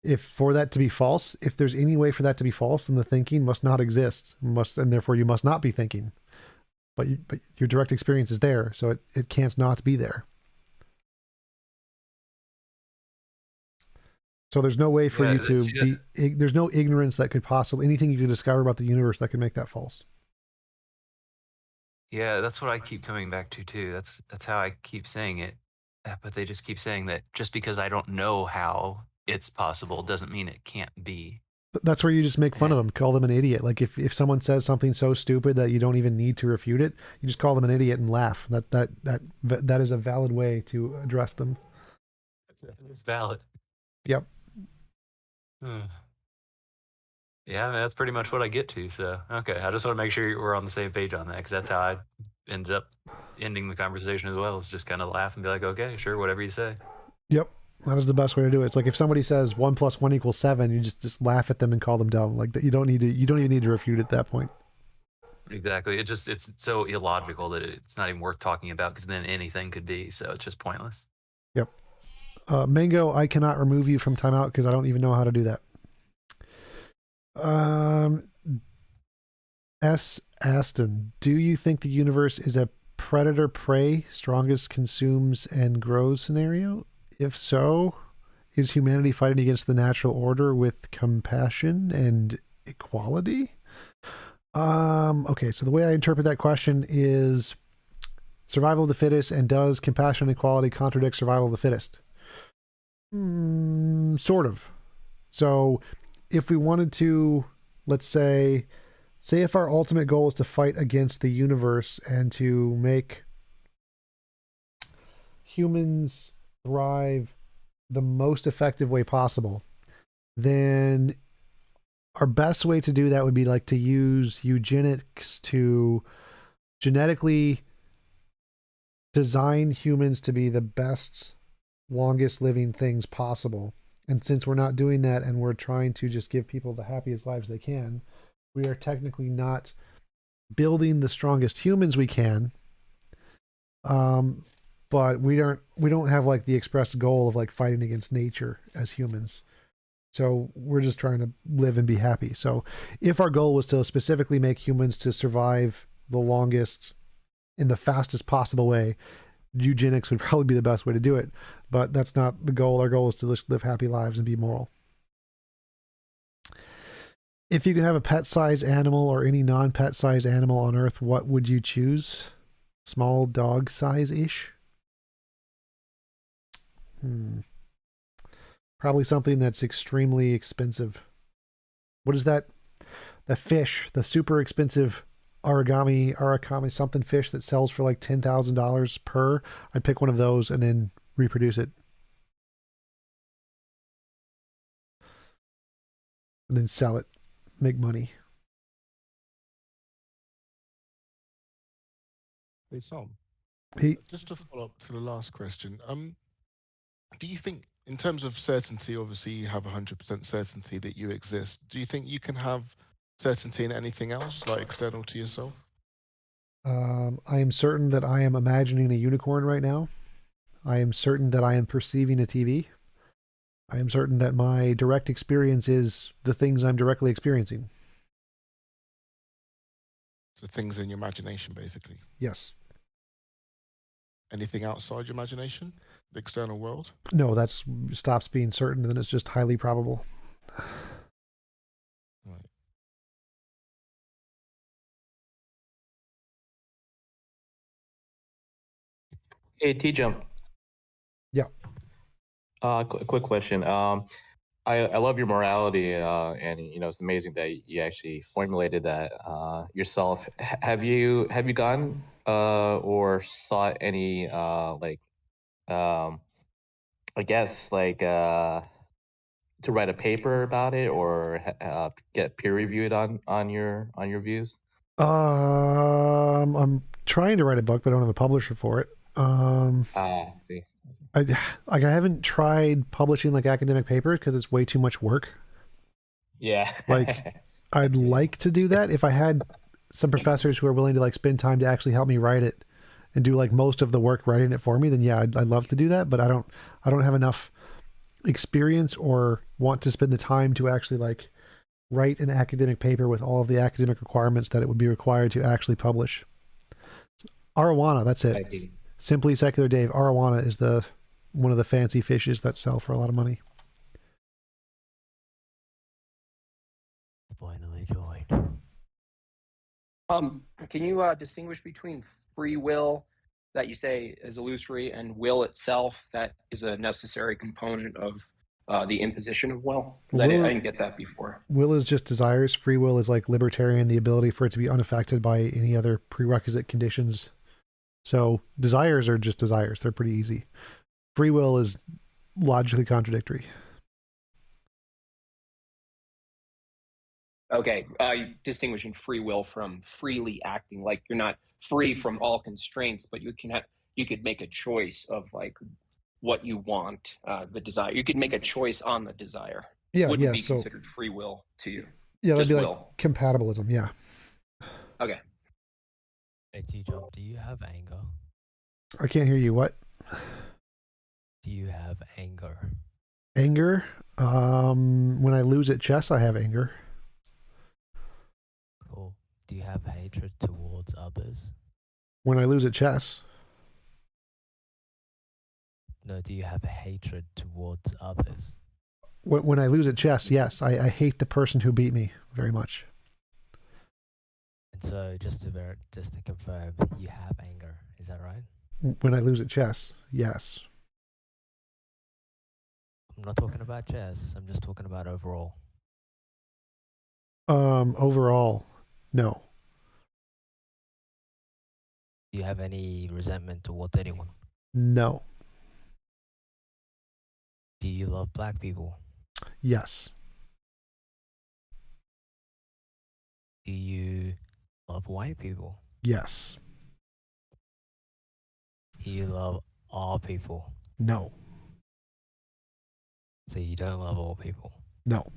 If for that to be false, if there's any way for that to be false, then the thinking must not exist, and therefore you must not be thinking. But your direct experience is there, so it can't not be there. So there's no way for you to be, there's no ignorance that could possibly, anything you could discover about the universe that could make that false. Yeah, that's what I keep coming back to too. That's how I keep saying it. But they just keep saying that just because I don't know how it's possible doesn't mean it can't be. That's where you just make fun of them, call them an idiot. Like if someone says something so stupid that you don't even need to refute it, you just call them an idiot and laugh. That is a valid way to address them. It's valid. Yep. Yeah, I mean, that's pretty much what I get to. So, okay, I just want to make sure we're on the same page on that, because that's how I ended up ending the conversation as well. Is just kind of laugh and be like, okay, sure, whatever you say. Yep, that is the best way to do it. It's like if somebody says 1 + 1 = 7, you just laugh at them and call them dumb. Like you don't even need to refute it at that point. Exactly. It's so illogical that it's not even worth talking about, because then anything could be. So it's just pointless. Yep. Mango, I cannot remove you from timeout because I don't even know how to do that. S. Aston, do you think the universe is a predator-prey, strongest consumes and grows scenario? If so, is humanity fighting against the natural order with compassion and equality? Okay, so the way I interpret that question is survival of the fittest, and does compassion and equality contradict survival of the fittest? Sort of. So if we wanted to, let's say if our ultimate goal is to fight against the universe and to make humans thrive the most effective way possible, then our best way to do that would be like to use eugenics to genetically design humans to be the best, longest living things possible. And since we're not doing that and we're trying to just give people the happiest lives they can, we are technically not building the strongest humans we can. But we don't have like the expressed goal of like fighting against nature as humans. So we're just trying to live and be happy. So if our goal was to specifically make humans to survive the longest in the fastest possible way, eugenics would probably be the best way to do it. But that's not the goal. Our goal is to just live happy lives and be moral. If you could have a pet-sized animal or any non-pet sized animal on Earth, what would you choose? Small dog size-ish? Probably something that's extremely expensive. What is that? The fish, the super expensive arakami something fish that sells for like $10,000 per. I'd pick one of those and then reproduce it and then sell it, make money. Hey, Sam. He, Just to follow up to the last question, do you think, in terms of certainty, obviously you have 100% certainty that you exist. Do you think you can have certainty in anything else, like external to yourself? I am certain that I am imagining a unicorn right now. I am certain that I am perceiving a TV. I am certain that my direct experience is the things I'm directly experiencing. So things in your imagination, basically. Yes. Anything outside your imagination, the external world? No, that's stops being certain, then it's just highly probable. Right. Hey, TJump. Yeah. Quick question. I love your morality, and it's amazing that you actually formulated that yourself. Have you gone or sought any I guess to write a paper about it or get peer reviewed on your views? I'm trying to write a book, but I don't have a publisher for it. See. I haven't tried publishing like academic papers because it's way too much work. Yeah. Like, I'd like to do that if I had some professors who are willing to like spend time to actually help me write it and do like most of the work writing it for me. Then yeah, I'd love to do that, but I don't have enough experience or want to spend the time to actually like write an academic paper with all of the academic requirements that it would be required to actually publish. Arowana, that's it. Simply Secular Dave. Arowana is one of the fancy fishes that sell for a lot of money. Finally joined. Can you distinguish between free will that you say is illusory and will itself that is a necessary component of the imposition of will? Because I didn't get that before. Will is just desires. Free will is like libertarian, the ability for it to be unaffected by any other prerequisite conditions. So desires are just desires. They're pretty easy. Free will is logically contradictory. Okay, distinguishing free will from freely acting, like you're not free from all constraints, but you could make a choice of like what you want, the desire. You could make a choice on the desire. Yeah, Wouldn't yeah. be So considered free will to you. yeah, that'd Just be will. like compatibilism. Yeah. Okay. Hey, TJump, do you have anger? I can't hear you. What? Do you have anger? Anger. When I lose at chess, I have anger. Cool. Do you have hatred towards others? When I lose at chess. No, do you have hatred towards others? When I lose at chess, yes, I hate the person who beat me very much. And so, just to confirm, you have anger. Is that right? When I lose at chess, yes. I'm not talking about chess. I'm just talking about overall. Overall, no. Do you have any resentment towards anyone? No. Do you love black people? Yes. Do you love white people? Yes. Do you love all people? No. So you don't love all people? No.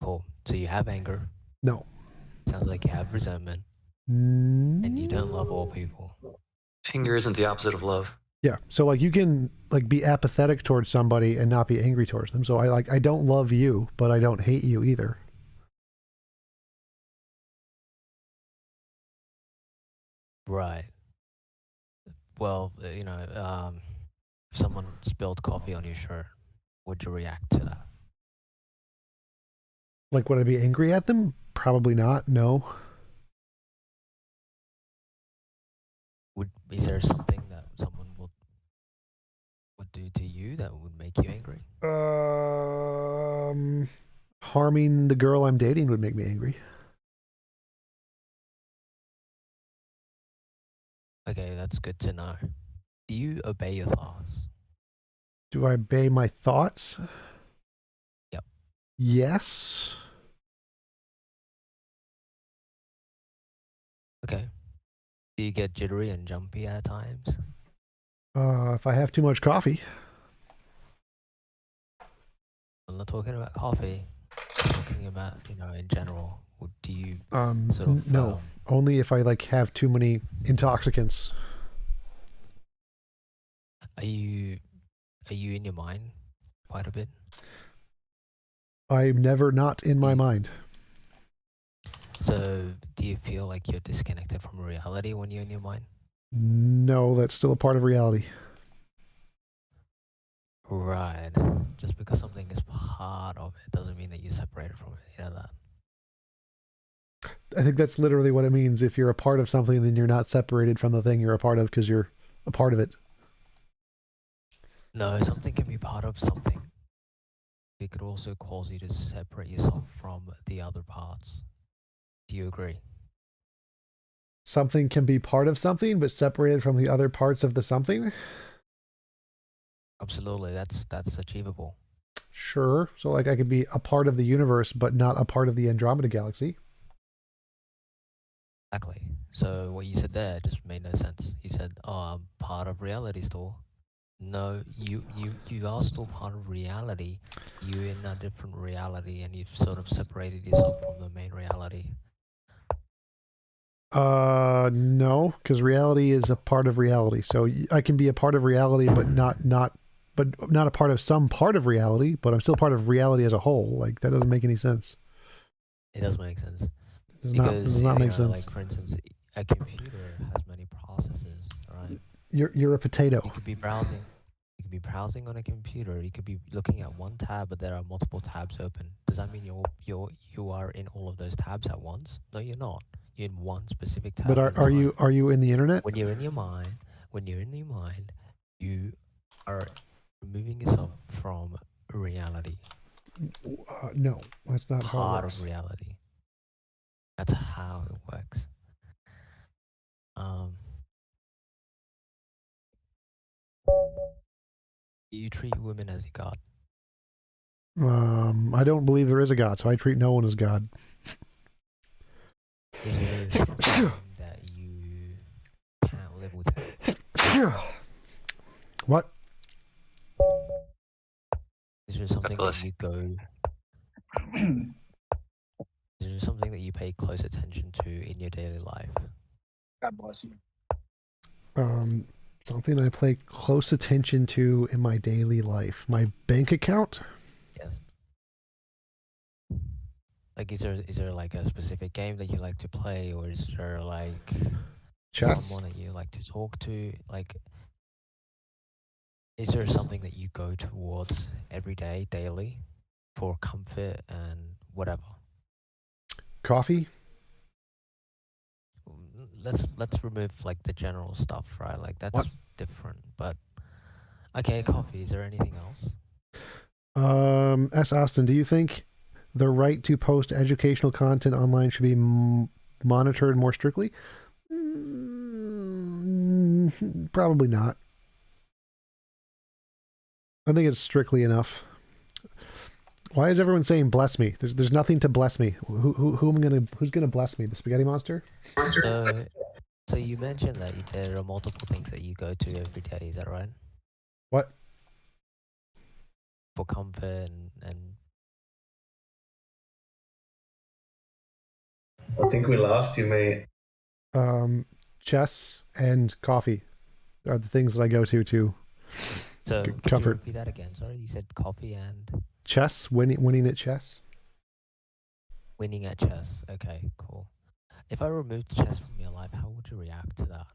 Cool. So you have anger? No. Sounds like you have resentment. And you don't love all people. Anger isn't the opposite of love. Yeah. So like you can like be apathetic towards somebody and not be angry towards them. So I don't love you, but I don't hate you either. Right. Well, if someone spilled coffee on your shirt, would you react to that? Like, would I be angry at them? Probably not. No. Is there something that someone would do to you that would make you angry? Harming the girl I'm dating would make me angry. Okay, that's good to know. Do you obey your thoughts? Do I obey my thoughts? Yep. Yes. Okay. Do you get jittery and jumpy at times? If I have too much coffee. I'm not talking about coffee. I'm talking about, in general. Do you No. Only if I like have too many intoxicants. Are you in your mind quite a bit? I'm never not in my mind. So, do you feel like you're disconnected from reality when you're in your mind? No, that's still a part of reality. Right. Just because something is part of it doesn't mean that you're separated from it. You know that? I think that's literally what it means. If you're a part of something, then you're not separated from the thing you're a part of because you're a part of it. No, something can be part of something. It could also cause you to separate yourself from the other parts. Do you agree? Something can be part of something, but separated from the other parts of the something? Absolutely, that's achievable. Sure. So like I could be a part of the universe, but not a part of the Andromeda Galaxy. Exactly. So what you said there just made no sense. You said, "Oh, I'm part of reality store." No, you are still part of reality. You're in a different reality, and you've sort of separated yourself from the main reality. No, because reality is a part of reality. So I can be a part of reality, but not a part of some part of reality, but I'm still part of reality as a whole. Like that doesn't make any sense. It does make sense. Does not make sense. Like for instance, a computer has many processes, right? You're a potato. You could be browsing. You could be browsing on a computer. You could be looking at one tab, but there are multiple tabs open. Does that mean you are in all of those tabs at once? No, you're not. You're in one specific tab. But are you in the internet? When you're in your mind, you are removing yourself from reality. No, that's not how it Part works. of reality. That's how it works. You treat women as a god. I don't believe there is a God, so I treat no one as God. Is there something that you can't live without? What? Is there something that you go? Is there something that you pay close attention to in your daily life? God bless you. Something I pay close attention to in my daily life. My bank account? Yes. Like, is there like a specific game that you like to play, or is there like Chess? someone that you like to talk to? Like, is there something that you go towards every day, daily, for comfort and whatever? Coffee? Let's remove like the general stuff, right? Like that's different. But okay, coffee. Is there anything else? S. Austin, do you think the right to post educational content online should be monitored more strictly? Probably not. I think it's strictly enough. Why is everyone saying bless me? There's nothing to bless me. Who's gonna bless me? The spaghetti monster? So you mentioned that there are multiple things that you go to every day. Is that right? What? For comfort and I think we lost you, mate. Chess and coffee are the things that I go to so could comfort. you repeat that again? Sorry, you said coffee and chess. Winning at chess. Winning at chess. Okay, cool. If I removed chess from your life, how would you react to that?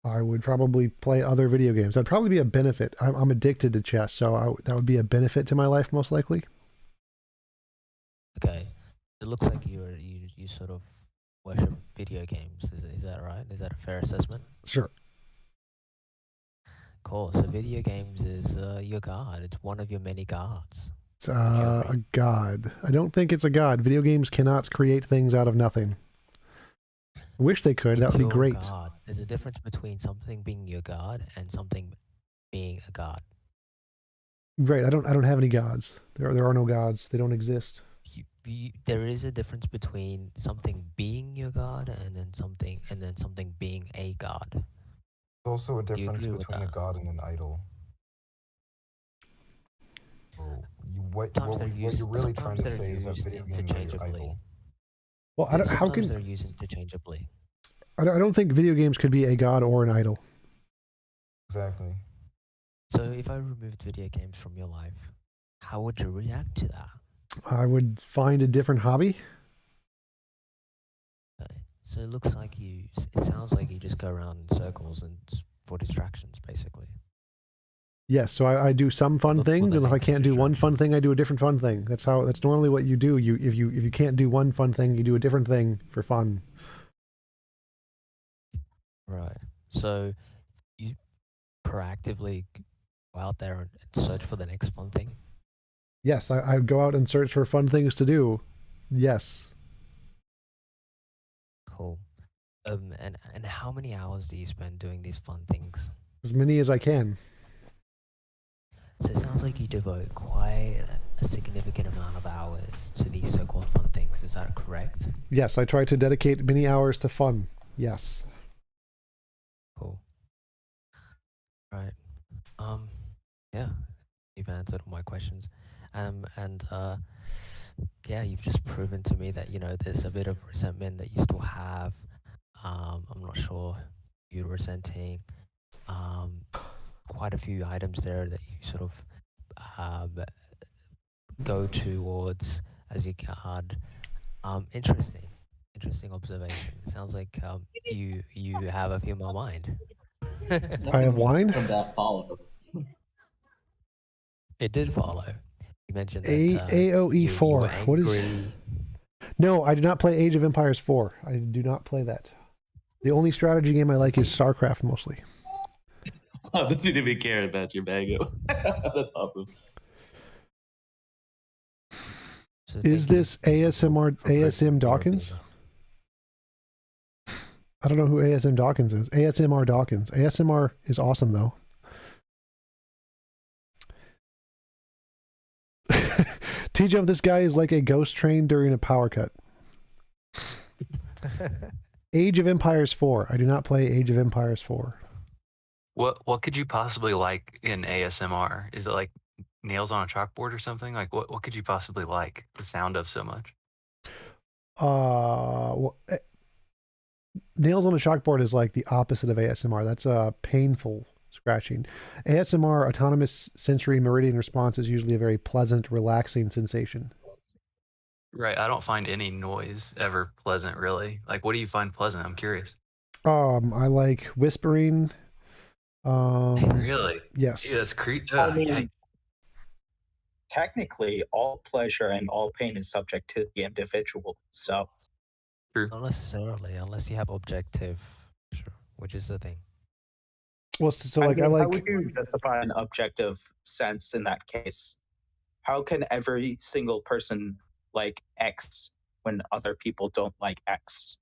I would probably play other video games. That'd probably be a benefit. I'm addicted to chess, so that would be a benefit to my life, most likely. Okay, it looks like you sort of worship video games. Is that right? Is that a fair assessment? Sure. Cool. So video games is your god. It's one of your many gods. It's a god. I don't think it's a god. Video games cannot create things out of nothing. I wish they could. That would be great. God. There's a difference between something being your god and something being a god. Right. I don't have any gods. There are no gods. They don't exist. There is a difference between something being your god and then something being a god. There's also a Do you difference agree with between a that? god and an idol. So what Sometimes you're really trying to they're say is that used video games are your interchangeably. idol. Well, how Sometimes can they're used interchangeably. I don't think video games could be a god or an idol. Exactly. So if I removed video games from your life, how would you react to that? I would find a different hobby. Okay. So it looks like it sounds like you just go around in circles and for distractions, basically. Yes, so I do some fun things, and if I can't do one fun thing, I do a different fun thing. That's normally what you do. If you can't do one fun thing, you do a different thing for fun. Right. So you proactively go out there and search for the next fun thing. Yes, I go out and search for fun things to do. Yes. Cool. And how many hours do you spend doing these fun things? As many as I can. So it sounds like you devote quite a significant amount of hours to these so-called fun things. Is that correct? Yes, I try to dedicate many hours to fun. Yes. Cool. Right. Yeah, you've answered all my questions. Yeah, you've just proven to me that, there's a bit of resentment that you still have. I'm not sure you're resenting. Quite a few items there that you sort of go towards as your card. Interesting observation. It sounds like you have a female mind. I have wine? From that follow. It did follow. You mentioned that AOE 4. What is? angry. No, I do not play Age of Empires 4. I do not play that. The only strategy game I like is StarCraft mostly. Oh, doesn't even care about your bago. That's awesome. So Is this ASM Dawkins? I don't know who ASM Dawkins is. ASMR Dawkins. ASMR is awesome though. TJump, this guy is like a ghost train during a power cut. Age of Empires 4. I do not play Age of Empires 4. What could you possibly like in ASMR? Is it like nails on a chalkboard or something? Like what could you possibly like the sound of so much? Nails on a chalkboard is like the opposite of ASMR. That's painful scratching. ASMR, autonomous sensory meridian response, is usually a very pleasant, relaxing sensation. Right. I don't find any noise ever pleasant, really. Like, what do you find pleasant? I'm curious. I like whispering. Really? Yes. Yeah, that's creepy. I mean, technically, all pleasure and all pain is subject to the individual. So, Not necessarily, unless you have objective, which is the thing. Well, so like I would you justify an objective sense in that case? How can every single person like X when other people don't like X?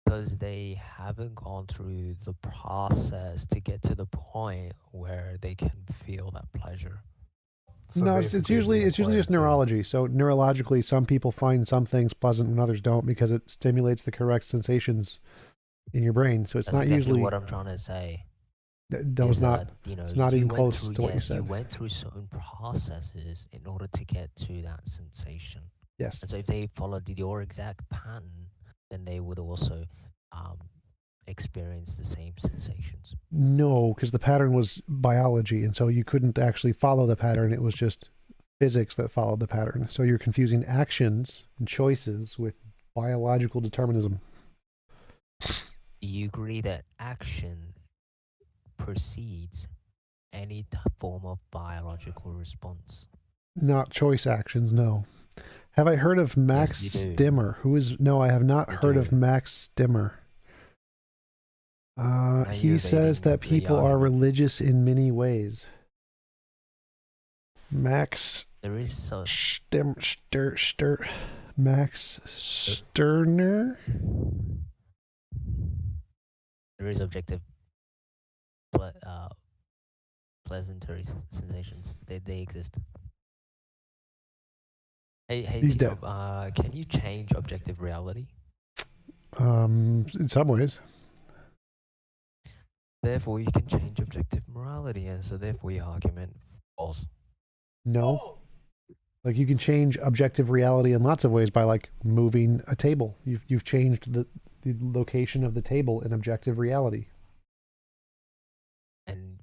Because they haven't gone through the process to get to the point where they can feel that pleasure. So no, it's usually just neurology. So neurologically, some people find some things pleasant and others don't because it stimulates the correct sensations in your brain. So it's That's not exactly usually what I'm trying to say. That was not. It's not even close to what you said. You went through certain processes in order to get to that sensation. Yes. And so if they followed your exact pattern, then they would also experience the same sensations. No, because the pattern was biology, and so you couldn't actually follow the pattern. It was just physics that followed the pattern. So you're confusing actions and choices with biological determinism. Do you agree that action precedes any form of biological response? Not choice actions, no. Have I heard of Max Yes, you do. Stimmer? Who is? No, I have not heard of Max Stimmer. He says that people are religious in many ways. Max There is some. Max Stirner? There is objective pleasantary sensations. They exist. Hey, He's dead. TJump, can you change objective reality? In some ways. Therefore, you can change objective morality, and so therefore your argument falls. No. Like you can change objective reality in lots of ways by like moving a table. You've changed the location of the table in objective reality. And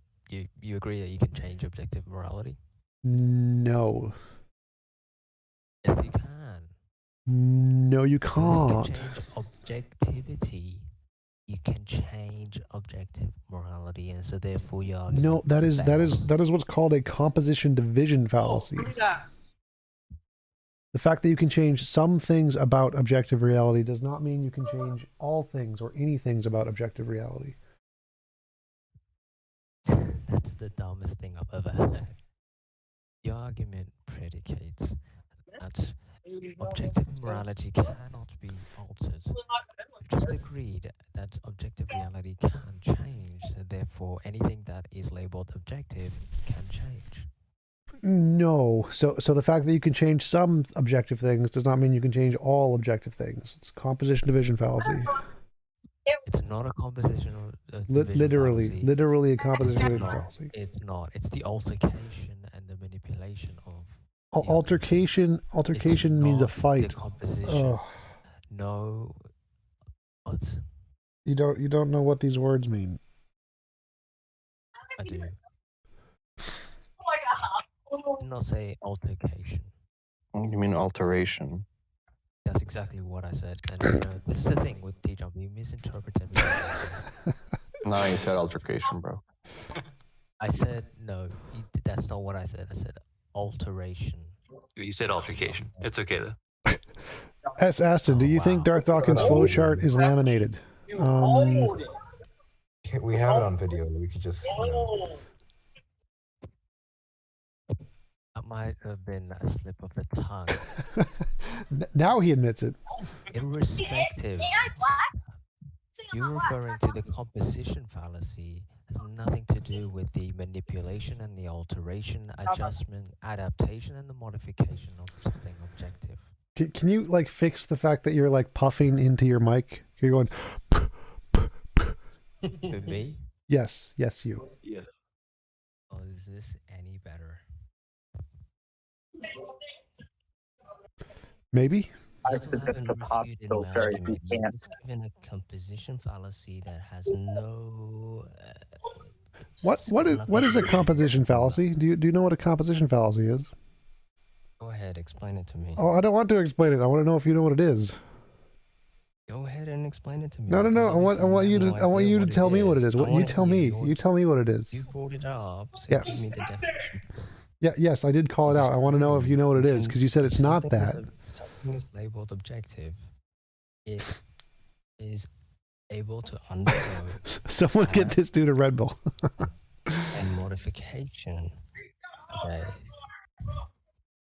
you agree that you can change objective morality? No. Yes, you can. No, you Because can't. you can change objectivity. You can change objective morality, and so therefore your argument No, that is what's called a composition division fallacy. The fact that you can change some things about objective reality does not mean you can change all things or any things about objective reality. That's the dumbest thing I've ever heard. Your argument predicates that objective morality cannot be altered. We've just agreed that objective reality can change, so therefore anything that is labeled objective can change. No. So the fact that you can change some objective things does not mean you can change all objective things. It's composition division fallacy. It's not a composition of Literally a composition division not. fallacy. It's not. It's the altercation and the manipulation of. Altercation means a not fight. The composition. Ugh. No. What? You don't know what these words mean. I do. Did not say altercation. You mean alteration? That's exactly what I said. And this is the thing with TJump. You misinterpret everything. No, you said altercation, bro. I said no. That's not what I said. I said alteration. You said altercation. It's okay though. S. Aston, do you think Darth Dawkins' flowchart is laminated? We have it on video. We could just. That might have been a slip of the tongue. Now he admits it. Irrespective. You're referring to the composition fallacy. Has nothing to do with the manipulation and the alteration, adjustment, adaptation, and the modification of something objective. Can you like fix the fact that you're like puffing into your mic? You're going. To me? Yes, you. Yeah. Oh, is this any better? Maybe. I suggest a pop filter if you can't. It's given a composition fallacy that has no. What is a composition fallacy? Do you know what a composition fallacy is? Go ahead, explain it to me. Oh, I don't want to explain it. I want to know if you know what it is. Go ahead and explain it to me. No. I want you to tell me what it is. You tell me. You tell me what it is. You brought it up. So Yes. give me the definition. Yes, I did call it out. I want to know if you know what it is because you said it's not that. Something is labeled objective. It is able to undergo Someone get this dude a Red Bull. and modification. Okay.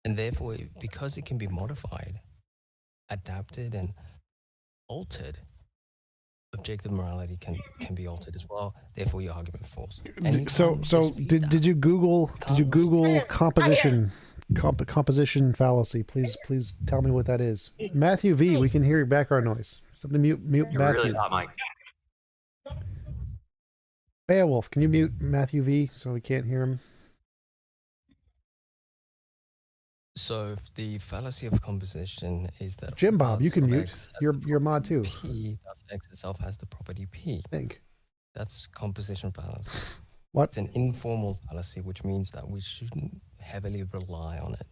And therefore, because it can be modified, adapted, and altered, objective morality can be altered as well. Therefore, your argument falls. So did you Google composition fallacy? Please tell me what that is. Matthew V, we can hear your background noise. Something mute You're Matthew. really hot, Mike. Beowulf, can you mute Matthew V so we can't hear him? So if the fallacy of composition is that Jim Bob, you can mute. X You're mod too. P, thus X itself has the property P. Think. That's composition fallacy. What? It's an informal fallacy, which means that we shouldn't heavily rely on it.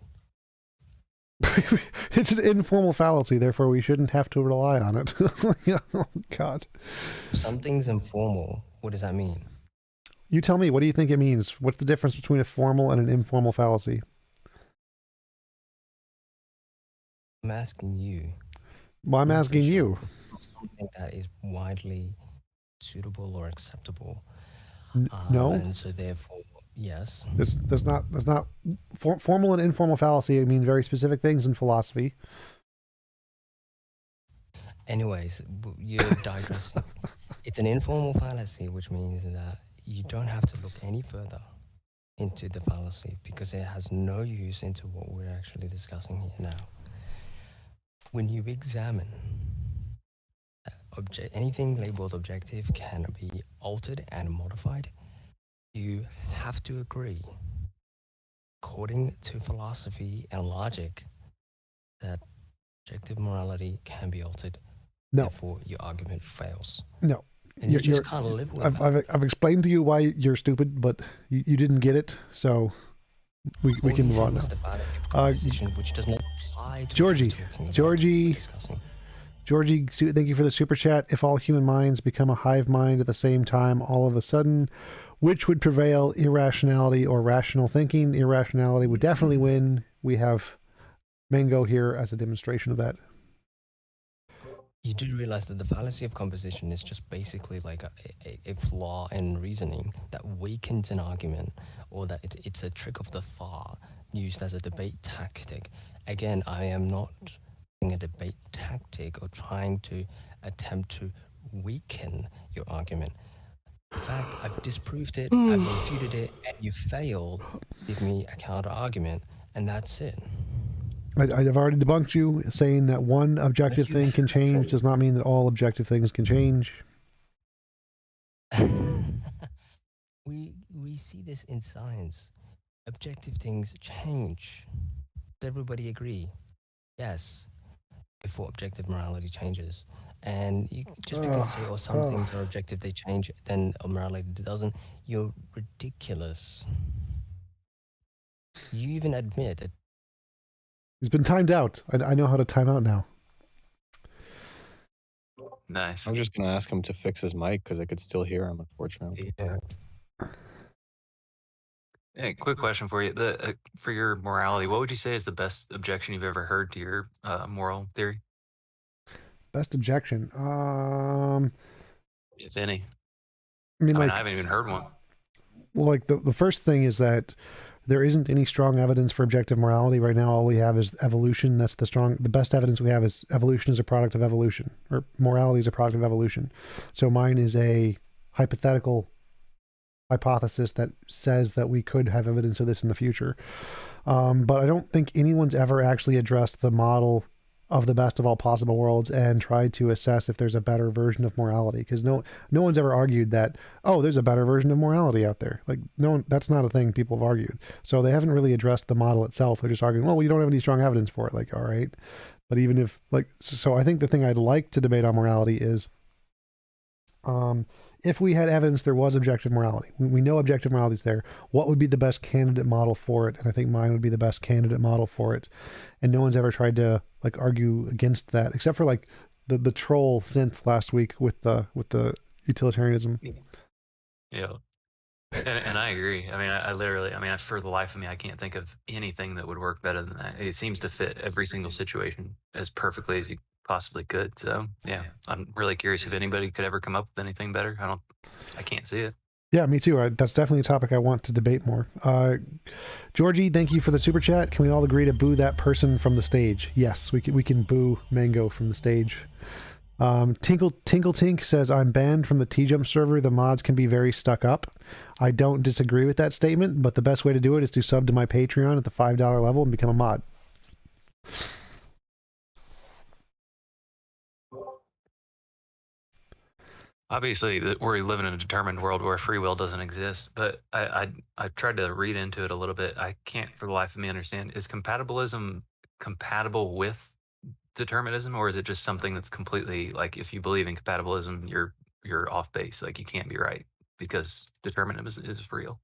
It's an informal fallacy, therefore we shouldn't have to rely on it. Oh, God. Something's informal. What does that mean? You tell me. What do you think it means? What's the difference between a formal and an informal fallacy? I'm asking you. Well, I'm asking you. Something that is widely suitable or acceptable. No. And so therefore, yes. There's not formal and informal fallacy. I mean very specific things in philosophy. Anyways, you're digressing. It's an informal fallacy, which means that you don't have to look any further into the fallacy because it has no use into what we're actually discussing here now. When you examine anything labeled objective can be altered and modified, you have to agree, according to philosophy and logic, that objective morality can be altered. No. Therefore, your argument fails. No. And you just can't live with I've explained to you why you're stupid, but you didn't get it, so we can move on now. Which does not apply to Georgie, Georgie, thank you for the super chat. If all human minds become a hive mind at the same time, all of a sudden, which would prevail, irrationality or rational thinking? Irrationality would definitely win. We have Mango here as a demonstration of that. You do realize that the fallacy of composition is just basically like a flaw in reasoning that weakens an argument, or that it's a trick of the thought used as a debate tactic. Again, I am not a debate tactic or trying to attempt to weaken your argument. In fact, I've disproved it, I've refuted it, and you failed. Give me a counter argument, and that's it. I've already debunked you. Saying that one objective thing can change does not mean that all objective things can change. We see this in science. Objective things change. Does everybody agree? Yes. Before objective morality changes. And just because you say, oh, some things are objective, they change, then morality doesn't, you're ridiculous. You even admit it. He's been timed out. I know how to time out now. Nice. I was just going to ask him to fix his mic because I could still hear him, unfortunately. Yeah. Hey, quick question for you. For your morality, what would you say is the best objection you've ever heard to your moral theory? Best objection. If any. I mean, I haven't even heard one. Well, like the first thing is that there isn't any strong evidence for objective morality right now. All we have is evolution. That's the best evidence we have is evolution is a product of evolution, or morality is a product of evolution. So mine is a hypothetical hypothesis that says that we could have evidence of this in the future. But I don't think anyone's ever actually addressed the model of the best of all possible worlds and tried to assess if there's a better version of morality, because no one's ever argued that, oh, there's a better version of morality out there. Like, no, that's not a thing people have argued. So they haven't really addressed the model itself. They're just arguing, well, you don't have any strong evidence for it. Like, all right. But even if, like, so I think the thing I'd like to debate on morality is, if we had evidence there was objective morality, we know objective morality is there, what would be the best candidate model for it? And I think mine would be the best candidate model for it. And no one's ever tried to like argue against that, except for like the troll synth last week with the utilitarianism. Yeah. And I agree. I mean, I literally, for the life of me, I can't think of anything that would work better than that. It seems to fit every single situation as perfectly as you possibly could. So yeah, I'm really curious if anybody could ever come up with anything better. I can't see it. Yeah, me too. That's definitely a topic I want to debate more. Georgie, thank you for the super chat. Can we all agree to boo that person from the stage? Yes, we can boo Mango from the stage. Tinkle Tink says, I'm banned from the TJump server. The mods can be very stuck up. I don't disagree with that statement, but the best way to do it is to sub to my Patreon at the $5 level and become a mod. Obviously, we live in a determined world where free will doesn't exist, but I tried to read into it a little bit. I can't for the life of me understand, is compatibilism compatible with determinism, or is it just something that's completely, like, if you believe in compatibilism, you're off base, like you can't be right because determinism is real?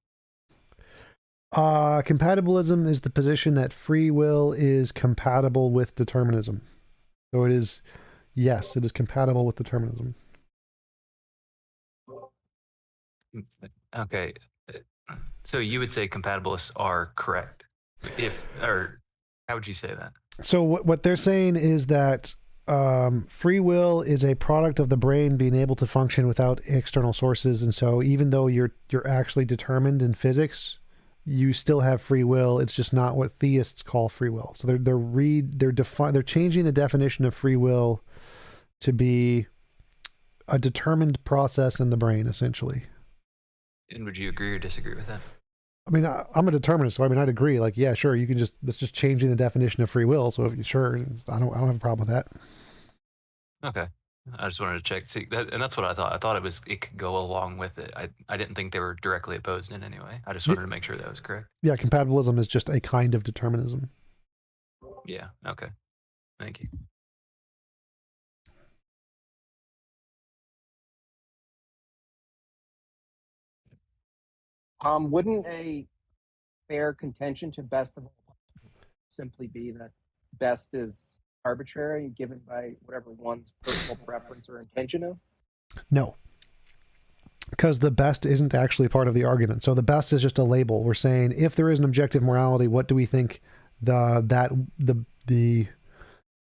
Compatibilism is the position that free will is compatible with determinism. So it is, yes, it is compatible with determinism. Okay, so you would say compatibilists are correct, or how would you say that? So what they're saying is that free will is a product of the brain being able to function without external sources, and so even though you're actually determined in physics, you still have free will. It's just not what theists call free will. So they're changing the definition of free will to be a determined process in the brain, essentially. And would you agree or disagree with that? I mean, I'm a determinist, so I mean, I'd agree. Like, yeah, sure, you can that's just changing the definition of free will. So if you sure, I don't have a problem with that. Okay. I just wanted to check. See, and that's what I thought. I thought it could go along with it. I didn't think they were directly opposed in any way. I just wanted to make sure that was correct. Yeah, compatibilism is just a kind of determinism. Yeah. Okay. Thank you. Wouldn't a fair contention to best of all simply be that best is arbitrary, given by whatever one's personal preference or intention is? No, because the best isn't actually part of the argument. So the best is just a label. We're saying if there is an objective morality, what do we think the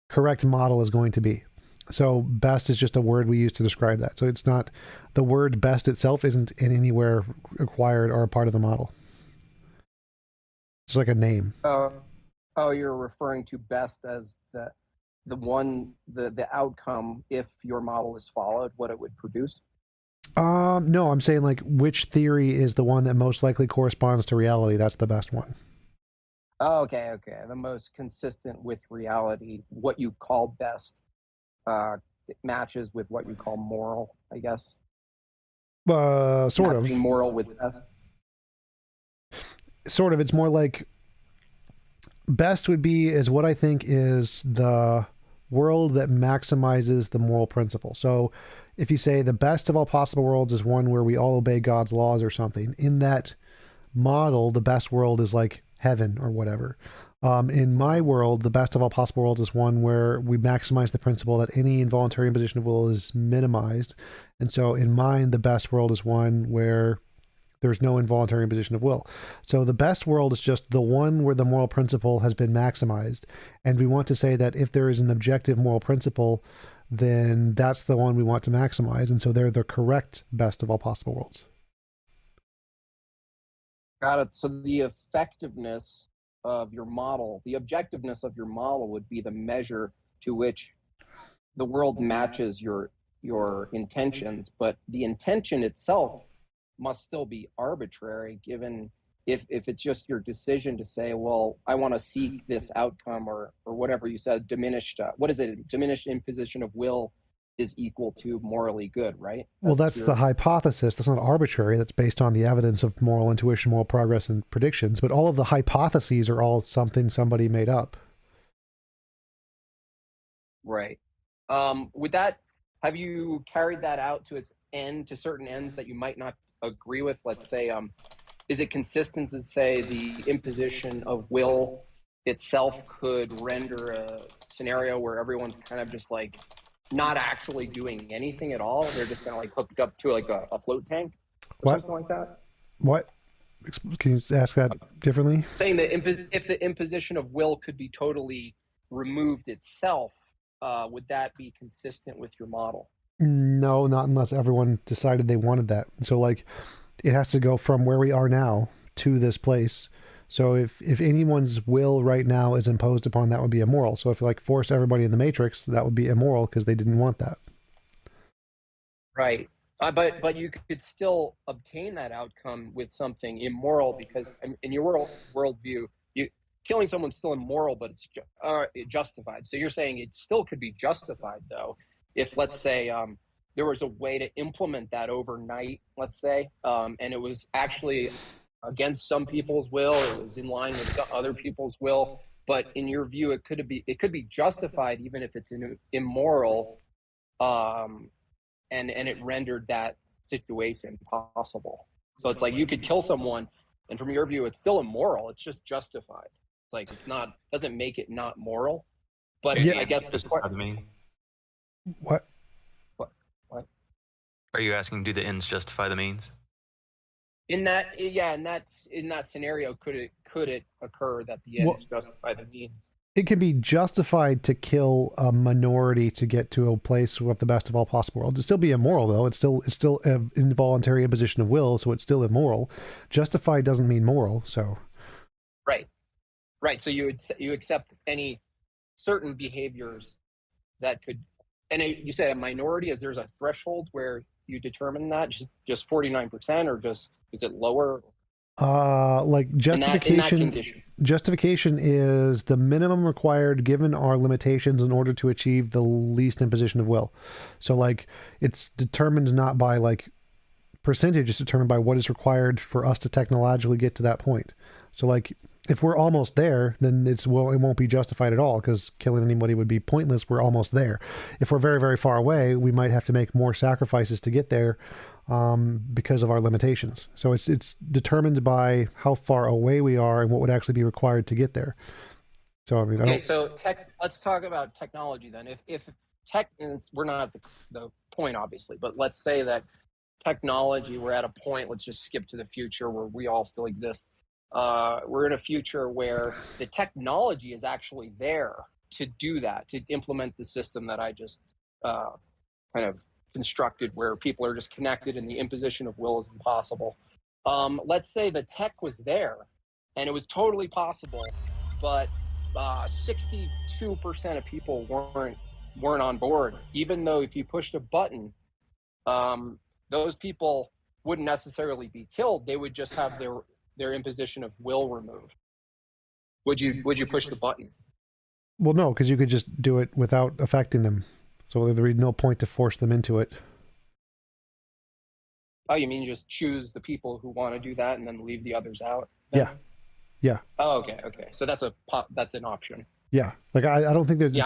correct model is going to be? So best is just a word we use to describe that. So it's not, the word best itself isn't in anywhere required or a part of the model. It's like a name. Oh, you're referring to best as the outcome if your model is followed, what it would produce? No, I'm saying like which theory is the one that most likely corresponds to reality. That's the best one. Oh, okay. The most consistent with reality, what you call best, it matches with what you call moral, I guess. Sort of. Moral with best. Sort of. It's more like best would be is what I think is the world that maximizes the moral principle. So if you say the best of all possible worlds is one where we all obey God's laws or something, in that model, the best world is like heaven or whatever. In my world, the best of all possible worlds is one where we maximize the principle that any involuntary imposition of will is minimized. And so in mine, the best world is one where there's no involuntary imposition of will. So the best world is just the one where the moral principle has been maximized. And we want to say that if there is an objective moral principle, then that's the one we want to maximize. And so they're the correct best of all possible worlds. Got it. So the effectiveness of your model, the objectiveness of your model would be the measure to which the world matches your intentions, but the intention itself must still be arbitrary, given if it's just your decision to say, well, I want to seek this outcome or whatever you said, diminished, what is it? Diminished imposition of will is equal to morally good, right? Well, that's the hypothesis. That's not arbitrary. That's based on the evidence of moral intuition, moral progress, and predictions. But all of the hypotheses are all something somebody made up. Right. With that, have you carried that out to its end, to certain ends that you might not agree with? Let's say, is it consistent to say the imposition of will itself could render a scenario where everyone's kind of just like not actually doing anything at all? They're just kind of like hooked up to like a float tank or something like that? What? Can you ask that differently? Saying that if the imposition of will could be totally removed itself, would that be consistent with your model? No, not unless everyone decided they wanted that. So like it has to go from where we are now to this place. So if anyone's will right now is imposed upon, that would be immoral. So if you like forced everybody in the Matrix, that would be immoral because they didn't want that. Right. But you could still obtain that outcome with something immoral, because in your worldview, killing someone's still immoral, but it's justified. So you're saying it still could be justified, though, if, let's say, there was a way to implement that overnight, let's say, and it was actually against some people's will, it was in line with other people's will, but in your view, it could be justified even if it's immoral, and it rendered that situation possible. So it's like you could kill someone, and from your view, it's still immoral. It's just justified. It's like doesn't make it not moral. But I guess What? Are you asking, do the ends justify the means? In that scenario, could it occur that the ends justify the means? It can be justified to kill a minority to get to a place with the best of all possible worlds. It'd still be immoral, though. It's still an involuntary imposition of will, so it's still immoral. Justified doesn't mean moral, so. Right. So you accept any certain behaviors that could, and you say a minority, is there's a threshold where you determine that just 49%, or just is it lower? Like in that justification. condition. Justification is the minimum required given our limitations in order to achieve the least imposition of will. So like it's determined not by like percentage, it's determined by what is required for us to technologically get to that point. So like if we're almost there, then it won't be justified at all because killing anybody would be pointless. We're almost there. If we're very, very far away, we might have to make more sacrifices to get there because of our limitations. So it's determined by how far away we are and what would actually be required to get there. So I mean, Okay, so let's talk about technology then. If tech, and we're not at the point obviously, but let's say that technology, we're at a point, let's just skip to the future where we all still exist. We're in a future where the technology is actually there to do that, to implement the system that I just kind of constructed, where people are just connected and the imposition of will is impossible. Let's say the tech was there and it was totally possible, but 62% of people weren't on board. Even though if you pushed a button, those people wouldn't necessarily be killed. They would just have their imposition of will removed. Would you push the button? Well, no, because you could just do it without affecting them. So there'd be no point to force them into it. Oh, you mean just choose the people who want to do that and then leave the others out? Yeah. Yeah. Oh, okay. So that's an option. Yeah. Like I don't think it's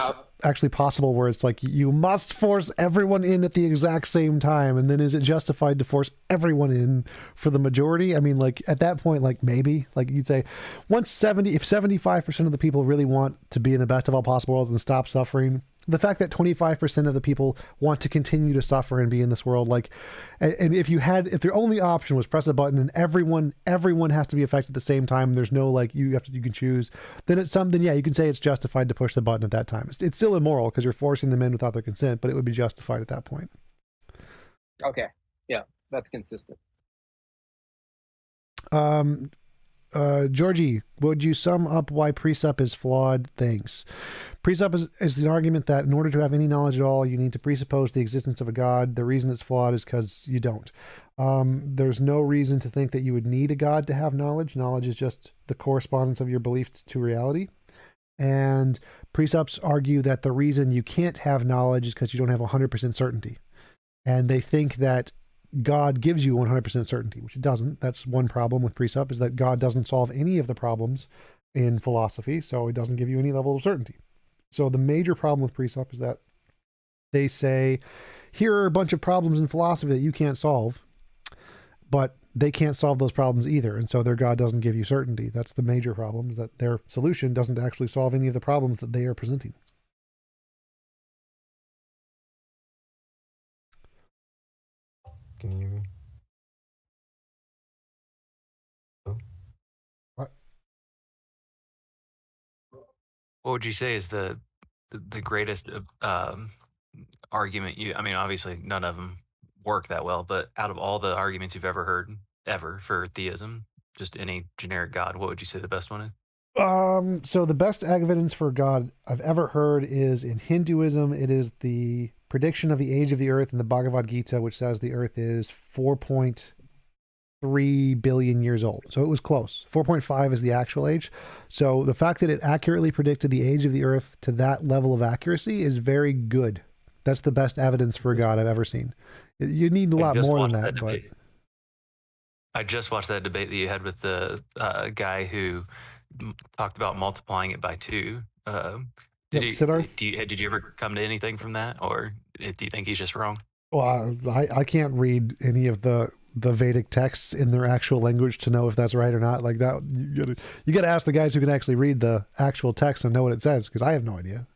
actually possible where it's like you must force everyone in at the exact same time. And then is it justified to force everyone in for the majority? I mean, like at that point, like maybe like you'd say if 75% of the people really want to be in the best of all possible worlds and stop suffering, the fact that 25% of the people want to continue to suffer and be in this world, like, and if the only option was press a button and everyone has to be affected at the same time, there's no like you can choose, then it's something, yeah, you can say it's justified to push the button at that time. It's still immoral because you're forcing them in without their consent, but it would be justified at that point. Okay, yeah, that's consistent. Georgie, would you sum up why presup is flawed? Thanks. Presup is the argument that in order to have any knowledge at all, you need to presuppose the existence of a god. The reason it's flawed is because you don't. There's no reason to think that you would need a god to have knowledge. Knowledge is just the correspondence of your beliefs to reality. And presups argue that the reason you can't have knowledge is because you don't have 100% certainty. And they think that God gives you 100% certainty, which it doesn't. That's one problem with presup, is that God doesn't solve any of the problems in philosophy, so it doesn't give you any level of certainty. So the major problem with presup is that they say, here are a bunch of problems in philosophy that you can't solve, but they can't solve those problems either, and so their God doesn't give you certainty. That's the major problem, is that their solution doesn't actually solve any of the problems that they are presenting. Can you hear me? Oh. What? What would you say is the greatest argument I mean, obviously none of them work that well, but out of all the arguments you've ever heard for theism, just any generic God, what would you say the best one is? So the best evidence for God I've ever heard is in Hinduism. It is the prediction of the age of the earth in the Bhagavad Gita, which says the earth is 4.3 billion years old. So it was close. 4.5 is the actual age. So the fact that it accurately predicted the age of the earth to that level of accuracy is very good. That's the best evidence for God I've ever seen. You need a lot more than that, but I just watched that debate that you had with the guy who talked about multiplying it by 2. Did you ever come to anything from that, or do you think he's just wrong? Well, I can't read any of the Vedic texts in their actual language to know if that's right or not. Like that, you got to ask the guys who can actually read the actual text and know what it says, because I have no idea.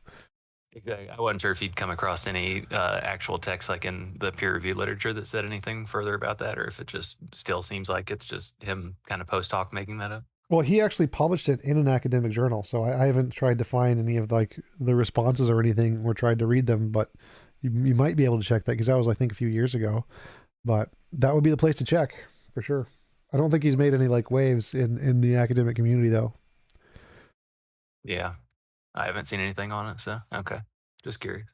Exactly. I wasn't sure if you'd come across any actual text, like in the peer-reviewed literature, that said anything further about that, or if it just still seems like it's just him kind of post hoc making that up. Well, he actually published it in an academic journal, so I haven't tried to find any of like the responses or anything or tried to read them, but you might be able to check that, because that was, I think, a few years ago. But that would be the place to check for sure. I don't think he's made any like waves in the academic community though. Yeah, I haven't seen anything on it, so okay, just curious.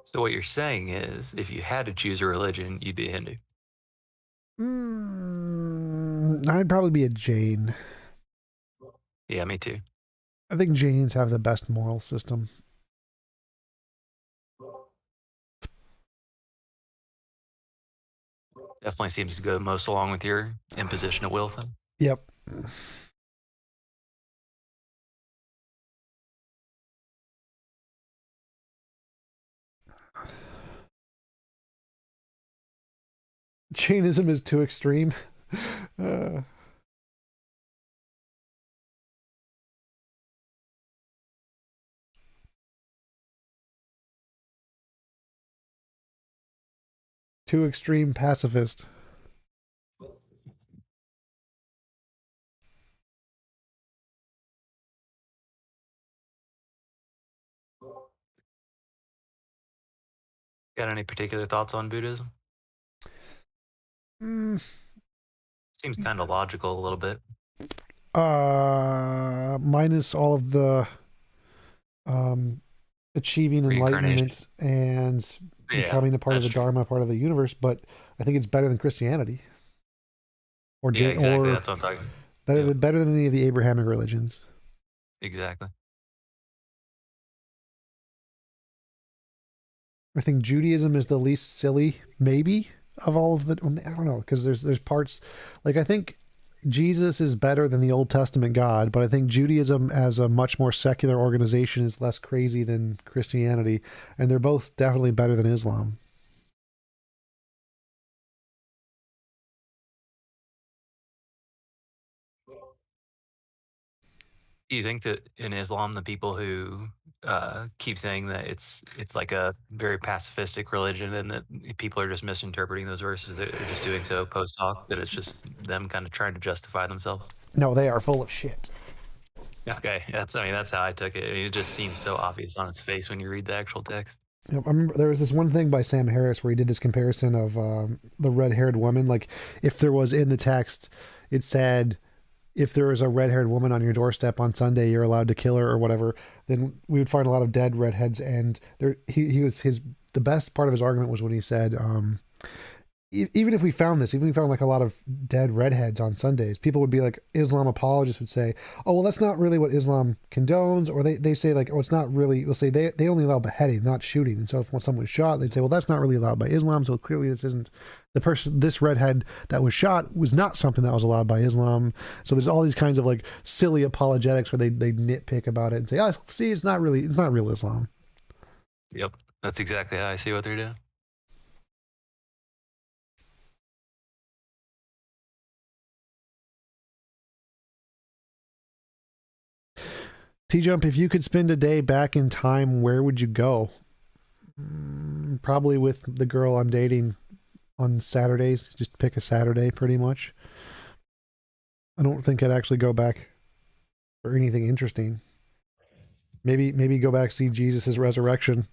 So what you're saying is, if you had to choose a religion, you'd be a Hindu. I'd probably be a Jain. Yeah, me too. I think Jains have the best moral system. Definitely seems to go most along with your imposition of will thing. Yep. Jainism is too extreme. Too extreme pacifist. Got any particular thoughts on Buddhism? Seems kind of logical a little bit. Minus all of the achieving enlightenment and becoming a part of the Dharma, part of the universe, but I think it's better than Christianity. Or Yeah, exactly. or That's what I'm talking. better than any of the Abrahamic religions. Exactly. I think Judaism is the least silly, maybe, of all of the. I don't know, because there's parts like I think Jesus is better than the Old Testament God, but I think Judaism as a much more secular organization is less crazy than Christianity, and they're both definitely better than Islam. Do you think that in Islam, the people who keep saying that it's like a very pacifistic religion and that people are just misinterpreting those verses, they're just doing so post hoc, that it's just them kind of trying to justify themselves? No, they are full of shit. Okay, that's how I took it. I mean, it just seems so obvious on its face when you read the actual text. Yep, I remember there was this one thing by Sam Harris where he did this comparison of the red-haired woman. Like, if there was in the text, it said, if there is a red-haired woman on your doorstep on Sunday, you're allowed to kill her or whatever. Then we would find a lot of dead redheads. And there, the best part of his argument was when he said, even if we found this, even if we found like a lot of dead redheads on Sundays, people would be like, Islam apologists would say, oh, well, that's not really what Islam condones. Or they say like, oh, it's not really, we'll say they only allow beheading, not shooting. And so if someone's shot, they'd say, well, that's not really allowed by Islam. So clearly this isn't this redhead that was shot was not something that was allowed by Islam. So there's all these kinds of like silly apologetics where they nitpick about it and say, oh, see, it's not real Islam. Yep, that's exactly how I see what they're doing. TJump, if you could spend a day back in time, where would you go? Probably with the girl I'm dating on Saturdays. Just pick a Saturday, pretty much. I don't think I'd actually go back for anything interesting. Maybe go back see Jesus' resurrection.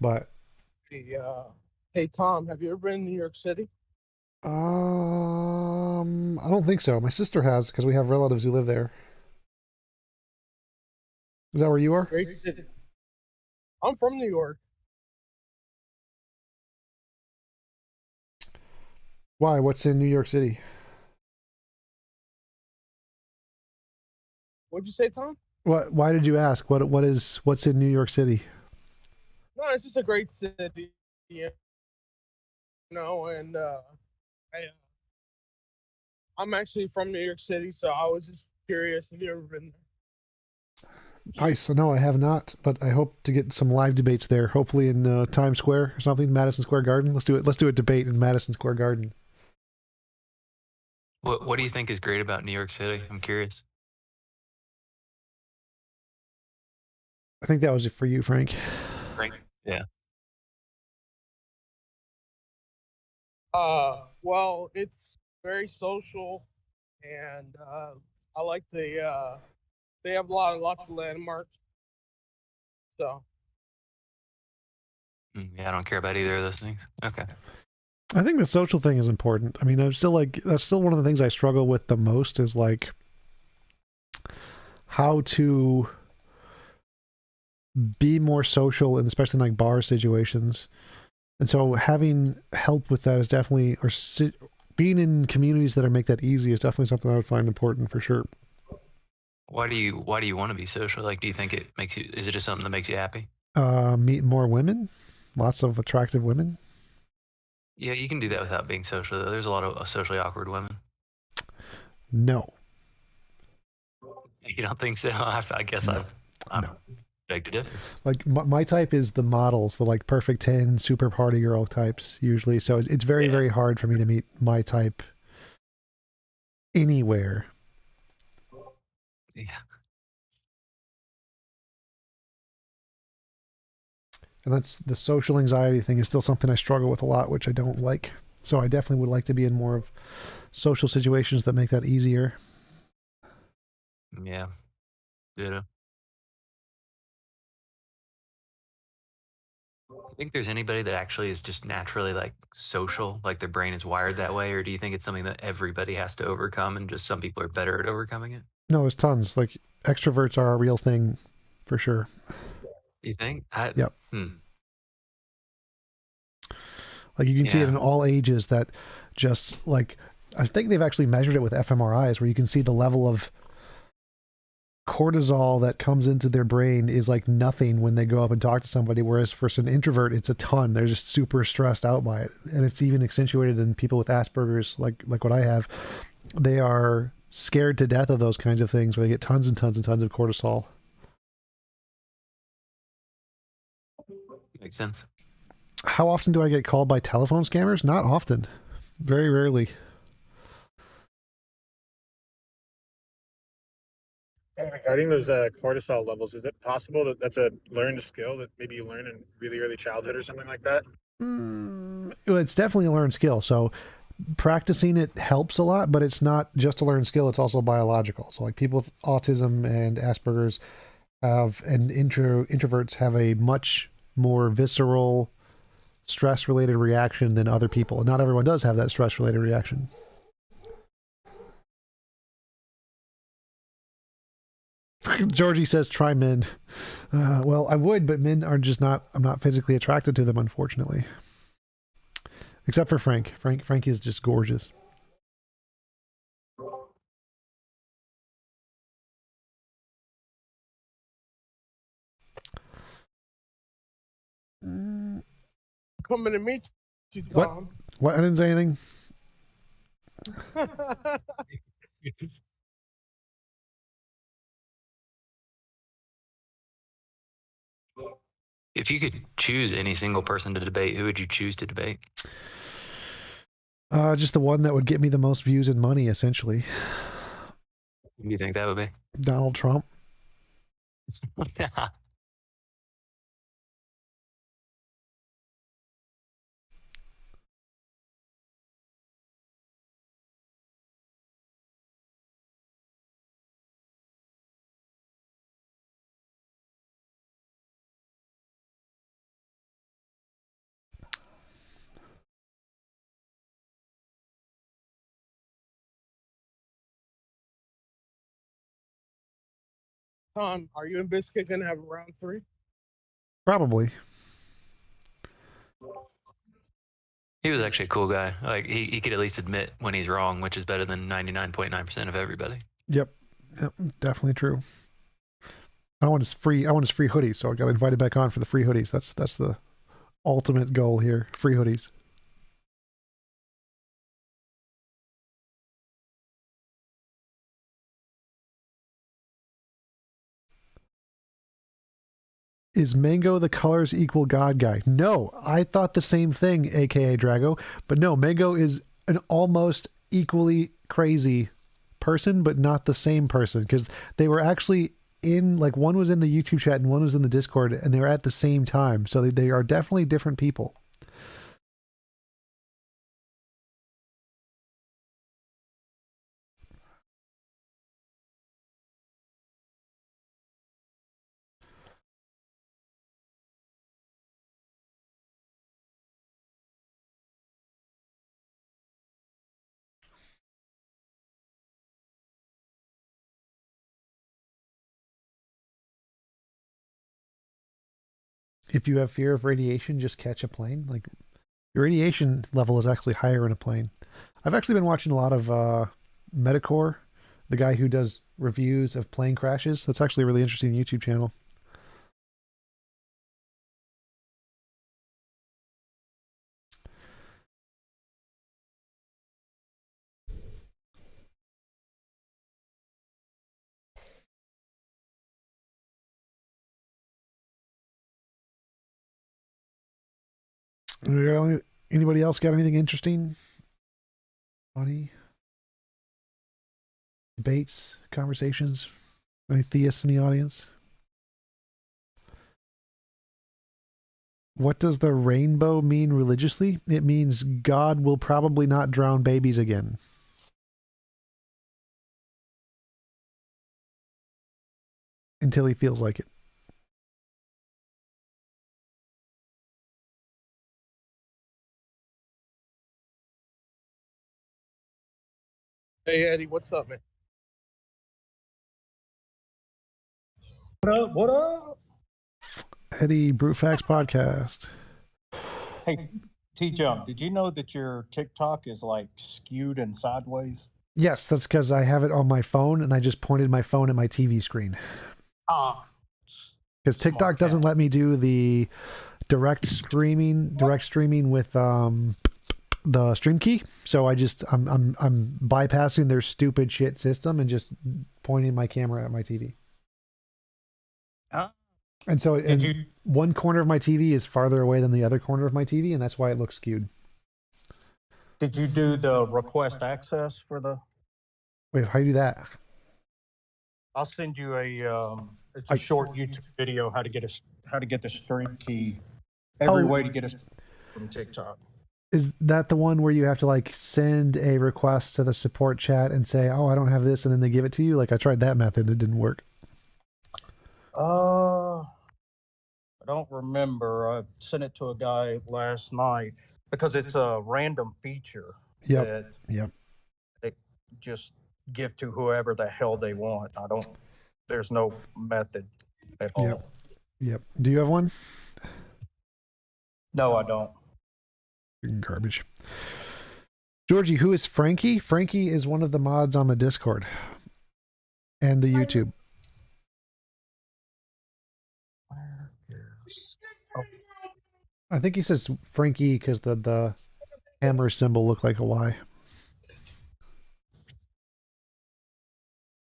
But hey Tom, have you ever been in New York City? I don't think so. My sister has, because we have relatives who live there. Is that where you are? Great city. I'm from New York. Why? What's in New York City? What'd you say, Tom? What? Why did you ask? What's in New York City? No, it's just a great city, you know. And I'm actually from New York City, so I was just curious. Have you ever been there? Nice. No, I have not, but I hope to get some live debates there. Hopefully in Times Square or something, Madison Square Garden. Let's do it. Let's do a debate in Madison Square Garden. What do you think is great about New York City? I'm curious. I think that was it for you, Frank. Frank? Yeah. Well, it's very social, and I like they have lots of landmarks. So. Yeah, I don't care about either of those things. Okay. I think the social thing is important. I mean, I'm still like, that's still one of the things I struggle with the most is like how to be more social, and especially in like bar situations. And so having help with that is definitely, or being in communities that make that easy is definitely something I would find important for sure. Why do you want to be social? Like, do you think it makes you? Is it just something that makes you happy? Meet more women, lots of attractive women. Yeah, you can do that without being social. Though. There's a lot of socially awkward women. No. You don't think so? I guess I'm beg to differ. Like my type is the models, the like perfect 10 super party girl types usually. So it's very, very hard for me to meet my type anywhere. Yeah. And that's the social anxiety thing is still something I struggle with a lot, which I don't like. So I definitely would like to be in more of social situations that make that easier. Yeah. Ditto. I think there's anybody that actually is just naturally like social, like their brain is wired that way, or do you think it's something that everybody has to overcome and just some people are better at overcoming it? No, there's tons. Like extroverts are a real thing for sure. You think? Yep. Hmm. Like you can see it Yeah. in all ages that just like, I think they've actually measured it with fMRIs where you can see the level of cortisol that comes into their brain is like nothing when they go up and talk to somebody. Whereas for an introvert, it's a ton. They're just super stressed out by it. And it's even accentuated in people with Asperger's, like what I have. They are scared to death of those kinds of things where they get tons and tons and tons of cortisol. Makes sense. How often do I get called by telephone scammers? Not often. Very rarely. Regarding those cortisol levels, is it possible that that's a learned skill that maybe you learn in really early childhood or something like that? Well, it's definitely a learned skill. So practicing it helps a lot, but it's not just a learned skill. It's also biological. So like people with autism and Asperger's have, and introverts have a much more visceral stress related reaction than other people. Not everyone does have that stress related reaction. Georgie says try men. Well, I would, but men are just not, I'm not physically attracted to them, unfortunately. Except for Frank. Frank is just gorgeous. Coming to meet you, What? Tom. What? I didn't say anything. If you could choose any single person to debate, who would you choose to debate? Just the one that would get me the most views and money, essentially. Who do you think that would be? Donald Trump. Tom, are you and Biscuit gonna have a round 3? Probably. He was actually a cool guy. Like he could at least admit when he's wrong, which is better than 99.9% of everybody. Yep, definitely true. I want his free hoodies, so I got invited back on for the free hoodies. That's the ultimate goal here. Free hoodies. Is Mango the colors equal God guy? No, I thought the same thing, aka Drago. But no, Mango is an almost equally crazy person, but not the same person, because they were actually in, like, one was in the YouTube chat and one was in the Discord, and they were at the same time. So they are definitely different people. if you have fear of radiation, just catch a plane. Like, your radiation level is actually higher in a plane. I've actually been watching a lot of Metacore, the guy who does reviews of plane crashes. That's actually a really interesting YouTube channel. Anybody else got anything interesting? Funny? Debates? Conversations? Any theists in the audience? What does the rainbow mean religiously? It means God will probably not drown babies again. Until he feels like it. Hey Eddie, what's up, man? What up? What up? Eddie, Brutefacts Podcast. Hey, TJump, did you know that your TikTok is like skewed and sideways? Yes, that's because I have it on my phone and I just pointed my phone at my TV screen. Ah. Because TikTok doesn't let me do the direct streaming with the stream key. So I'm bypassing their stupid shit system and just pointing my camera at my TV. And so one corner of my TV is farther away than the other corner of my TV, and that's why it looks skewed. Did you do the request access for the? Wait, how do you do that? I'll send you it's a short YouTube video how to get the stream key. Every way to get a from TikTok. Is that the one where you have to like send a request to the support chat and say, "Oh, I don't have this," and then they give it to you? Like I tried that method, it didn't work. I don't remember. I sent it to a guy last night because it's a random feature. Yep. They just give to whoever the hell they want. There's no method at all. Yep. Do you have one? No, I don't. Garbage. Georgie, who is Frankie? Frankie is one of the mods on the Discord and the YouTube. I think he says Frankie because the hammer symbol looked like a Y.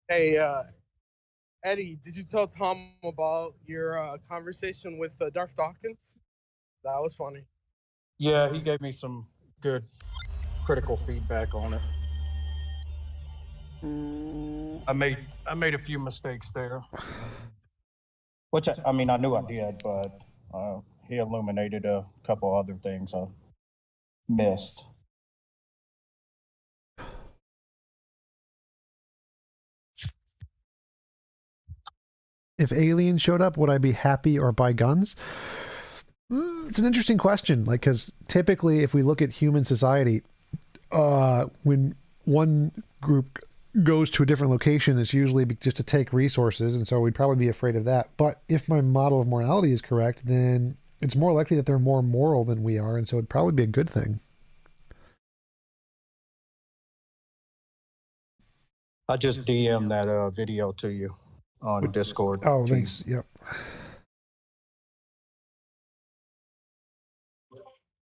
Hey, Eddie, did you tell Tom about your conversation with Darth Dawkins? That was funny. Yeah, he gave me some good critical feedback on it. I made a few mistakes there, which I mean I knew I did, but he illuminated a couple other things I missed. If aliens showed up, would I be happy or buy guns? It's an interesting question. Like, because typically, if we look at human society, when one group goes to a different location, it's usually just to take resources, and so we'd probably be afraid of that. But if my model of morality is correct, then it's more likely that they're more moral than we are, and so it'd probably be a good thing. I just DM'd that video to you on Discord. Oh, thanks. Yep.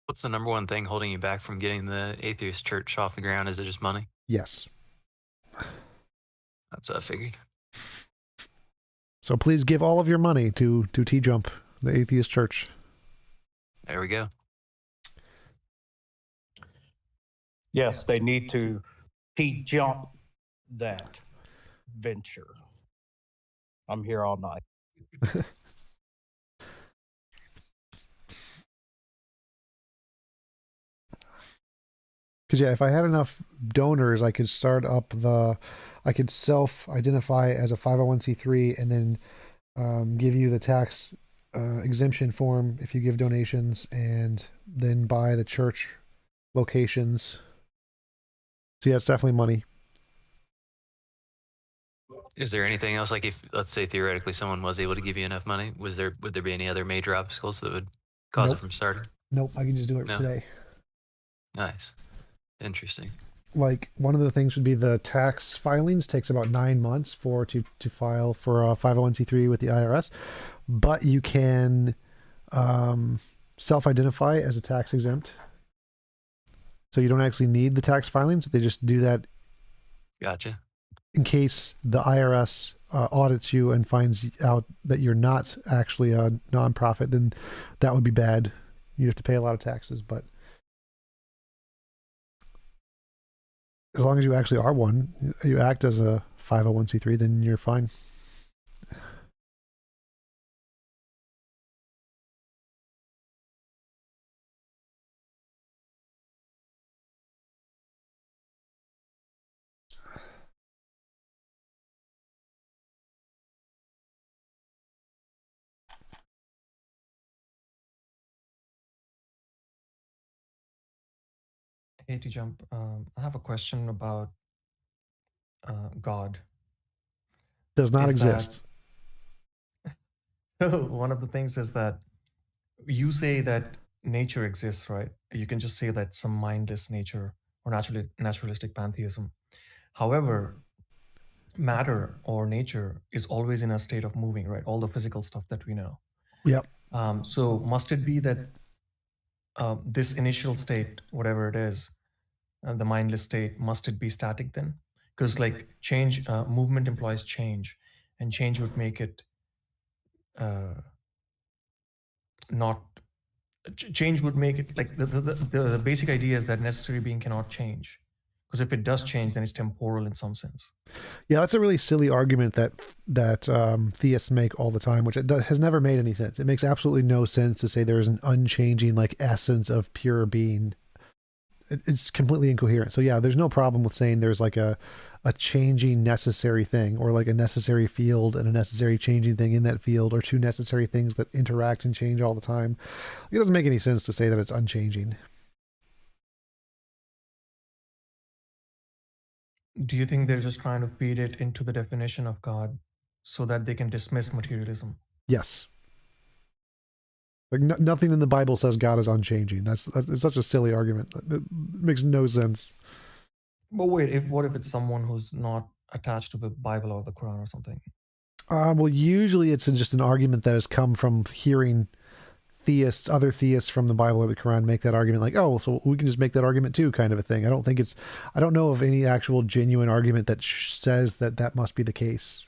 What's the number one thing holding you back from getting the atheist church off the ground? Is it just money? Yes. That's what I figured. So please give all of your money to TJump, the atheist church. There we go. Yes, they need to TJump that venture. I'm here all night. Because yeah, if I had enough donors, I could start up I could self-identify as a 501c3 and then give you the tax exemption form if you give donations, and then buy the church locations. So yeah, it's definitely money. Is there anything else, like if, let's say theoretically someone was able to give you enough money, would there be any other major obstacles that would cause Nope. it from starting? Nope, I can just do it No. today. Nice. Interesting. Like one of the things would be the tax filings takes about 9 months to file for a 501c3 with the IRS, but you can self-identify as a tax exempt. So you don't actually need the tax filings. They just do that. Gotcha. In case the IRS audits you and finds out that you're not actually a nonprofit, then that would be bad. You have to pay a lot of taxes, but as long as you actually are one, you act as a 501c3, then you're fine. Hey, TJump. I have a question about God. Does not Is exist. So one of the things is that you say that nature exists, right? You can just say that some mindless nature or naturalistic pantheism. However, matter or nature is always in a state of moving, right? All the physical stuff that we know. Yep. So must it be that this initial state, whatever it is, the mindless state, must it be static then? Because like change, movement implies change, and change would make it not. Change would make it like the basic idea is that necessary being cannot change, because if it does change, then it's temporal in some sense. Yeah, that's a really silly argument that theists make all the time, which has never made any sense. It makes absolutely no sense to say there is an unchanging like essence of pure being. It's completely incoherent. So yeah, there's no problem with saying there's like a changing necessary thing, or like a necessary field and a necessary changing thing in that field, or two necessary things that interact and change all the time. It doesn't make any sense to say that it's unchanging. Do you think they're just trying to feed it into the definition of God so that they can dismiss materialism? Yes. Like nothing in the Bible says God is unchanging. That's it's such a silly argument. It makes no sense. But wait, what if it's someone who's not attached to the Bible or the Quran or something? Well, usually it's just an argument that has come from hearing other theists from the Bible or the Quran make that argument, like, oh, so we can just make that argument too, kind of a thing. I don't know of any actual genuine argument that says that must be the case.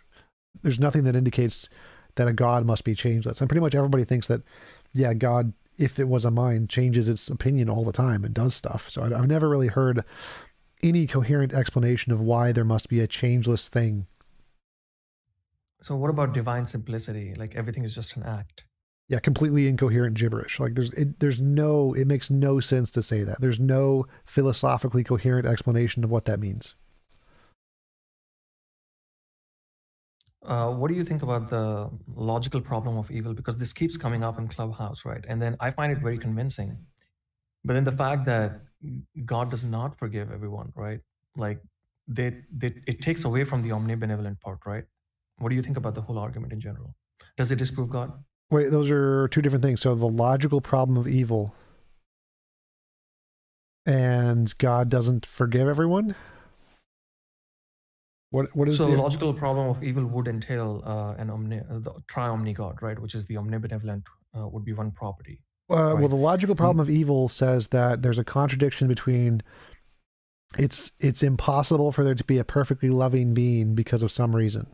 There's nothing that indicates that a God must be changeless. And pretty much everybody thinks that, yeah, God, if it was a mind, changes its opinion all the time and does stuff. So I've never really heard any coherent explanation of why there must be a changeless thing. So what about divine simplicity? Like everything is just an act. Yeah, completely incoherent gibberish. Like it makes no sense to say that. There's no philosophically coherent explanation of what that means. What do you think about the logical problem of evil? Because this keeps coming up in Clubhouse, right? And then I find it very convincing. But then the fact that God does not forgive everyone, right? Like it takes away from the omnibenevolent part, right? What do you think about the whole argument in general? Does it disprove God? Wait, those are two different things. So the logical problem of evil and God doesn't forgive everyone? What is so the logical problem of evil would entail the tri-omni God, right? Which is the omnibenevolent would be one property. Right? Well, the logical problem of evil says that there's a contradiction between it's impossible for there to be a perfectly loving being because of some reason.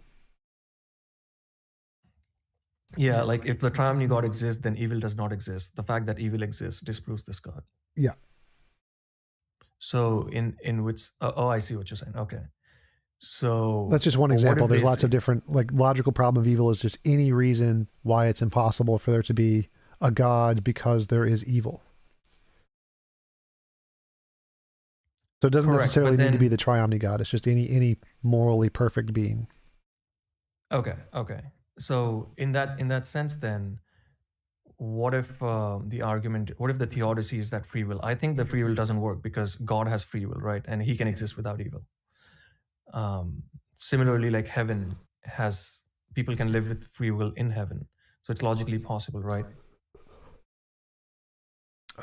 Yeah, like if the tri-omni God exists, then evil does not exist. The fact that evil exists disproves this God. Yeah. So in which I see what you're saying. Okay. So that's just one example. There's lots of different, like, logical problem of evil is just any reason why it's impossible for there to be a God because there is evil. So it doesn't necessarily need to be the tri-omni God. It's just any morally perfect being. Okay. So in that sense, then, what if the theodicy is that free will? I think the free will doesn't work because God has free will, right? And he can exist without evil. similarly, like heaven has people can live with free will in heaven, so it's logically possible, right?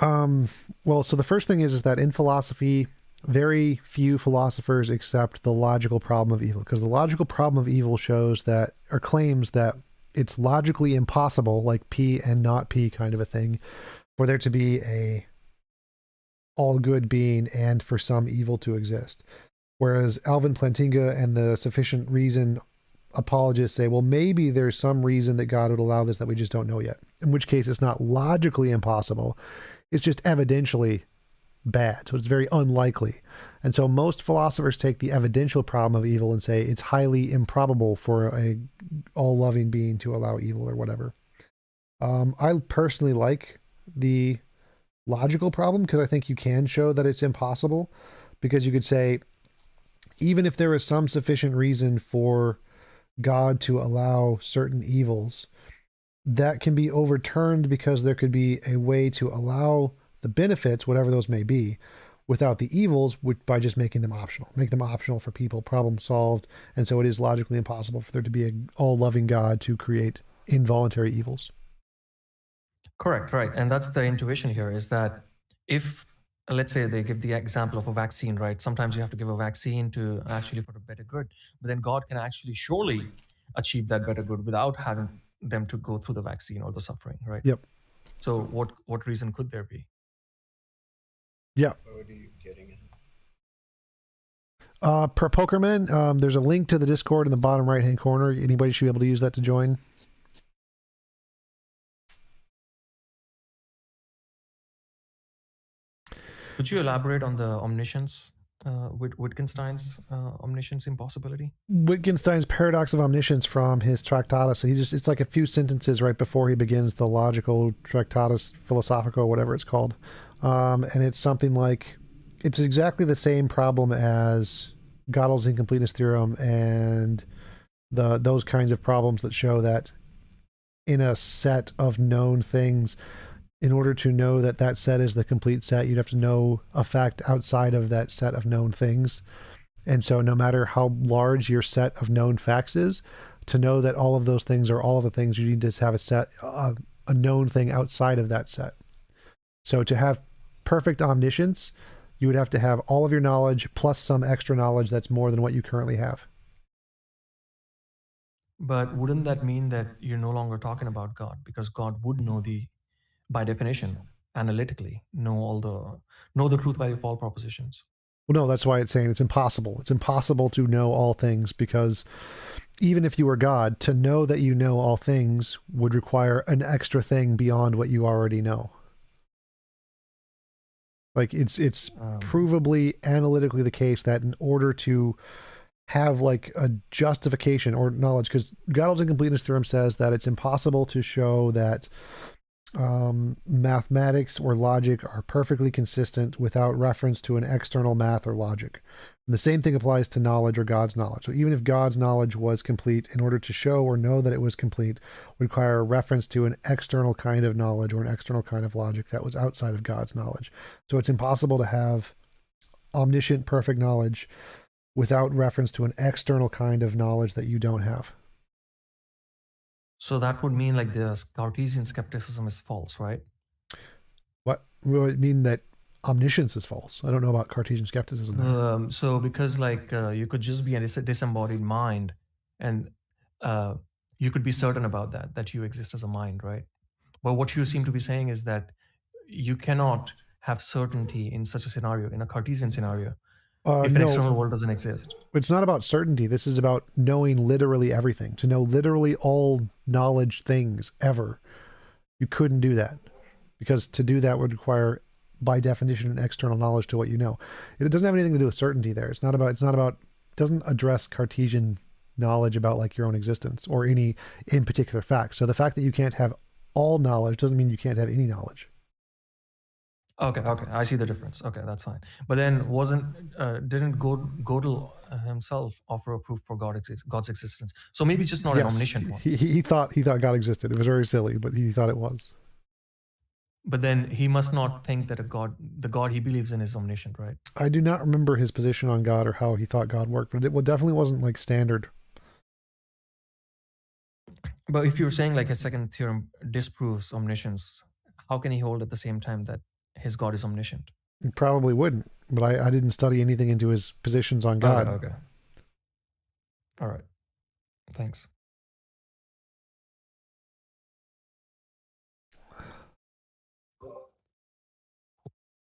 Well, so the first thing is that in philosophy, very few philosophers accept the logical problem of evil, because the logical problem of evil shows that, or claims that, it's logically impossible, like P and not P kind of a thing, for there to be a all good being and for some evil to exist. Whereas Alvin Plantinga and the sufficient reason apologists say, well, maybe there's some reason that God would allow this that we just don't know yet, in which case it's not logically impossible. It's just evidentially bad. So it's very unlikely. And so most philosophers take the evidential problem of evil and say it's highly improbable for a all-loving being to allow evil or whatever. I personally like the logical problem because I think you can show that it's impossible, because you could say, even if there is some sufficient reason for God to allow certain evils, that can be overturned because there could be a way to allow the benefits, whatever those may be, without the evils, by just making them optional. Make them optional for people, problem solved. And so it is logically impossible for there to be an all-loving God to create involuntary evils. Correct, right. And that's the intuition here, is that if, let's say they give the example of a vaccine, right? Sometimes you have to give a vaccine to actually for a better good, but then God can actually surely achieve that better good without having them to go through the vaccine or the suffering, right? Yep. So what reason could there be? Yeah. What are you getting at? Per Pokerman, there's a link to the Discord in the bottom right-hand corner. Anybody should be able to use that to join. Could you elaborate on the omniscience, Wittgenstein's omniscience impossibility? Wittgenstein's paradox of omniscience from his Tractatus. It's like a few sentences right before he begins the logical Tractatus Philosophico, whatever it's called. And it's something like, it's exactly the same problem as Gödel's incompleteness theorem and those kinds of problems that show that in a set of known things, in order to know that that set is the complete set, you'd have to know a fact outside of that set of known things. And so no matter how large your set of known facts is, to know that all of those things are all of the things, you need to have a known thing outside of that set. So to have perfect omniscience, you would have to have all of your knowledge plus some extra knowledge that's more than what you currently have. But wouldn't that mean that you're no longer talking about God? Because God would know by definition, analytically, know the truth value of all propositions. Well, no, that's why it's saying it's impossible. It's impossible to know all things, because even if you were God, to know that you know all things would require an extra thing beyond what you already know. Like it's provably analytically the case that in order to have like a justification or knowledge, because Gödel's incompleteness theorem says that it's impossible to show that mathematics or logic are perfectly consistent without reference to an external math or logic. And the same thing applies to knowledge or God's knowledge. So even if God's knowledge was complete, in order to show or know that it was complete, would require a reference to an external kind of knowledge or an external kind of logic that was outside of God's knowledge. So it's impossible to have omniscient, perfect knowledge without reference to an external kind of knowledge that you don't have. So that would mean like the Cartesian skepticism is false, right? What would it mean that omniscience is false? I don't know about Cartesian skepticism there. So because like you could just be a disembodied mind, and you could be certain about that you exist as a mind, right? But what you seem to be saying is that you cannot have certainty in such a scenario, in a Cartesian scenario, if an external world doesn't exist. It's not about certainty. This is about knowing literally everything. To know literally all knowledge things ever, you couldn't do that, because to do that would require, by definition, an external knowledge to what you know. It doesn't have anything to do with certainty there. It's not about, doesn't address Cartesian knowledge about like your own existence or any in particular fact. So the fact that you can't have all knowledge doesn't mean you can't have any knowledge. Okay, I see the difference. Okay, that's fine. But then didn't Gödel himself offer a proof for God's existence? So maybe just not an omniscient one. He thought God existed. It was very silly, but he thought it was. But then he must not think that the God he believes in is omniscient, right? I do not remember his position on God or how he thought God worked, but it definitely wasn't like standard. But if you're saying like his second theorem disproves omniscience, how can he hold at the same time that his God is omniscient? He probably wouldn't, but I didn't study anything into his positions on God. Okay. All right. Thanks.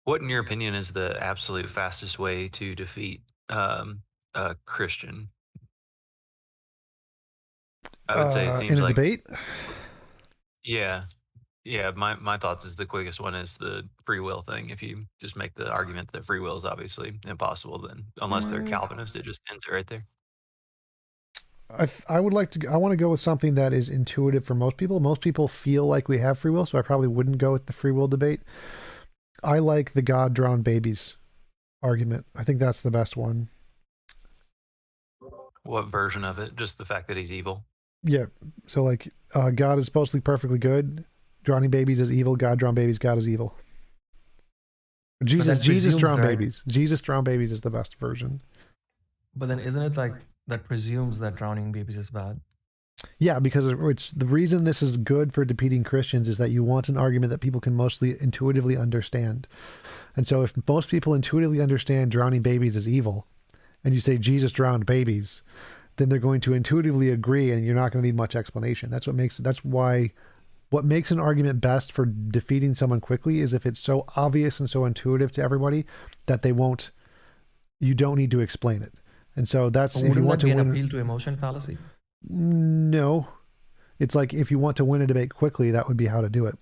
What, in your opinion, is the absolute fastest way to defeat a Christian? I would say it seems in a like debate. Yeah, yeah. My thoughts is the quickest one is the free will thing. If you just make the argument that free will is obviously impossible, then unless they're Calvinist, it just ends it right there. I want to go with something that is intuitive for most people. Most people feel like we have free will, so I probably wouldn't go with the free will debate. I like the God drowned babies argument. I think that's the best one. What version of it? Just the fact that he's evil? Yeah. So like God is supposedly perfectly good. Drowning babies is evil. God drowned babies, God is evil. Jesus drowned babies. Jesus drowned babies is the best version. But then isn't it like that presumes that drowning babies is bad? Yeah, because it's the reason this is good for defeating Christians is that you want an argument that people can mostly intuitively understand. And so if most people intuitively understand drowning babies is evil, and you say Jesus drowned babies, then they're going to intuitively agree and you're not going to need much explanation. What makes an argument best for defeating someone quickly is if it's so obvious and so intuitive to everybody that you don't need to explain it. And so that's if you want to win an appeal to emotion fallacy. No, it's like if you want to win a debate quickly, that would be how to do it.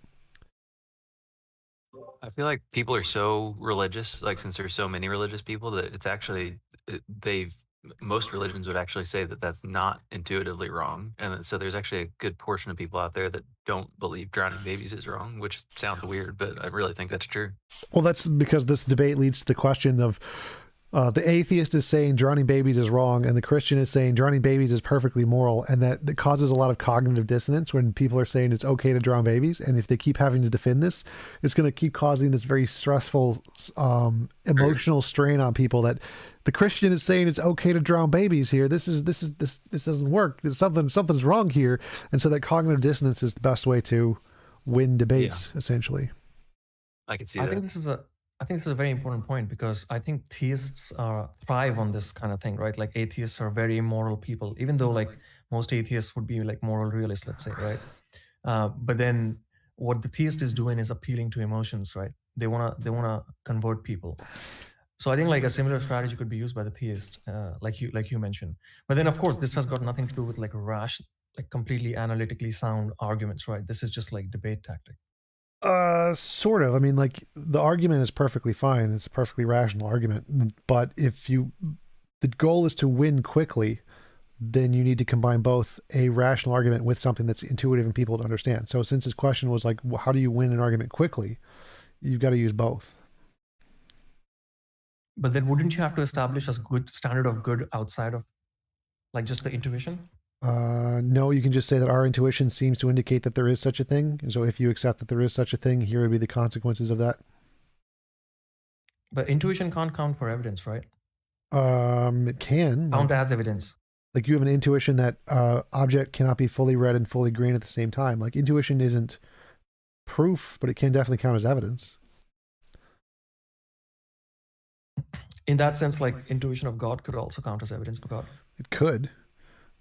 I feel like people are so religious, like since there's so many religious people, that it's actually most religions would actually say that that's not intuitively wrong, and so there's actually a good portion of people out there that don't believe drowning babies is wrong, which sounds weird, but I really think that's true. Well, that's because this debate leads to the question of the atheist is saying drowning babies is wrong, and the Christian is saying drowning babies is perfectly moral, and that causes a lot of cognitive dissonance when people are saying it's okay to drown babies. And if they keep having to defend this, it's going to keep causing this very stressful emotional strain on people. That the Christian is saying it's okay to drown babies here. This doesn't work. Something's wrong here, and so that cognitive dissonance is the best way to win debates, essentially. I can see I that. think this is a very important point because I think theists thrive on this kind of thing, right? Like atheists are very immoral people, even though like most atheists would be like moral realists, let's say, right? But then what the theist is doing is appealing to emotions, right? They wanna convert people. So I think like a similar strategy could be used by the theist, like you mentioned. But then of course this has got nothing to do with like completely analytically sound arguments, right? This is just like debate tactic. Sort of. I mean, like the argument is perfectly fine. It's a perfectly rational argument. But if the goal is to win quickly, then you need to combine both a rational argument with something that's intuitive and people to understand. So since his question was like, how do you win an argument quickly? You've got to use both. But then wouldn't you have to establish a good standard of good outside of like just the intuition? No, you can just say that our intuition seems to indicate that there is such a thing. And so if you accept that there is such a thing, here would be the consequences of that. But intuition can't count for evidence, right? It can. Count as evidence. Like you have an intuition that object cannot be fully red and fully green at the same time. Like intuition isn't proof, but it can definitely count as evidence. In that sense, like intuition of God could also count as evidence for God. It could.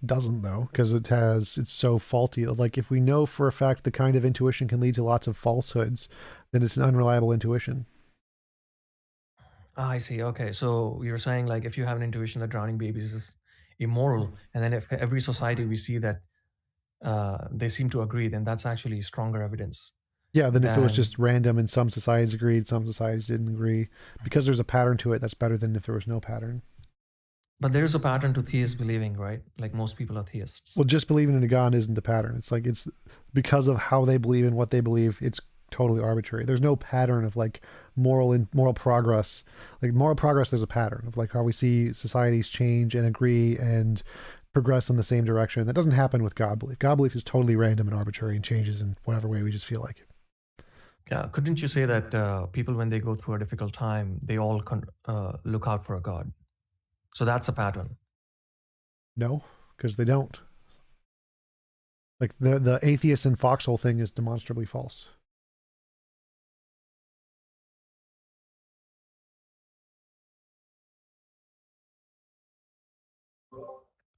Doesn't though, because it's so faulty. Like if we know for a fact the kind of intuition can lead to lots of falsehoods, then it's an unreliable intuition. I see. Okay, so you're saying like if you have an intuition that drowning babies is immoral, and then if every society we see that they seem to agree, then that's actually stronger evidence. Yeah, then if it was just random and some societies agreed, some societies didn't agree, because there's a pattern to it, that's better than if there was no pattern. But there's a pattern to theists believing, right? Like most people are theists. Well, just believing in a God isn't the pattern. It's like it's because of how they believe and what they believe. It's totally arbitrary. There's no pattern of like moral progress. Like moral progress, there's a pattern of like how we see societies change and agree and progress in the same direction. That doesn't happen with God belief. God belief is totally random and arbitrary and changes in whatever way we just feel like it. Yeah, couldn't you say that people, when they go through a difficult time, they all look out for a God? So that's a pattern. No, because they don't. Like the atheist and foxhole thing is demonstrably false.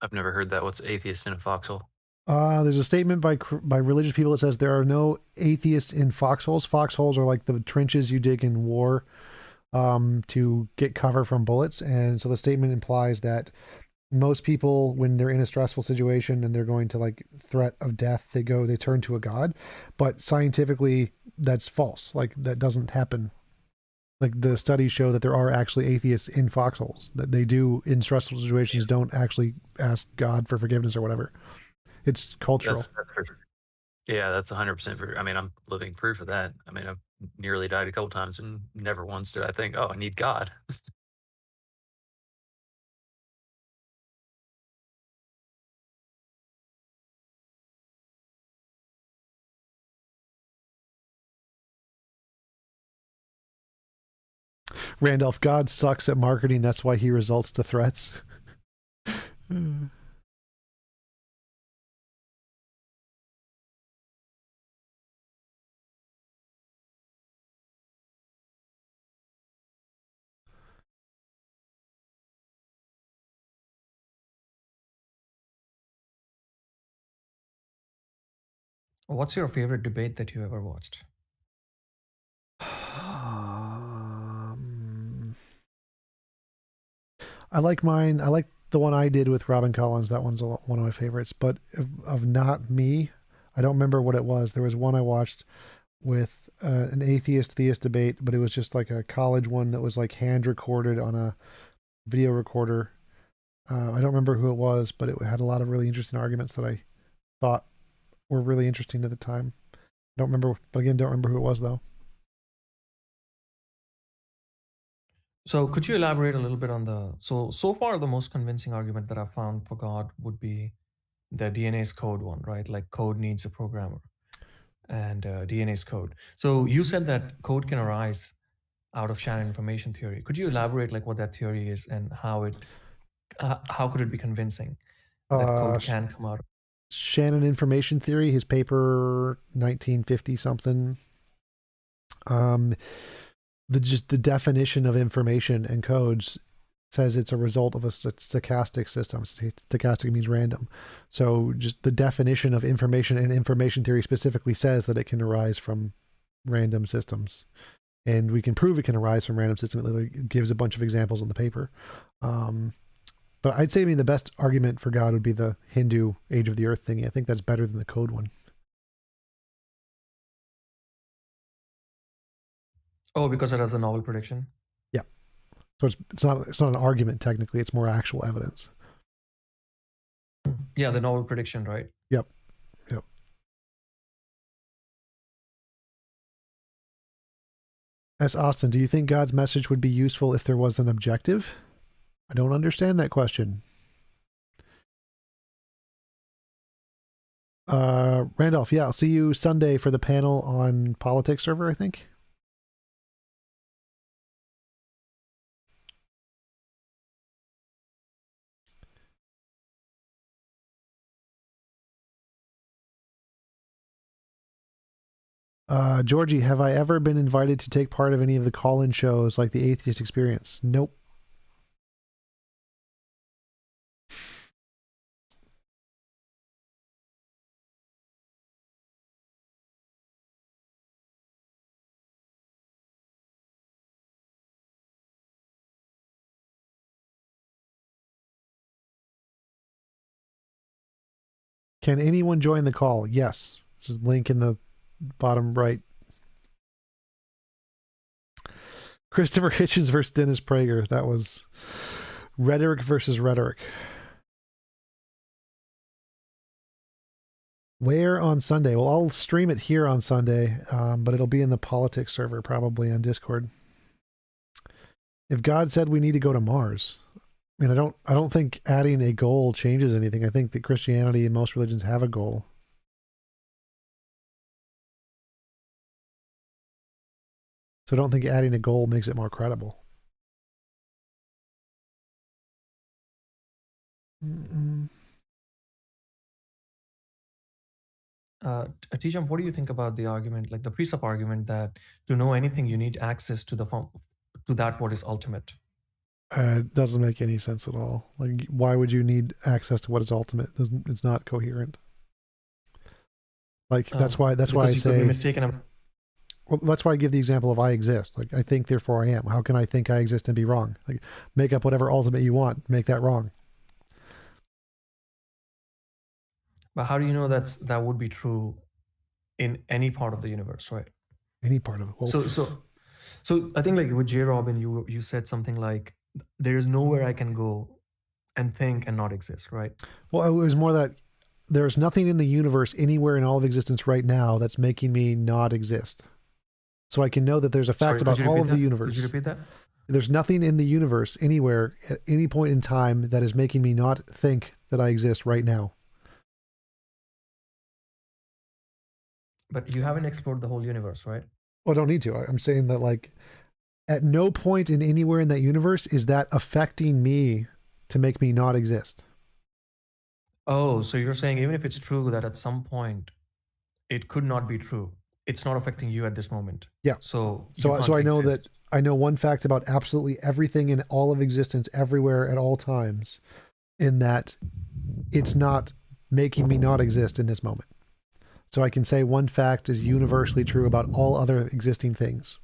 I've never heard that. What's atheist in a foxhole? There's a statement by religious people that says there are no atheists in foxholes. Foxholes are like the trenches you dig in war to get cover from bullets. And so the statement implies that most people, when they're in a stressful situation and they're going to like threat of death, they turn to a God. But scientifically, that's false. Like that doesn't happen. Like the studies show that there are actually atheists in foxholes, that they do in stressful situations don't actually ask God for forgiveness or whatever. It's cultural. Yeah, that's 100%. I mean, I'm living proof of that. I mean, I've nearly died a couple times and never once did I think, oh, I need God. Randolph, God sucks at marketing. That's why he results to threats. What's your favorite debate that you ever watched? I like mine. I like the one I did with Robin Collins. That one's one of my favorites. But of not me, I don't remember what it was. There was one I watched with an atheist-theist debate, but it was just like a college one that was like hand recorded on a video recorder. I don't remember who it was, but it had a lot of really interesting arguments that I thought were really interesting at the time. I don't remember, but again, don't remember who it was though. So could you elaborate a little bit on so far the most convincing argument that I've found for God would be the DNA's code one, right? Like code needs a programmer and DNA's code. So you said that code can arise out of Shannon information theory. Could you elaborate like what that theory is and how could it be convincing that code can come out? Shannon information theory, his paper 1950 something. The definition of information and codes says it's a result of a stochastic system. Stochastic means random. So just the definition of information and information theory specifically says that it can arise from random systems. And we can prove it can arise from random systems. It gives a bunch of examples in the paper. But I'd say the best argument for God would be the Hindu age of the earth thingy. I think that's better than the code one. Oh, because it has a novel prediction? Yeah. So it's not an argument technically, it's more actual evidence. Yeah, the novel prediction, right? Yep. S. Austin, do you think God's message would be useful if there was an objective? I don't understand that question. Randolph, yeah, I'll see you Sunday for the panel on politics server, I think. Georgie, have I ever been invited to take part of any of the call-in shows like the Atheist Experience? Nope. Can anyone join the call? Yes. This is link in the bottom right. Christopher Hitchens versus Dennis Prager. That was rhetoric versus rhetoric. Where on Sunday? Well, I'll stream it here on Sunday, but it'll be in the politics server, probably on Discord. If God said we need to go to Mars, I mean, I don't think adding a goal changes anything. I think that Christianity and most religions have a goal. So I don't think adding a goal makes it more credible. TJump, what do you think about the argument, like the precept argument, that to know anything you need access to the form, to that what is ultimate? It doesn't make any sense at all. Like, why would you need access to what is ultimate? It's not coherent. Like that's why I because you could be say mistaken. Well, that's why I give the example of I exist. Like I think, therefore I am. How can I think I exist and be wrong? Like make up whatever ultimate you want, make that wrong. But how do you know that would be true in any part of the universe, right? Any part of it. Well, So I think like with J. Robin, you said something like, there is nowhere I can go and think and not exist, right? Well, it was more that there's nothing in the universe anywhere in all of existence right now that's making me not exist. So I can know that there's a fact about all of the universe. Could you repeat that? There's nothing in the universe anywhere at any point in time that is making me not think that I exist right now. But you haven't explored the whole universe, right? Well, I don't need to. I'm saying that like at no point in anywhere in that universe is that affecting me to make me not exist. Oh, so you're saying even if it's true that at some point it could not be true, it's not affecting you at this moment. Yeah. So I know that I know one fact about absolutely everything in all of existence everywhere at all times, in that it's not making me not exist in this moment. So I can say one fact is universally true about all other existing things.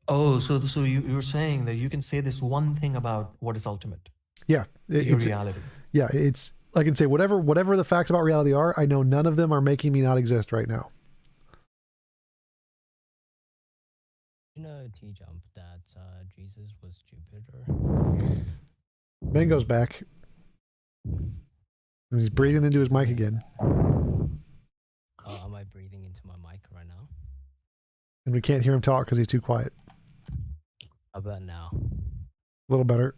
Oh, so you're saying that you can say this one thing about what is ultimate. Yeah, It's reality. Yeah, it's I can say whatever the facts about reality are, I know none of them are making me not exist right now. You know, TJump, that Jesus was Jupiter. Mango's back. He's breathing into his mic again. Am I breathing into my mic right now? And we can't hear him talk because he's too quiet. How about now? A little better.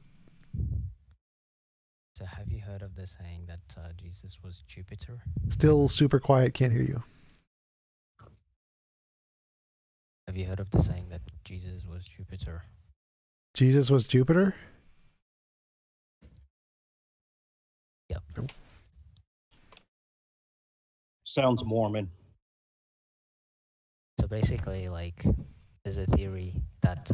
So have you heard of the saying that Jesus was Jupiter? Still super quiet, can't hear you. Have you heard of the saying that Jesus was Jupiter? Jesus was Jupiter? Yep. Sounds Mormon. So basically, like, there's a theory that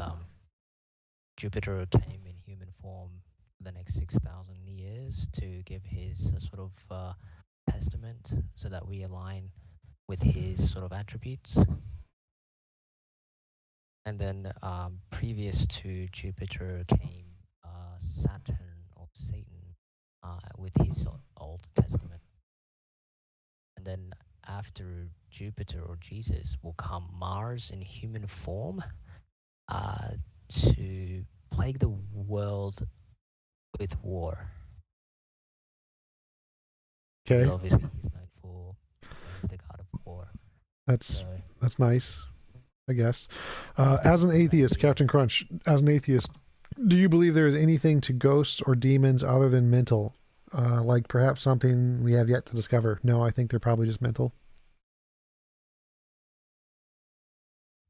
Jupiter came in human form for the next 6,000 years to give his sort of testament so that we align with his sort of attributes. And then previous to Jupiter came Saturn or Satan with his Old Testament. And then after Jupiter or Jesus will come Mars in human form to plague the world with war. Okay. And obviously, he's known for he's the god of war. That's nice, I guess. As an atheist, Captain Crunch, as an atheist, do you believe there is anything to ghosts or demons other than mental? Like perhaps something we have yet to discover? No, I think they're probably just mental.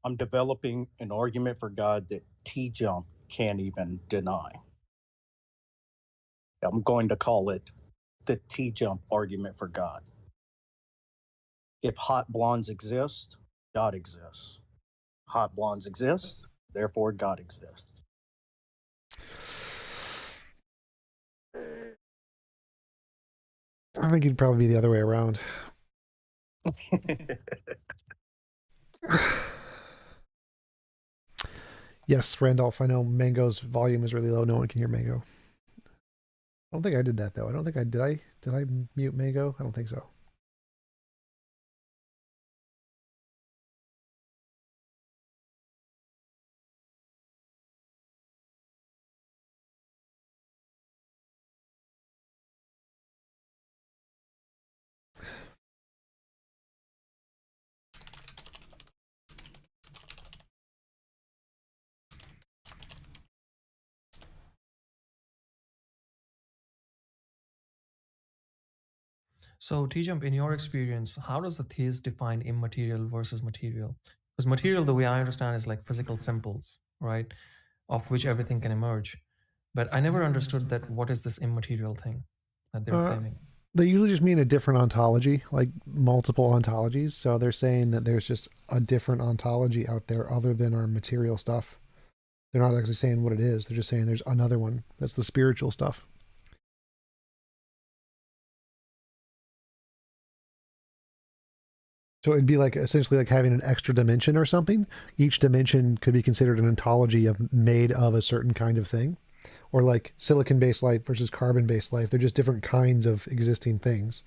I'm developing an argument for God that TJump can't even deny. I'm going to call it the TJump argument for God. If hot blondes exist, God exists. Hot blondes exist, therefore God exists. I think it'd probably be the other way around. Yes, Randolph, I know Mango's volume is really low. No one can hear Mango. I don't think I did that though. I don't think I did. Did I mute Mango? I don't think so. So TJump, in your experience, how does the theist define immaterial versus material? Because material, the way I understand, is like physical symbols, right? Of which everything can emerge. But I never understood that what is this immaterial thing that they're claiming. They usually just mean a different ontology, like multiple ontologies. So they're saying that there's just a different ontology out there other than our material stuff. They're not actually saying what it is. They're just saying there's another one. That's the spiritual stuff. So it'd be like essentially like having an extra dimension or something. Each dimension could be considered an ontology made of a certain kind of thing. Or like silicon-based life versus carbon-based life. They're just different kinds of existing things.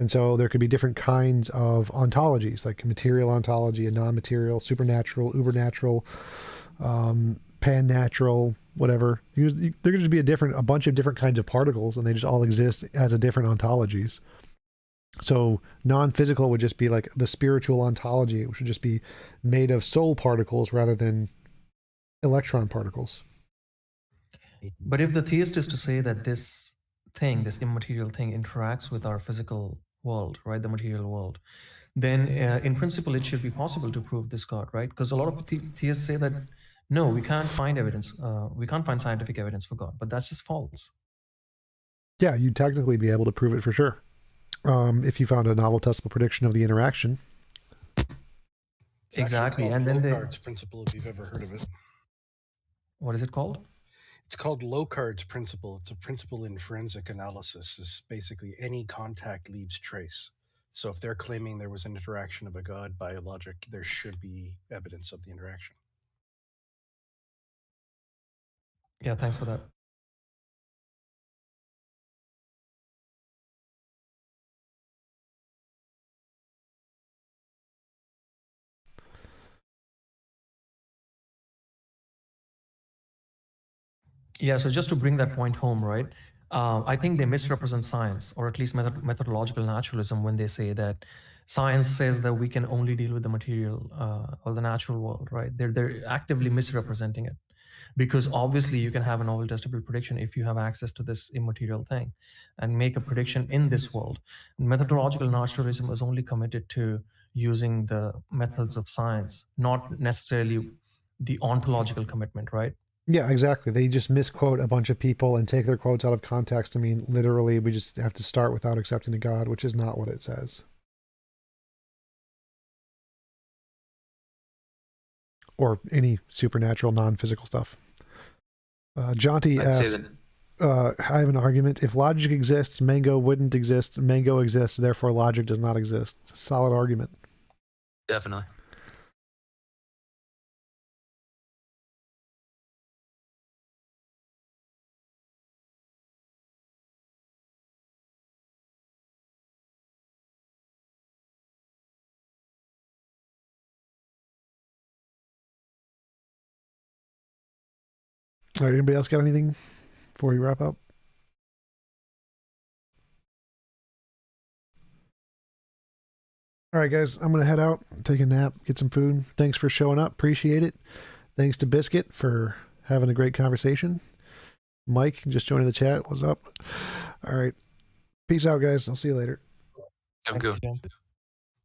And so there could be different kinds of ontologies, like material ontology, a non-material, supernatural, ubernatural, pan-natural, whatever. There could just be a bunch of different kinds of particles, and they just all exist as a different ontologies. So non-physical would just be like the spiritual ontology, which would just be made of soul particles rather than electron particles. But if the theist is to say that this thing, this immaterial thing, interacts with our physical world, right, the material world, then in principle it should be possible to prove this God, right? Because a lot of theists say that no, we can't find evidence, we can't find scientific evidence for God, but that's just false. Yeah, you'd technically be able to prove it for sure. If you found a novel testable prediction of the interaction. It's exactly, and then Locard's principle, if you've ever heard of it. What is it called? It's called Locard's principle. It's a principle in forensic analysis. Is basically any contact leaves trace. So if they're claiming there was an interaction of a God, by logic, there should be evidence of the interaction. Yeah, thanks for that. Yeah, so just to bring that point home, right? I think they misrepresent science, or at least methodological naturalism, when they say that science says that we can only deal with the material or the natural world, right? They're actively misrepresenting it, because obviously you can have a novel testable prediction if you have access to this immaterial thing and make a prediction in this world. Methodological naturalism is only committed to using the methods of science, not necessarily the ontological commitment, right? Yeah, exactly. They just misquote a bunch of people and take their quotes out of context. I mean, literally, we just have to start without accepting a God, which is not what it says. Or any supernatural, non-physical stuff. Jaunty asks, I have an argument. If logic exists, Mango wouldn't exist. Mango exists, therefore logic does not exist. It's a solid argument. Definitely. All right, anybody else got anything before we wrap up? All right, guys, I'm going to head out, take a nap, get some food. Thanks for showing up. Appreciate it. Thanks to Biscuit for having a great conversation. Mike, just joining the chat. What's up? All right. Peace out, guys. I'll see you later. Have a good one.